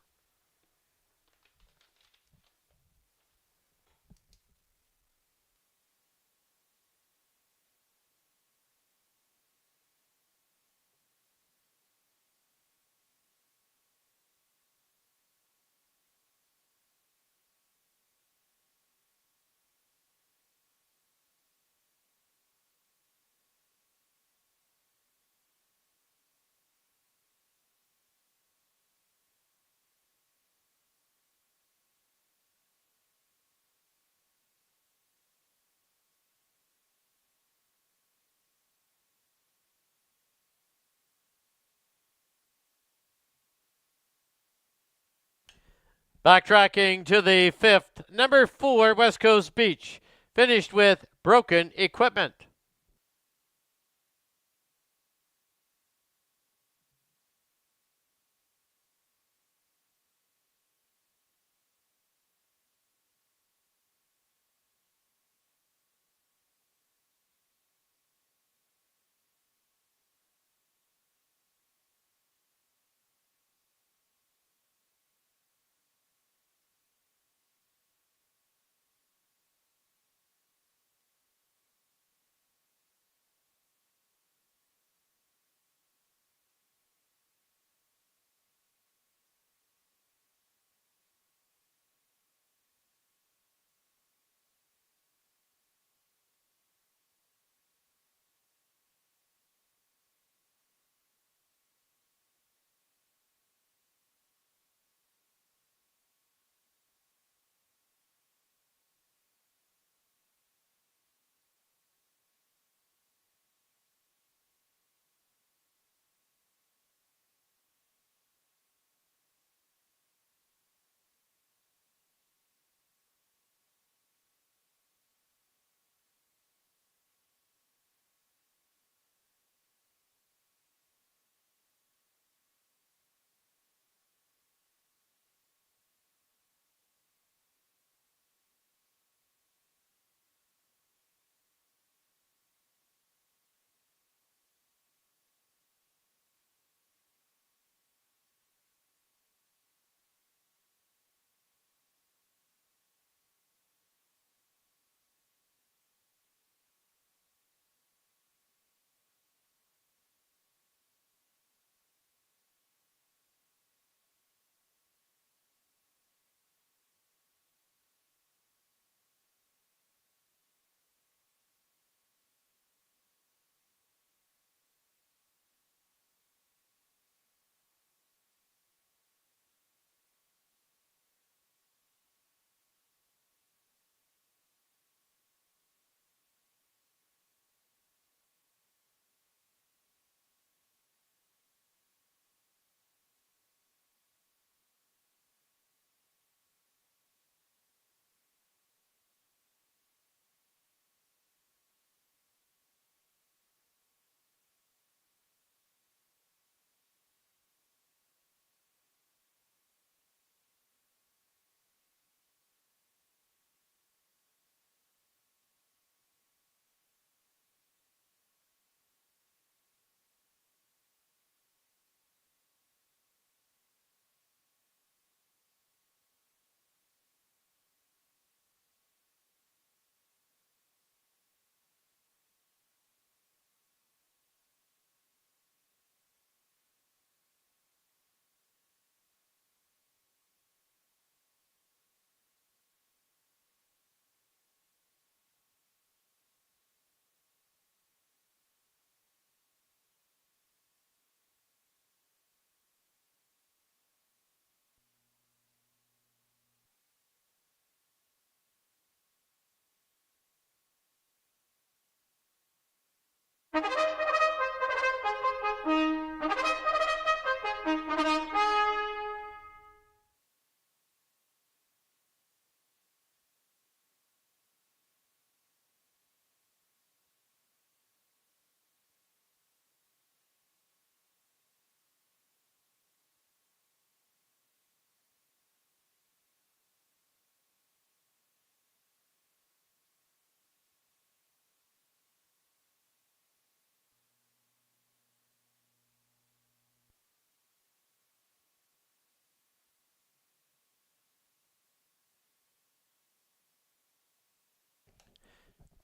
Backtracking to the 5th, number 4, West Coast Beach, finished with broken equipment.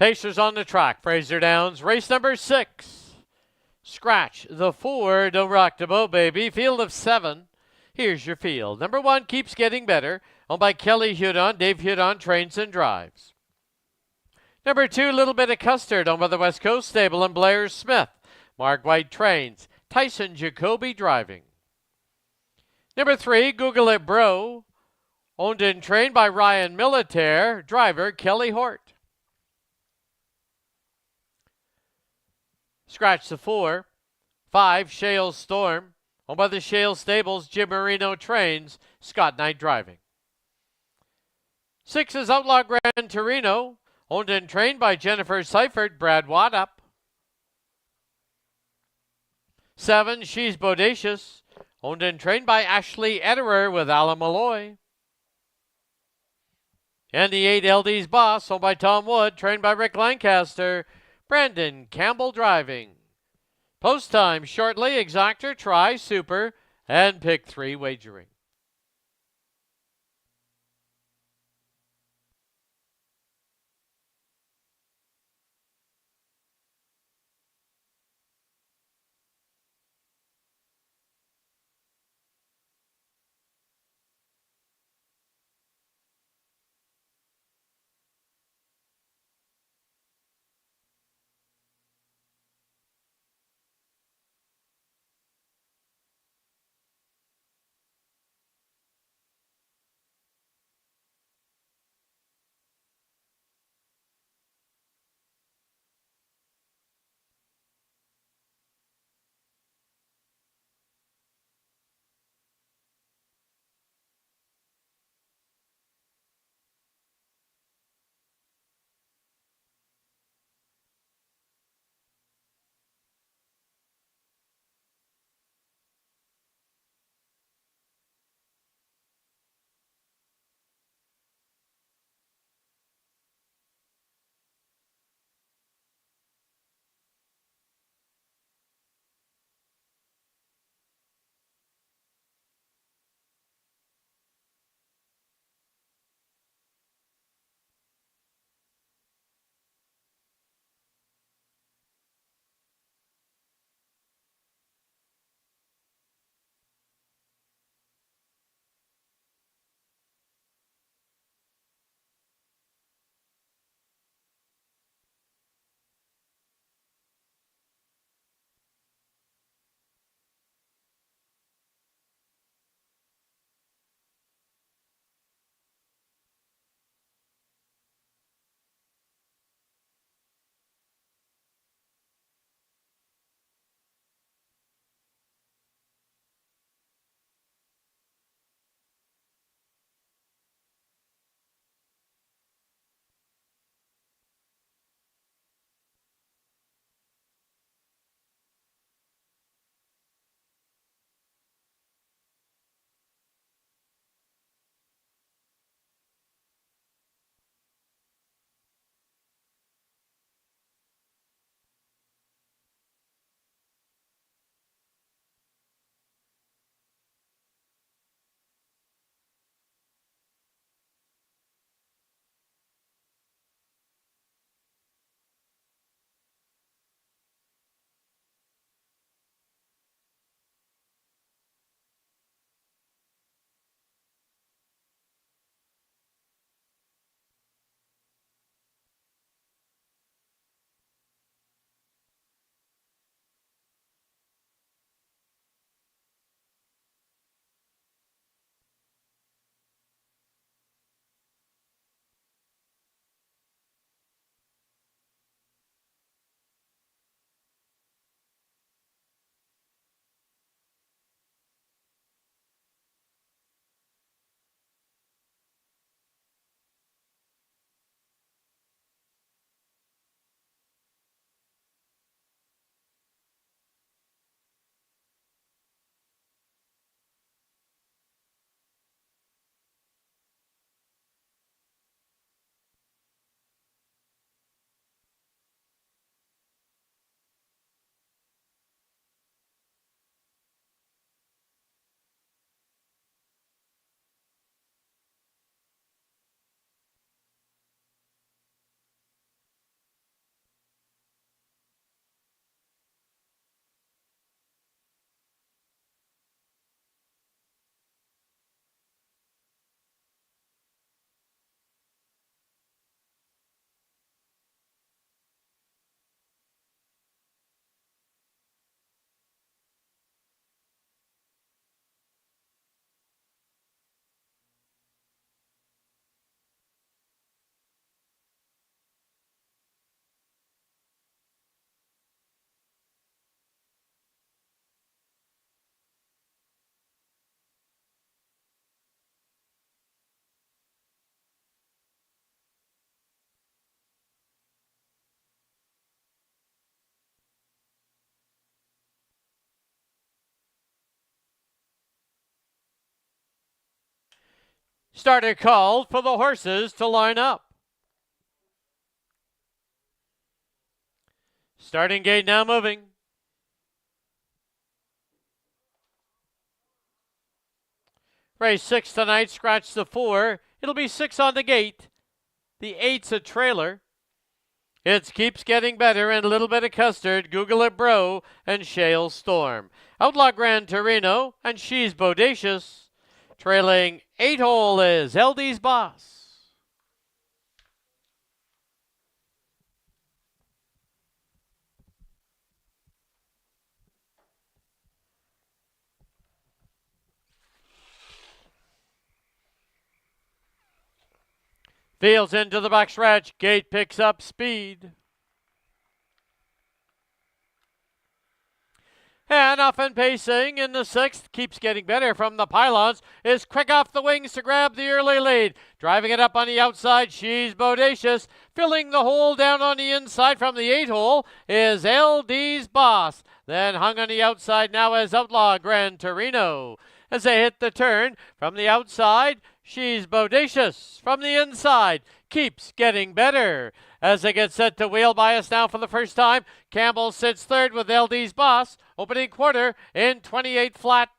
Pacers on the track. Fraser Downs, race number 6. Scratch the 4. Don't rock the boat, baby. Field of 7. Here's your field. Number 1, Keeps Getting Better, owned by Kelly Hudon. Dave Hudon trains and drives. Number 2, Little Bit of Custard, owned by the West Coast Stable and Blair Smith. Mark White trains. Tyson Jacoby driving. Number 3, Google It Bro, owned and trained by Ryan Militaire. Driver Kelly Hort. Scratch the 4. 5, Shale Storm, owned by the Shale Stables. Jim Marino trains. Scott Knight driving. 6 is Outlaw Gran Torino, owned and trained by Jennifer Seifert. Brad Waddup. 7, She's Bodacious, owned and trained by Ashley Ederer with Alan Malloy. And the 8, LD's Boss, owned by Tom Wood, trained by Rick Lancaster. Brandon Campbell driving. Post time shortly. Exactor, Try, Super, and Pick 3 wagering. Starter called for the horses to line up. Starting gate now moving. Race 6 tonight, scratch the 4. It'll be 6 on the gate. The 8's a trailer. It keeps getting better, and a little bit of custard, Google It Bro, and Shale Storm. Outlaw Gran Torino, and She's Bodacious. Trailing 8 hole is LD's Boss. Fields into the backstretch. Gate picks up speed. And off and pacing in the 6th, keeps getting better from the pylons, is quick off the wings to grab the early lead. Driving it up on the outside, She's Bodacious. Filling the hole down on the inside from the 8 hole is LD's Boss. Then hung on the outside now is Outlaw Gran Torino. As they hit the turn from the outside, She's Bodacious. From the inside, keeps getting better. As they get set to wheel bias now for the first time, Campbell sits third with LD's Boss. Opening quarter in 28 flat.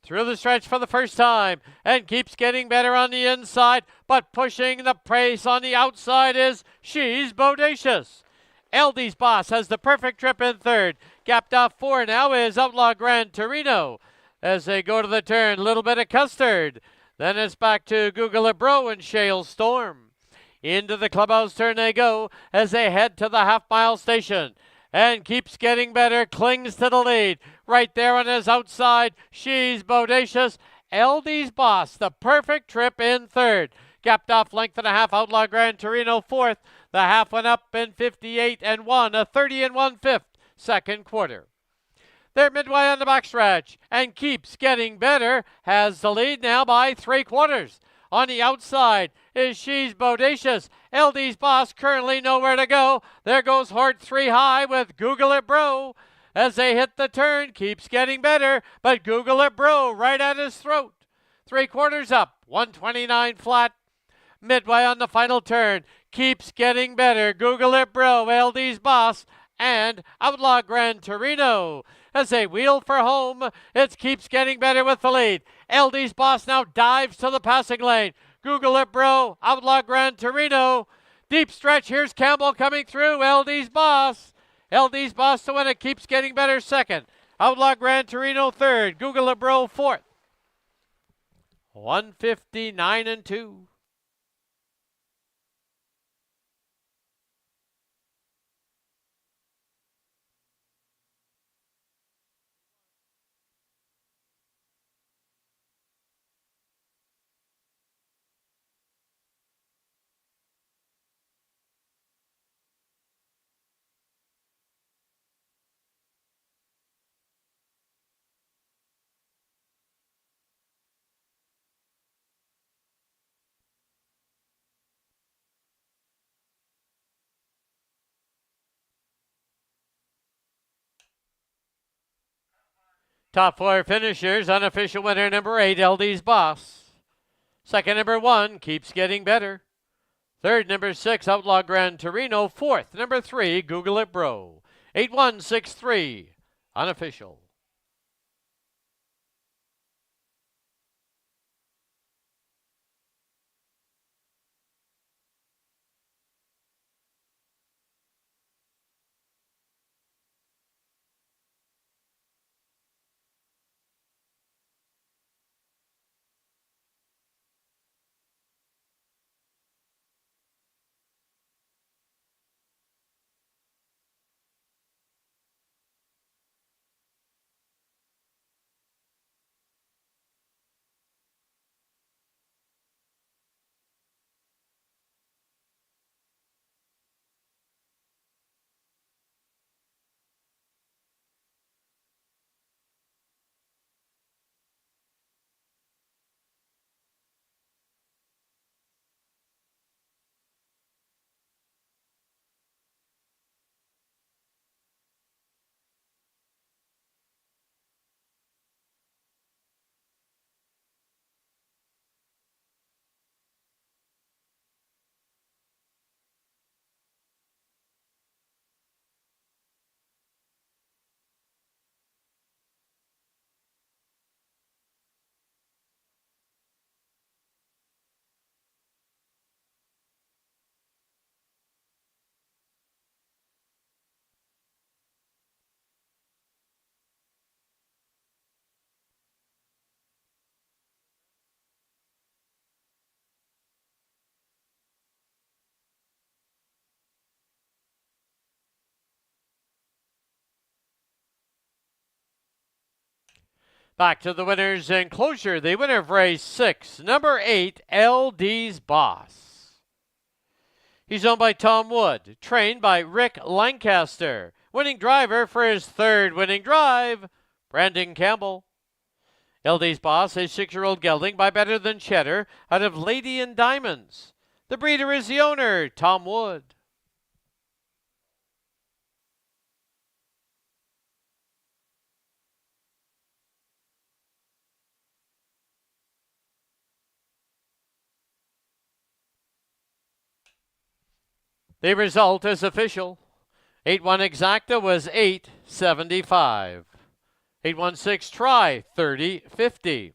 Through the stretch for the first time and keeps getting better on the inside, but pushing the pace on the outside is She's Bodacious. LD's Boss has the perfect trip in third. Gapped off 4 now is Outlaw Gran Torino. As they go to the turn, a little bit of custard. Then it's back to Google It Bro and Shale Storm. Into the clubhouse turn they go as they head to the half-mile station. And keeps getting better, clings to the lead. Right there on his outside, She's Bodacious. LD's Boss, the perfect trip in third. Gapped off length and a half, Outlaw Gran Torino fourth. The half went up in 58 and 1, a 30 and 1/5 second quarter. They're midway on the backstretch and keeps getting better. Has the lead now by 3/4. On the outside is She's Bodacious. LD's Boss currently nowhere to go. There goes Hort 3 high with Google It Bro. As they hit the turn, keeps getting better, but Google It Bro right at his throat. 3/4 up, 129 flat. Midway on the final turn, keeps getting better. Google It Bro, LD's Boss, and Outlaw Gran Torino. As they wheel for home, it keeps getting better with the lead. LD's Boss now dives to the passing lane. Google It Bro, Outlaw Gran Torino. Deep stretch, here's Campbell coming through. LD's Boss. LD's Boss to win it, keeps getting better second. Outlaw Gran Torino third. Google It Bro fourth. 159 and 2. Top 4 finishers, unofficial winner number 8, LD's Boss. Second, number 1, keeps getting better. Third, number 6, Outlaw Gran Torino. Fourth, number 3, Google It Bro. 8163, unofficial. Back to the winner's enclosure. The winner of race 6, number 8, LD's Boss. He's owned by Tom Wood, trained by Rick Lancaster. Winning driver for his 3rd winning drive, Brandon Campbell. LD's Boss, a 6-year-old gelding by Better Than Cheddar out of Lady and Diamonds. The breeder is the owner, Tom Wood. The result is official. 8-1 exacta was 8.75. 8-1-6 try, 30.50.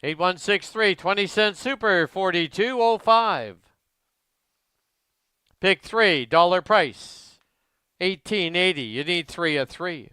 8-1-6-3, 20-cent super, 42.05. Pick 3, dollar price, 18.80. You need 3 of 3.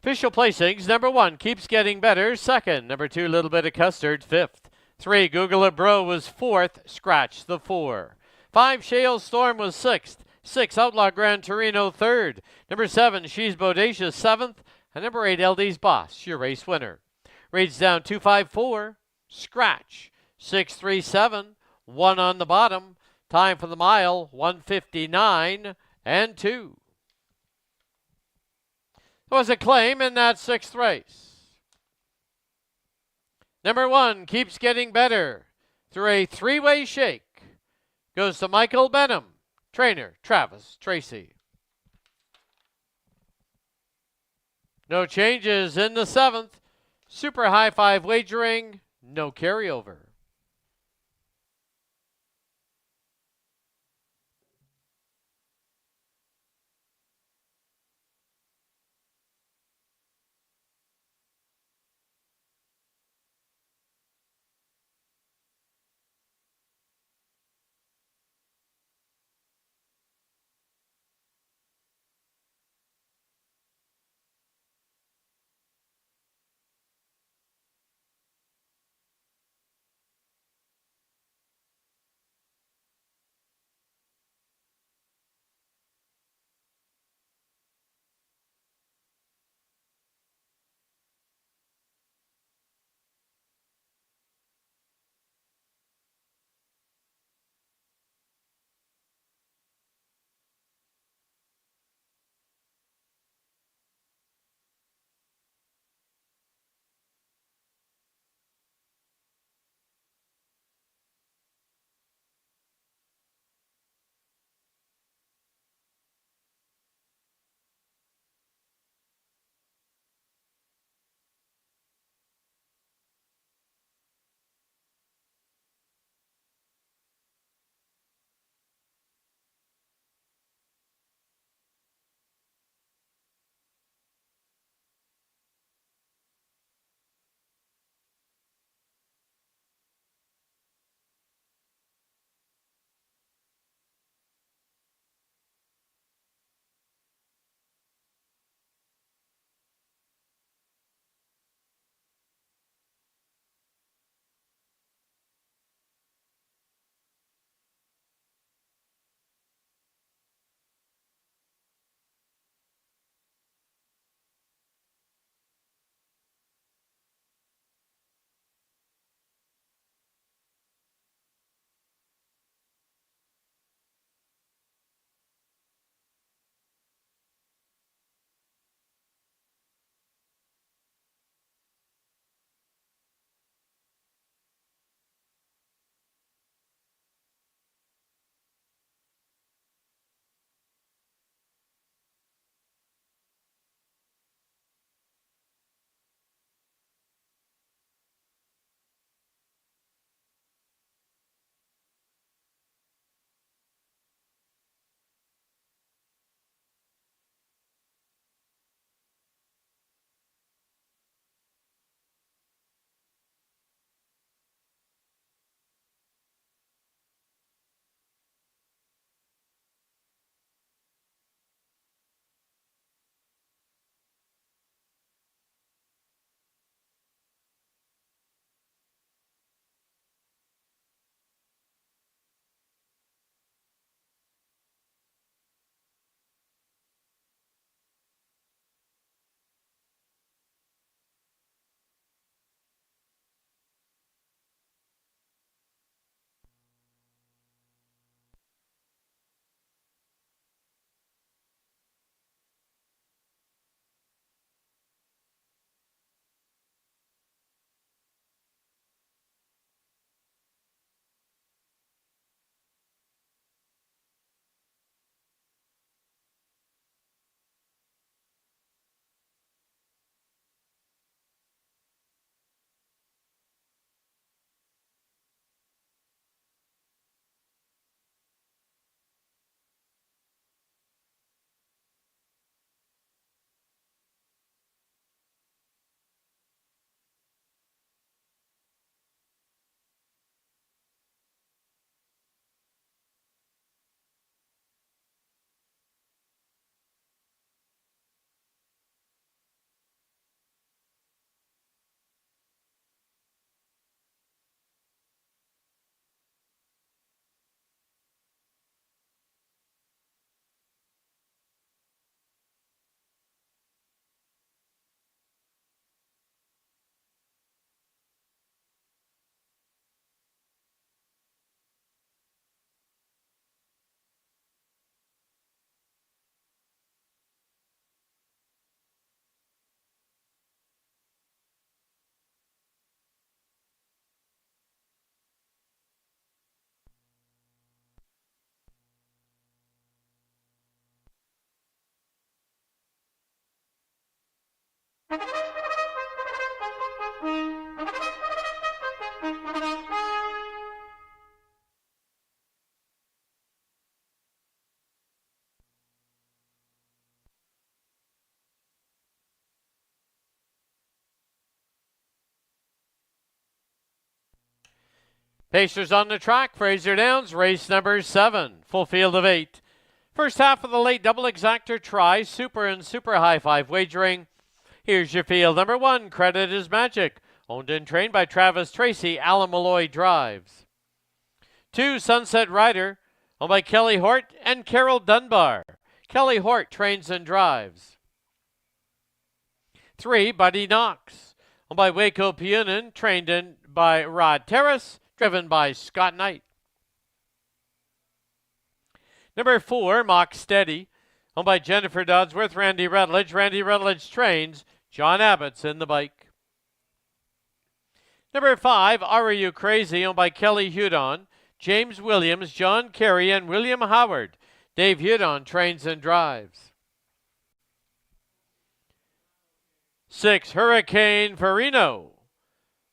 Official placings, number 1, Keeps Getting Better, 2nd. Number 2, Little Bit of Custard, 5th. 3, Google It Bro was 4th, Scratch the 4. 5, Shale Storm was 6th. 6, Outlaw Gran Torino, 3rd. Number 7, She's Bodacious, 7th. And number 8, LD's Boss, your race winner. Rates down 254, Scratch, 637, 1 on the bottom. Time for the mile, 1:59 and 2. There was a claim in that 6th race. Number 1, Keeps Getting Better. Through a 3-way shake. Goes to Michael Benham. Trainer, Travis Tracy. No changes in the 7th. Super high 5 wagering. No carryover. Pacers on the track. Fraser Downs, race number 7. Full field of 8. First half of the late double exactor try, super and super high 5 wagering. Here's your field. Number 1, Credit is Magic. Owned and trained by Travis Tracy. Alan Malloy drives. 2, Sunset Rider. Owned by Kelly Hort and Carol Dunbar. Kelly Hort trains and drives. 3, Buddy Knox. Owned by Waco Punin. Trained in by Rod Terrace. Driven by Scott Knight. Number 4, Mock Steady. Owned by Jennifer Dodsworth, Randy Rutledge. Randy Rutledge trains. John Abbott's in the bike. Number 5, Are You Crazy? Owned by Kelly Hudon, James Williams, John Kerry, and William Howard. Dave Hudon trains and drives. 6, Hurricane Farino.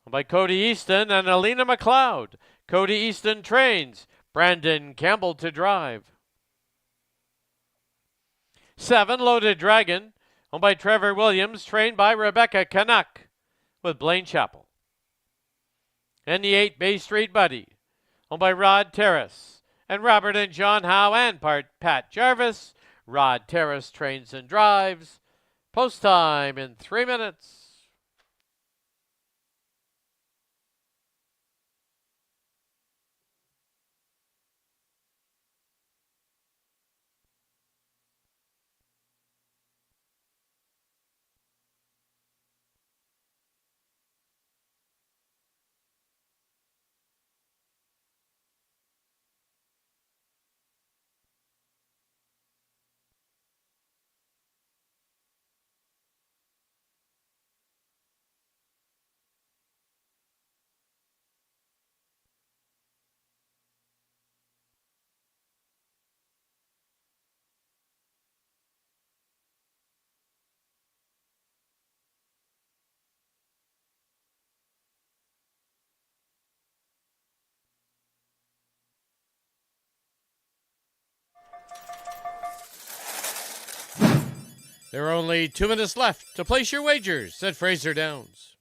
Owned by Cody Easton and Alina McLeod. Cody Easton trains. Brandon Campbell to drive. 7, Loaded Dragon. Owned by Trevor Williams, trained by Rebecca Canuck with Blaine Chappell. And the 8, Bay Street Buddy. Owned by Rod Terrace and Robert and John Howe and Pat Jarvis. Rod Terrace trains and drives. Post time in 3 minutes. There are only 2 minutes left to place your wagers at Fraser Downs.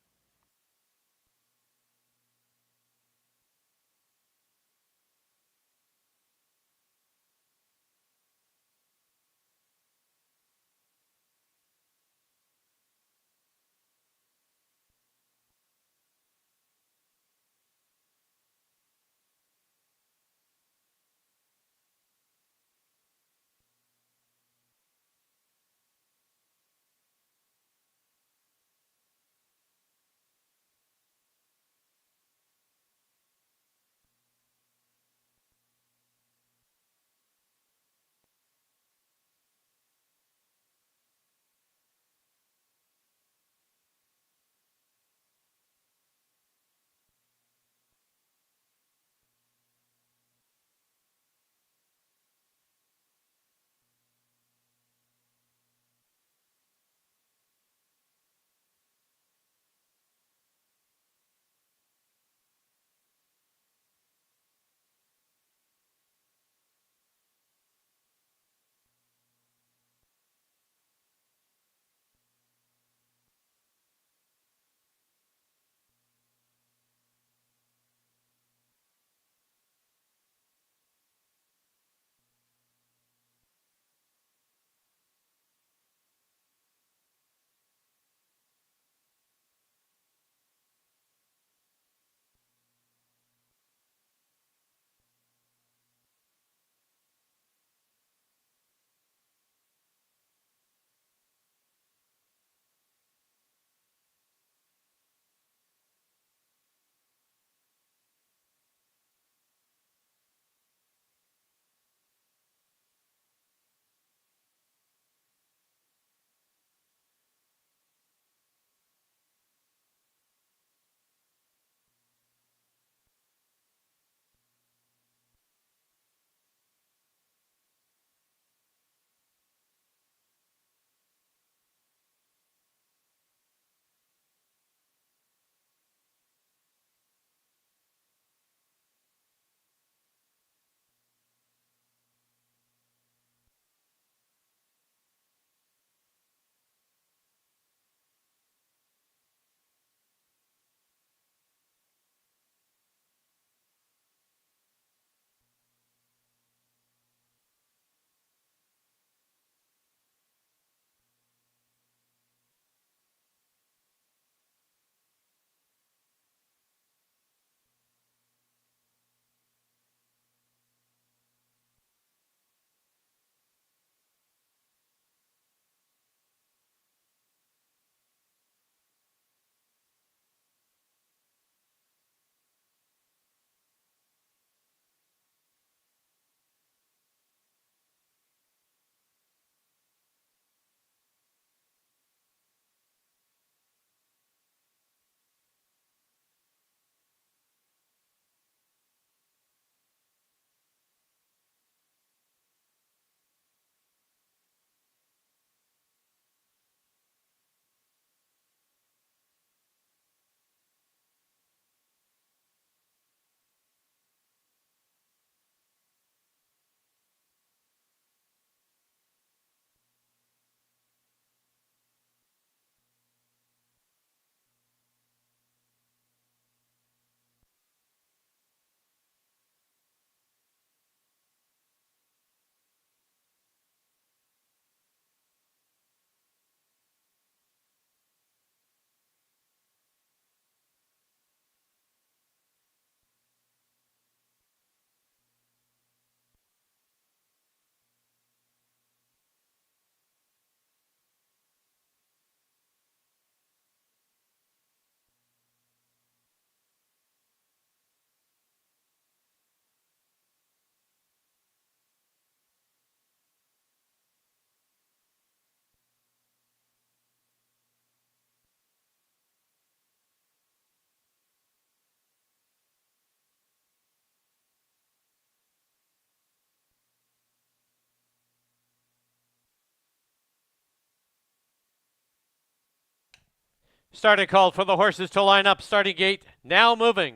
Starter called for the horses to line up. Starting gate now moving.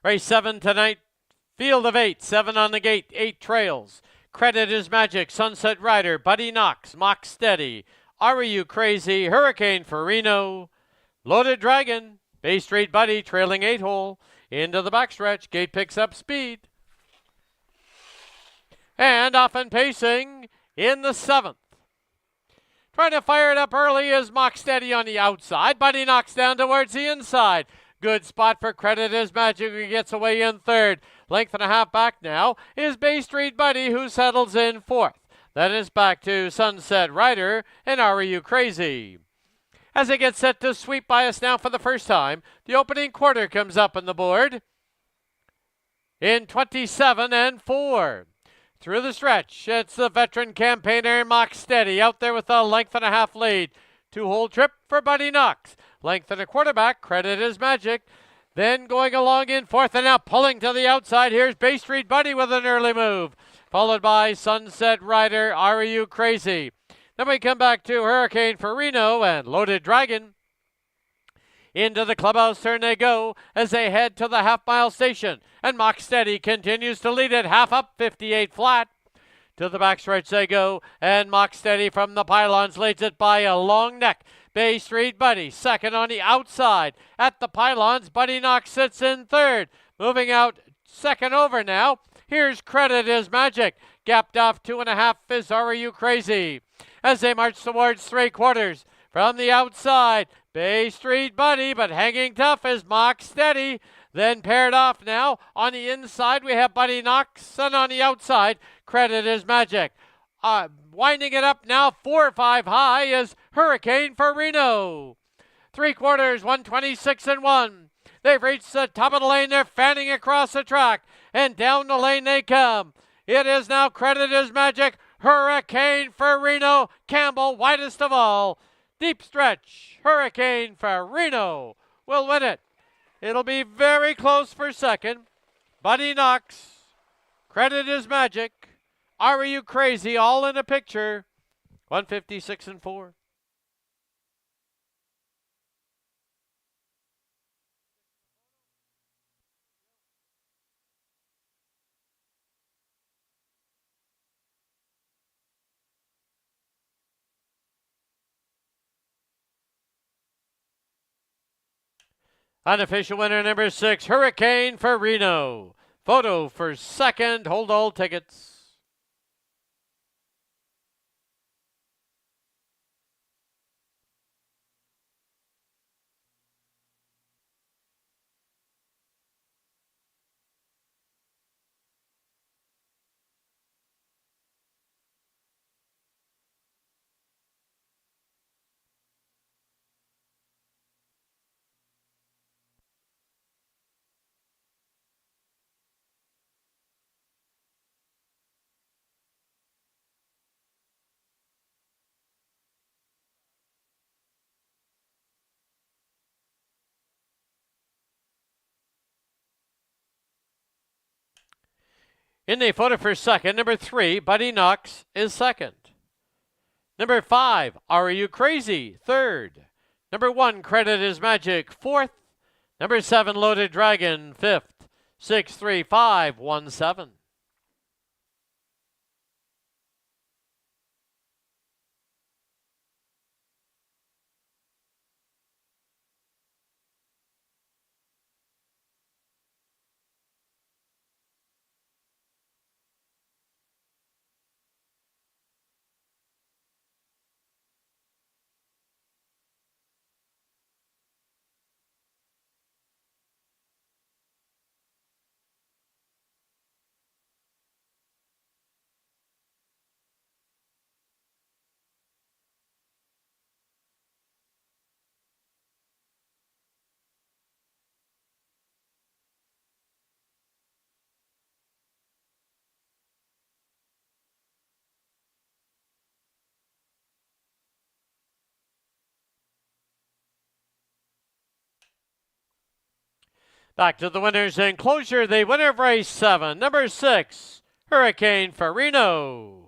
Race 7 tonight. Field of 8. 7 on the gate. 8 trails. Credit is Magic. Sunset Rider. Buddy Knox. Mock Steady. Are You Crazy? Hurricane Farino. Loaded Dragon. Bay Street Buddy trailing 8 hole. Into the backstretch. Gate picks up speed. And off and pacing in the 7th. Trying to fire it up early is Mock Steady on the outside. Buddy Knocks down towards the inside. Good spot for Credit is Magic, who gets away in 3rd. Length and a half back now is Bay Street Buddy, who settles in 4th. Then is back to Sunset Rider and Are You Crazy? As it gets set to sweep by us now for the first time, the opening quarter comes up on the board in 27 and 4. Through the stretch, it's the veteran campaigner Mock Steady out there with a length and a half lead. 2-hole trip for Buddy Knox. Length and a quarterback. Credit is Magic. Then going along in 4th and now pulling to the outside. Here's Bay Street Buddy with an early move. Followed by Sunset Rider. Are You Crazy? Then we come back to Hurricane Farino and Loaded Dragon. Into the clubhouse turn they go as they head to the half-mile station. And Mock Steady continues to lead it half up, 58 flat. To the backstretch they go, and Mock Steady from the pylons leads it by a long neck. Bay Street Buddy, second on the outside. At the pylons, Buddy Knox sits in 3rd. Moving out second over now. Here's Credit is Magic. Gapped off 2.5 is Are You Crazy? As they march towards 3/4. From the outside, Bay Street Buddy, but hanging tough is Mock Steady. Then paired off now. On the inside, we have Buddy Knox, and on the outside, Credit is Magic. Winding it up now, 4 or 5 high is Hurricane Farino. 3/4, 126 and 1. They've reached the top of the lane. They're fanning across the track, and down the lane they come. It is now Credit is Magic, Hurricane Farino, Campbell, widest of all. Deep stretch, Hurricane Farino will win it. It'll be very close for second. Buddy Knox, Credit is Magic, Are You Crazy? All in a picture. 156 and 4. Unofficial winner number 6, Hurricane Farino. Photo for second. Hold all tickets. In the photo for second, number 3, Buddy Knox is second. Number 5, Are You Crazy? Third. Number 1, Credit is Magic. Fourth. Number 7, Loaded Dragon. Fifth. 6, 3, 5, 1, 7. Back to the winners' enclosure. The winner of race 7, number 6, Hurricane Farino.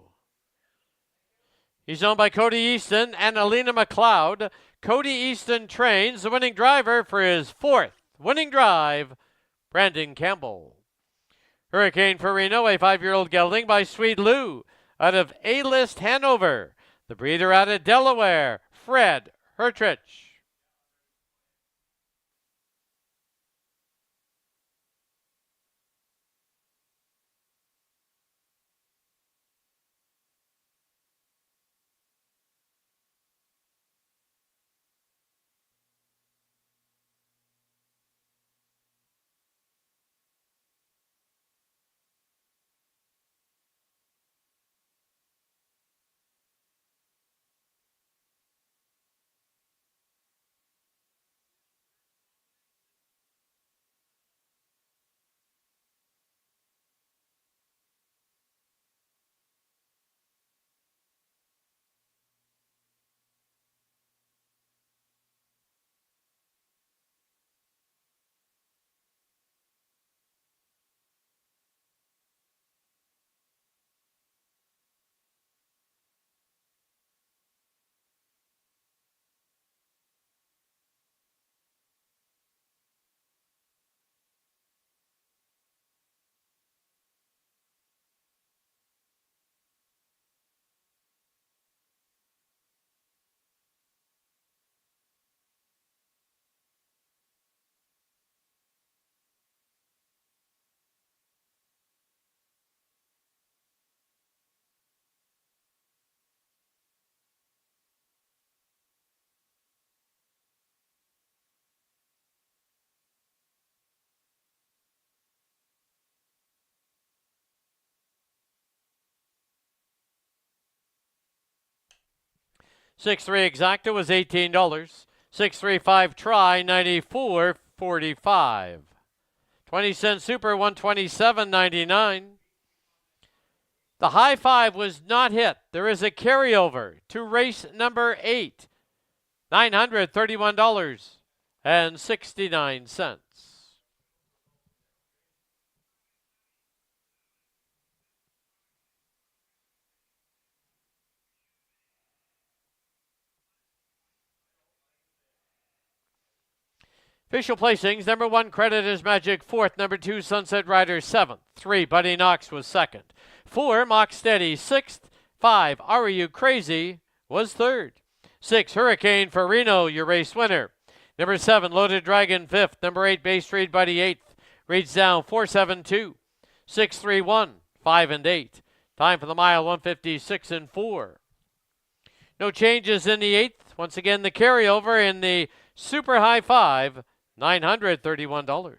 He's owned by Cody Easton and Alina McLeod. Cody Easton trains. The winning driver for his 4th winning drive, Brandon Campbell. Hurricane Farino, a 5-year-old gelding by Sweet Lou out of A-List Hanover. The breeder out of Delaware, Fred Hertrich. $6-3 exacta was $18. 6-3-5 try, $94.45. 20-cent super, $127.99. The high five was not hit. There is a carryover to race number 8, $931.69. Official placings, number 1, Credit is Magic, 4th. Number 2, Sunset Rider, 7th. 3, Buddy Knox was 2nd. 4, Mock Steady, 6th. 5, Are You Crazy was 3rd. 6, Hurricane Farino, your race winner. Number 7, Loaded Dragon, 5th. Number 8, Bay Street Buddy, 8th. Reads down 4-7-2. 6-3-1, 5 and 8. Time for the mile, 156 and 4. No changes in the 8th. Once again, the carryover in the super high five, $931.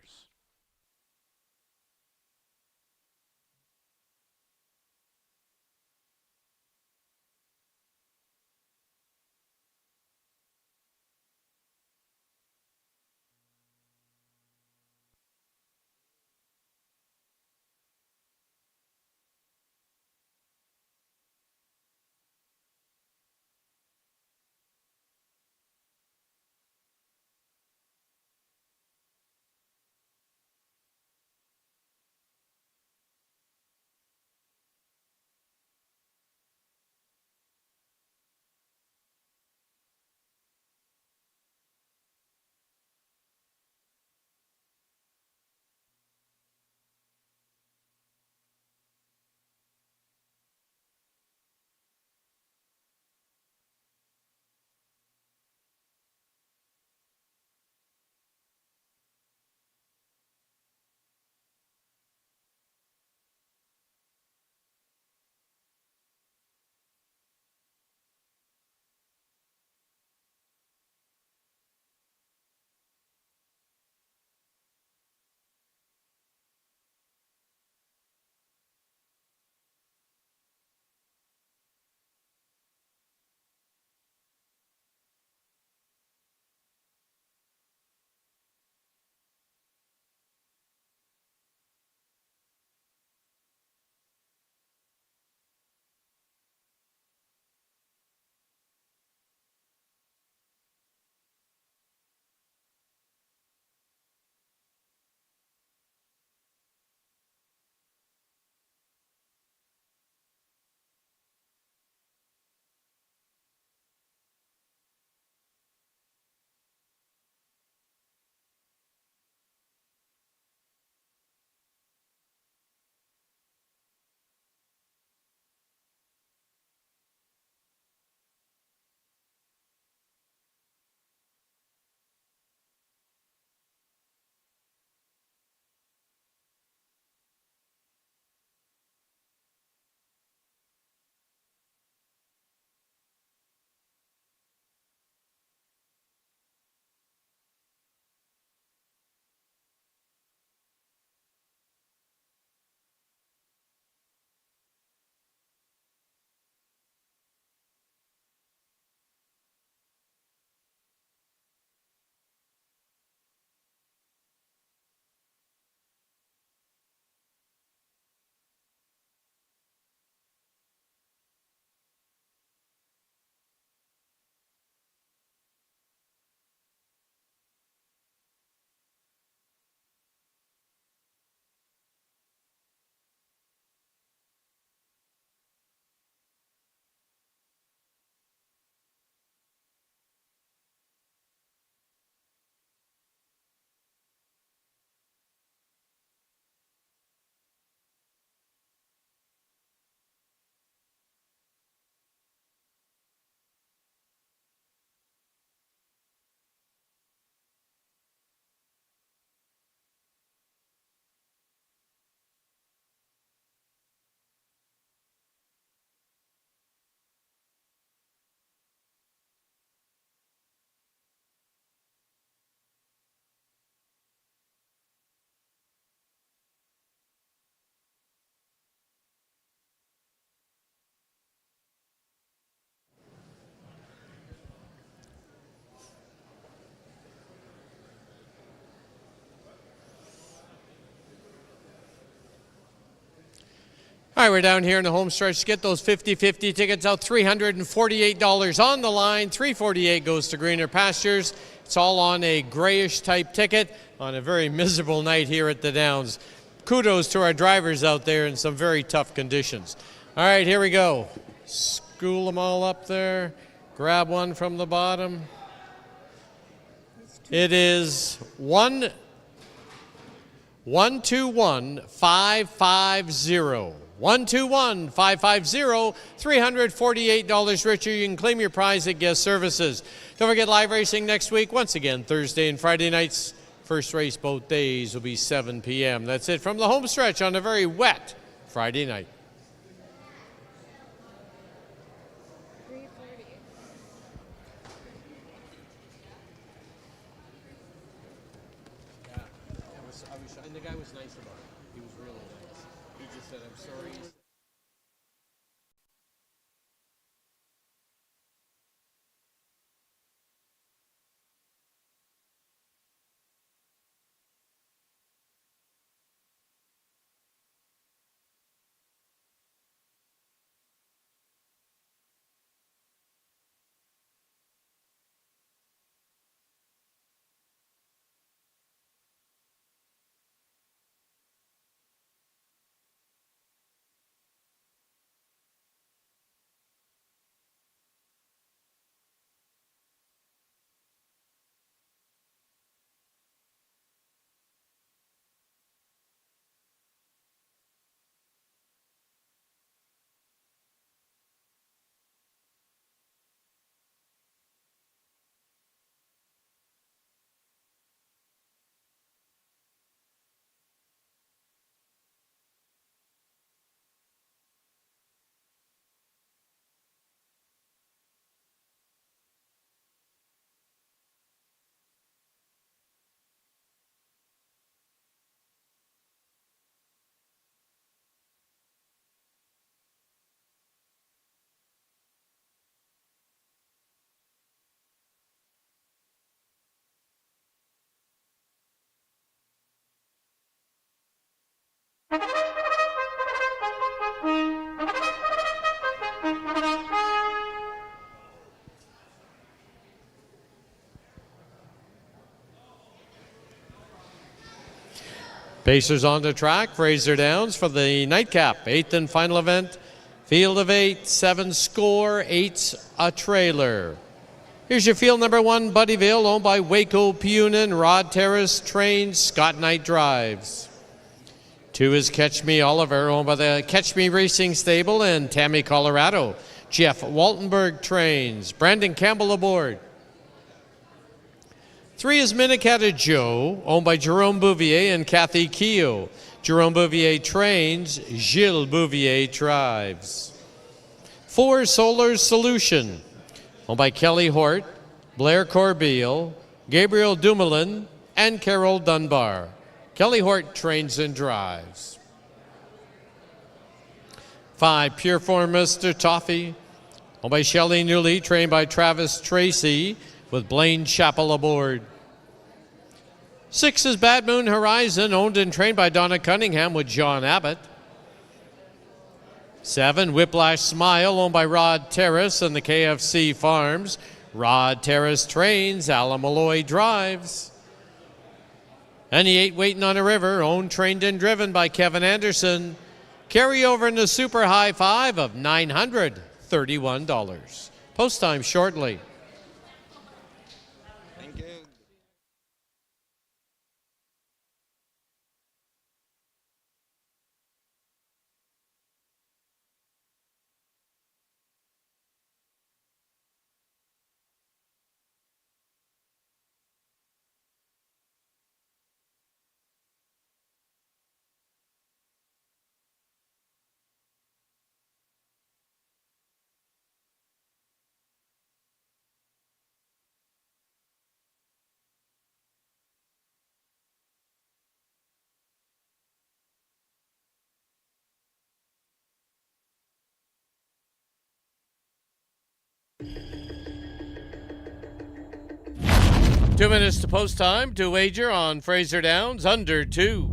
All right, we're down here in the home stretch. Get those 50-50 tickets out. $348 on the line. $348 goes to greener pastures. It's all on a grayish type ticket on a very miserable night here at the Downs. Kudos to our drivers out there in some very tough conditions. All right, here we go. School them all up there. Grab one from the bottom. It is 121-550. 121-550, $348. Richard, you can claim your prize at Guest Services. Don't forget live racing next week. Once again, Thursday and Friday nights. First race both days will be 7 p.m. That's it from the home stretch on a very wet Friday night. And the guy was nice about it. He was really nice. He just said, I'm sorry. Pacers on the track. Fraser Downs for the nightcap. 8th and final event. Field of 8, 7 score, 8's a trailer. Here's your field number 1, Buddyville, owned by Waco Punin. Rod Terrace trains, Scott Knight drives. 2 is Catch Me Oliver, owned by the Catch Me Racing Stable in Tammy, Colorado. Jeff Waltenberg trains. Brandon Campbell aboard. 3 is Minnetonka Joe, owned by Jerome Bouvier and Kathy Keogh. Jerome Bouvier trains, Gilles Bouvier drives. 4, Solar Solution, owned by Kelly Hort, Blair Corbeil, Gabriel Dumoulin, and Carol Dunbar. Kelly Hort trains and drives. 5, Pure Form Mr. Toffee, owned by Shelley Newley, trained by Travis Tracy, with Blaine Chappell aboard. 6 is Bad Moon Horizon, owned and trained by Donna Cunningham with John Abbott. 7, Whiplash Smile, owned by Rod Terrace and the KFC Farms. Rod Terrace trains, Alan Malloy drives. And the 8, Waiting on a River, owned, trained, and driven by Kevin Anderson. Carry over in the Super High 5 of $931. Post time shortly. Two minutes to post time to wager on Fraser Downs under 2.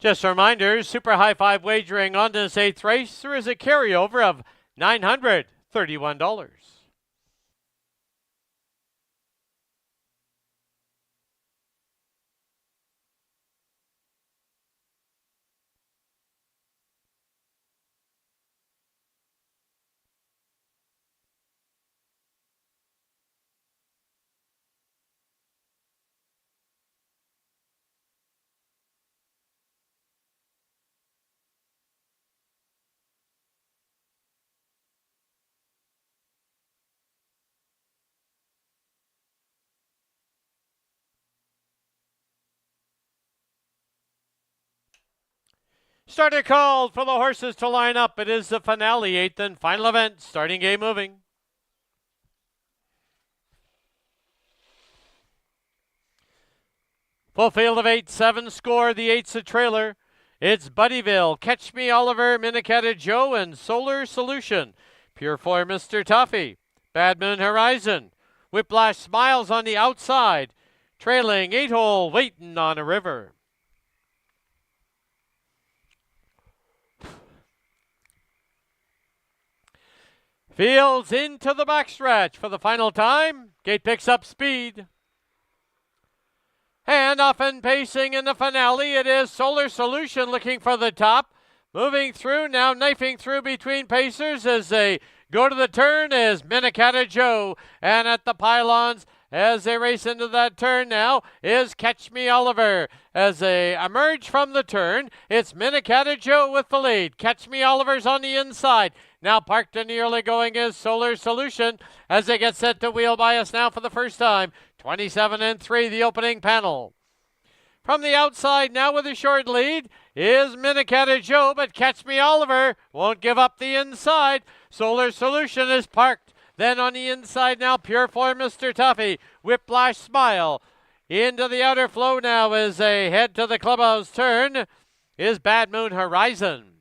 Just a reminder, Super High Five wagering on this 8th race, there is a carryover of $931. Starter called for the horses to line up. It is the finale, 8th and final event. Starting game moving. Full field of 8-7 score. The 8's a trailer. It's Buddyville, Catch Me Oliver, Miniketta Joe, and Solar Solution. Pure for Mr. Tuffy. Bad Moon Horizon. Whiplash Smiles on the outside. Trailing 8-hole, Waiting on a River. Fields into the backstretch for the final time. Gate picks up speed. And often pacing in the finale, it is Solar Solution looking for the top. Moving through, now knifing through between pacers as they go to the turn is Miniketta Joe. And at the pylons, as they race into that turn now, is Catch Me Oliver. As they emerge from the turn, it's Miniketta Joe with the lead. Catch Me Oliver's on the inside. Now parked in the early going is Solar Solution as they get set to wheel by us now for the first time. 27-3, the opening panel. From the outside now with a short lead is Miniketta Joe, but Catch Me Oliver won't give up the inside. Solar Solution is parked. Then on the inside now, Pure for Mr. Tuffy. Whiplash Smile. Into the outer flow now as they head to the clubhouse turn is Bad Moon Horizon.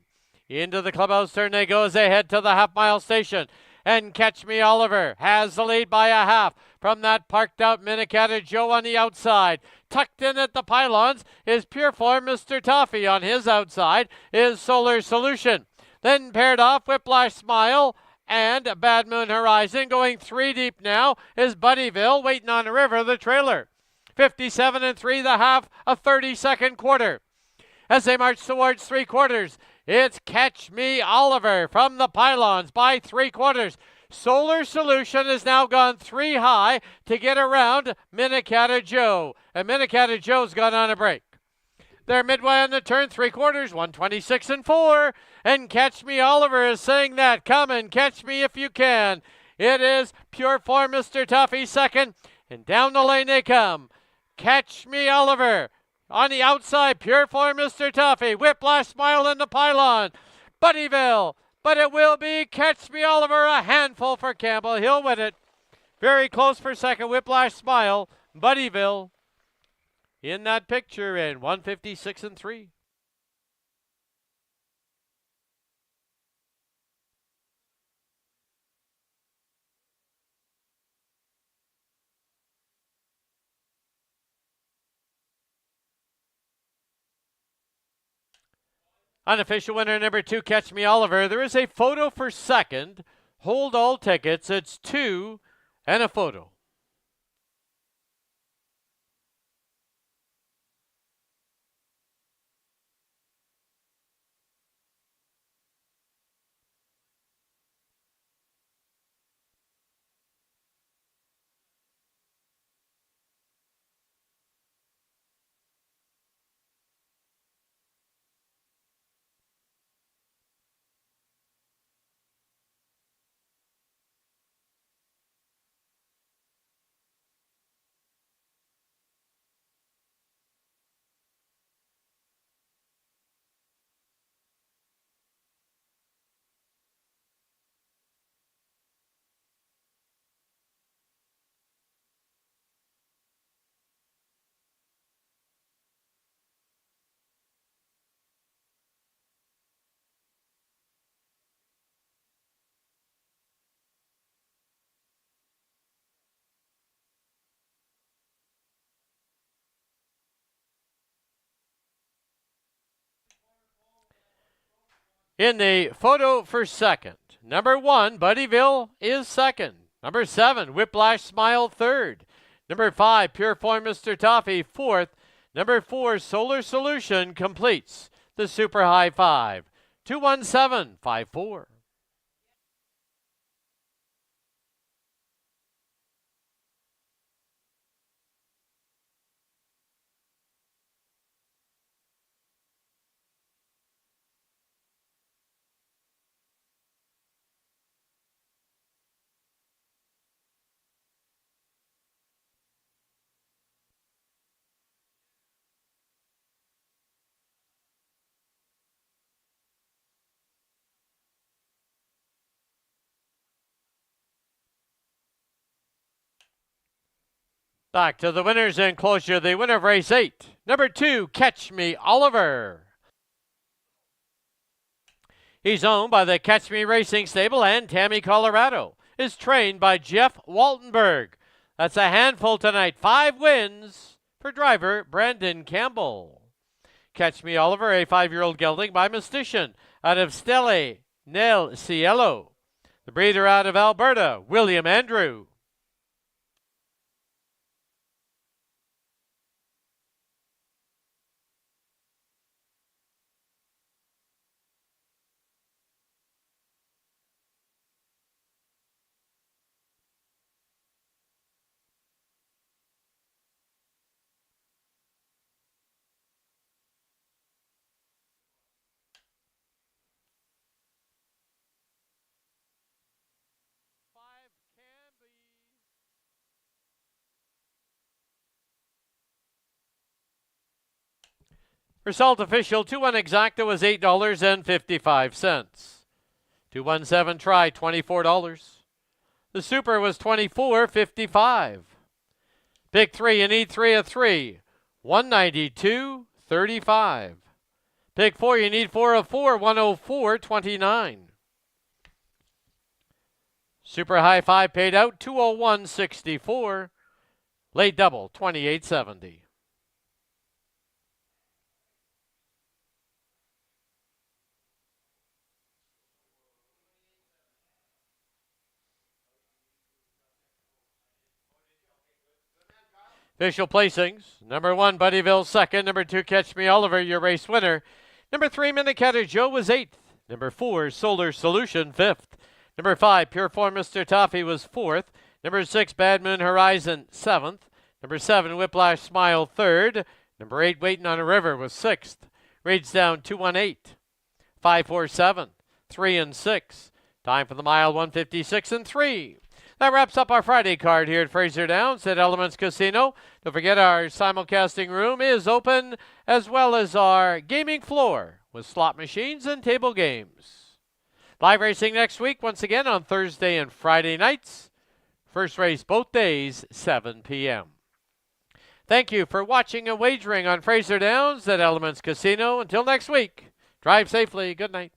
Into the clubhouse turn they go as they head to the half-mile station. And Catch Me Oliver has the lead by a half. From that parked out Miniketta Joe on the outside. Tucked in at the pylons is Pure for Mr. Toffee. On his outside is Solar Solution. Then paired off Whiplash Smile and Bad Moon Horizon. Going 3 deep now is Buddyville, Waiting on a River, the trailer. 57-3 the half, a 30-second quarter. As they march towards 3/4, it's Catch Me Oliver from the pylons by 3/4. Solar Solution has now gone 3 high to get around Miniketta Joe. And Miniketta Joe's gone on a break. They're midway on the turn, 3/4, 126-4. And Catch Me Oliver is saying that. Come and catch me if you can. It is Pure for Mr. Tuffy second. And down the lane they come. Catch Me Oliver. On the outside, Pure for Mr. Tuffy. Whiplash Smile in the pylon. Buddyville. But it will be Catch Me Oliver, a handful for Campbell. He'll win it. Very close for second. Whiplash Smile. Buddyville in that picture in 156-3. Unofficial winner number 2, Catch Me Oliver. There is a photo for second. Hold all tickets. It's 2 and a photo. In the photo for second, number 1, Buddyville is second. Number 7, Whiplash Smile third. Number 5, Pure Form Mr. Toffee fourth. Number 4, Solar Solution completes the Super High Five. 21754. Back to the winners enclosure. The winner of race 8, number 2, Catch Me Oliver. He's owned by the Catch Me Racing Stable and Tammy, Colorado. Is trained by Jeff Waltenberg. That's a handful tonight. 5 wins for driver Brandon Campbell. Catch Me Oliver, a 5-year-old gelding by Mystician out of Stelle Nel Cielo. The breeder out of Alberta, William Andrew. Result official, 2-1 exacta was $8.55. 217 try, $24. The Super was $24.55. Pick 3, you need 3 of 3, $192.35. Pick 4, you need 4 of 4, $104.29. Super High 5 paid out, $201.64. Late double, $28.70. Official placings. Number 1, Buddyville second. Number 2, Catch Me Oliver, your race winner. Number 3, Minnecatter Joe was 8th. Number 4, Solar Solution 5th. Number 5, Pure Form Mr. Toffee was 4th. Number 6, Bad Moon Horizon 7th. Number 7, Whiplash Smile 3rd. Number 8, Waiting on a River was 6th. Rates down 218. 547. 3 and 6. Time for the mile 156 and 3. That wraps up our Friday card here at Fraser Downs at Elements Casino. Don't forget our simulcasting room is open, as well as our gaming floor with slot machines and table games. Live racing next week, once again on Thursday and Friday nights. First race both days, 7 p.m. Thank you for watching and wagering on Fraser Downs at Elements Casino. Until next week, drive safely. Good night.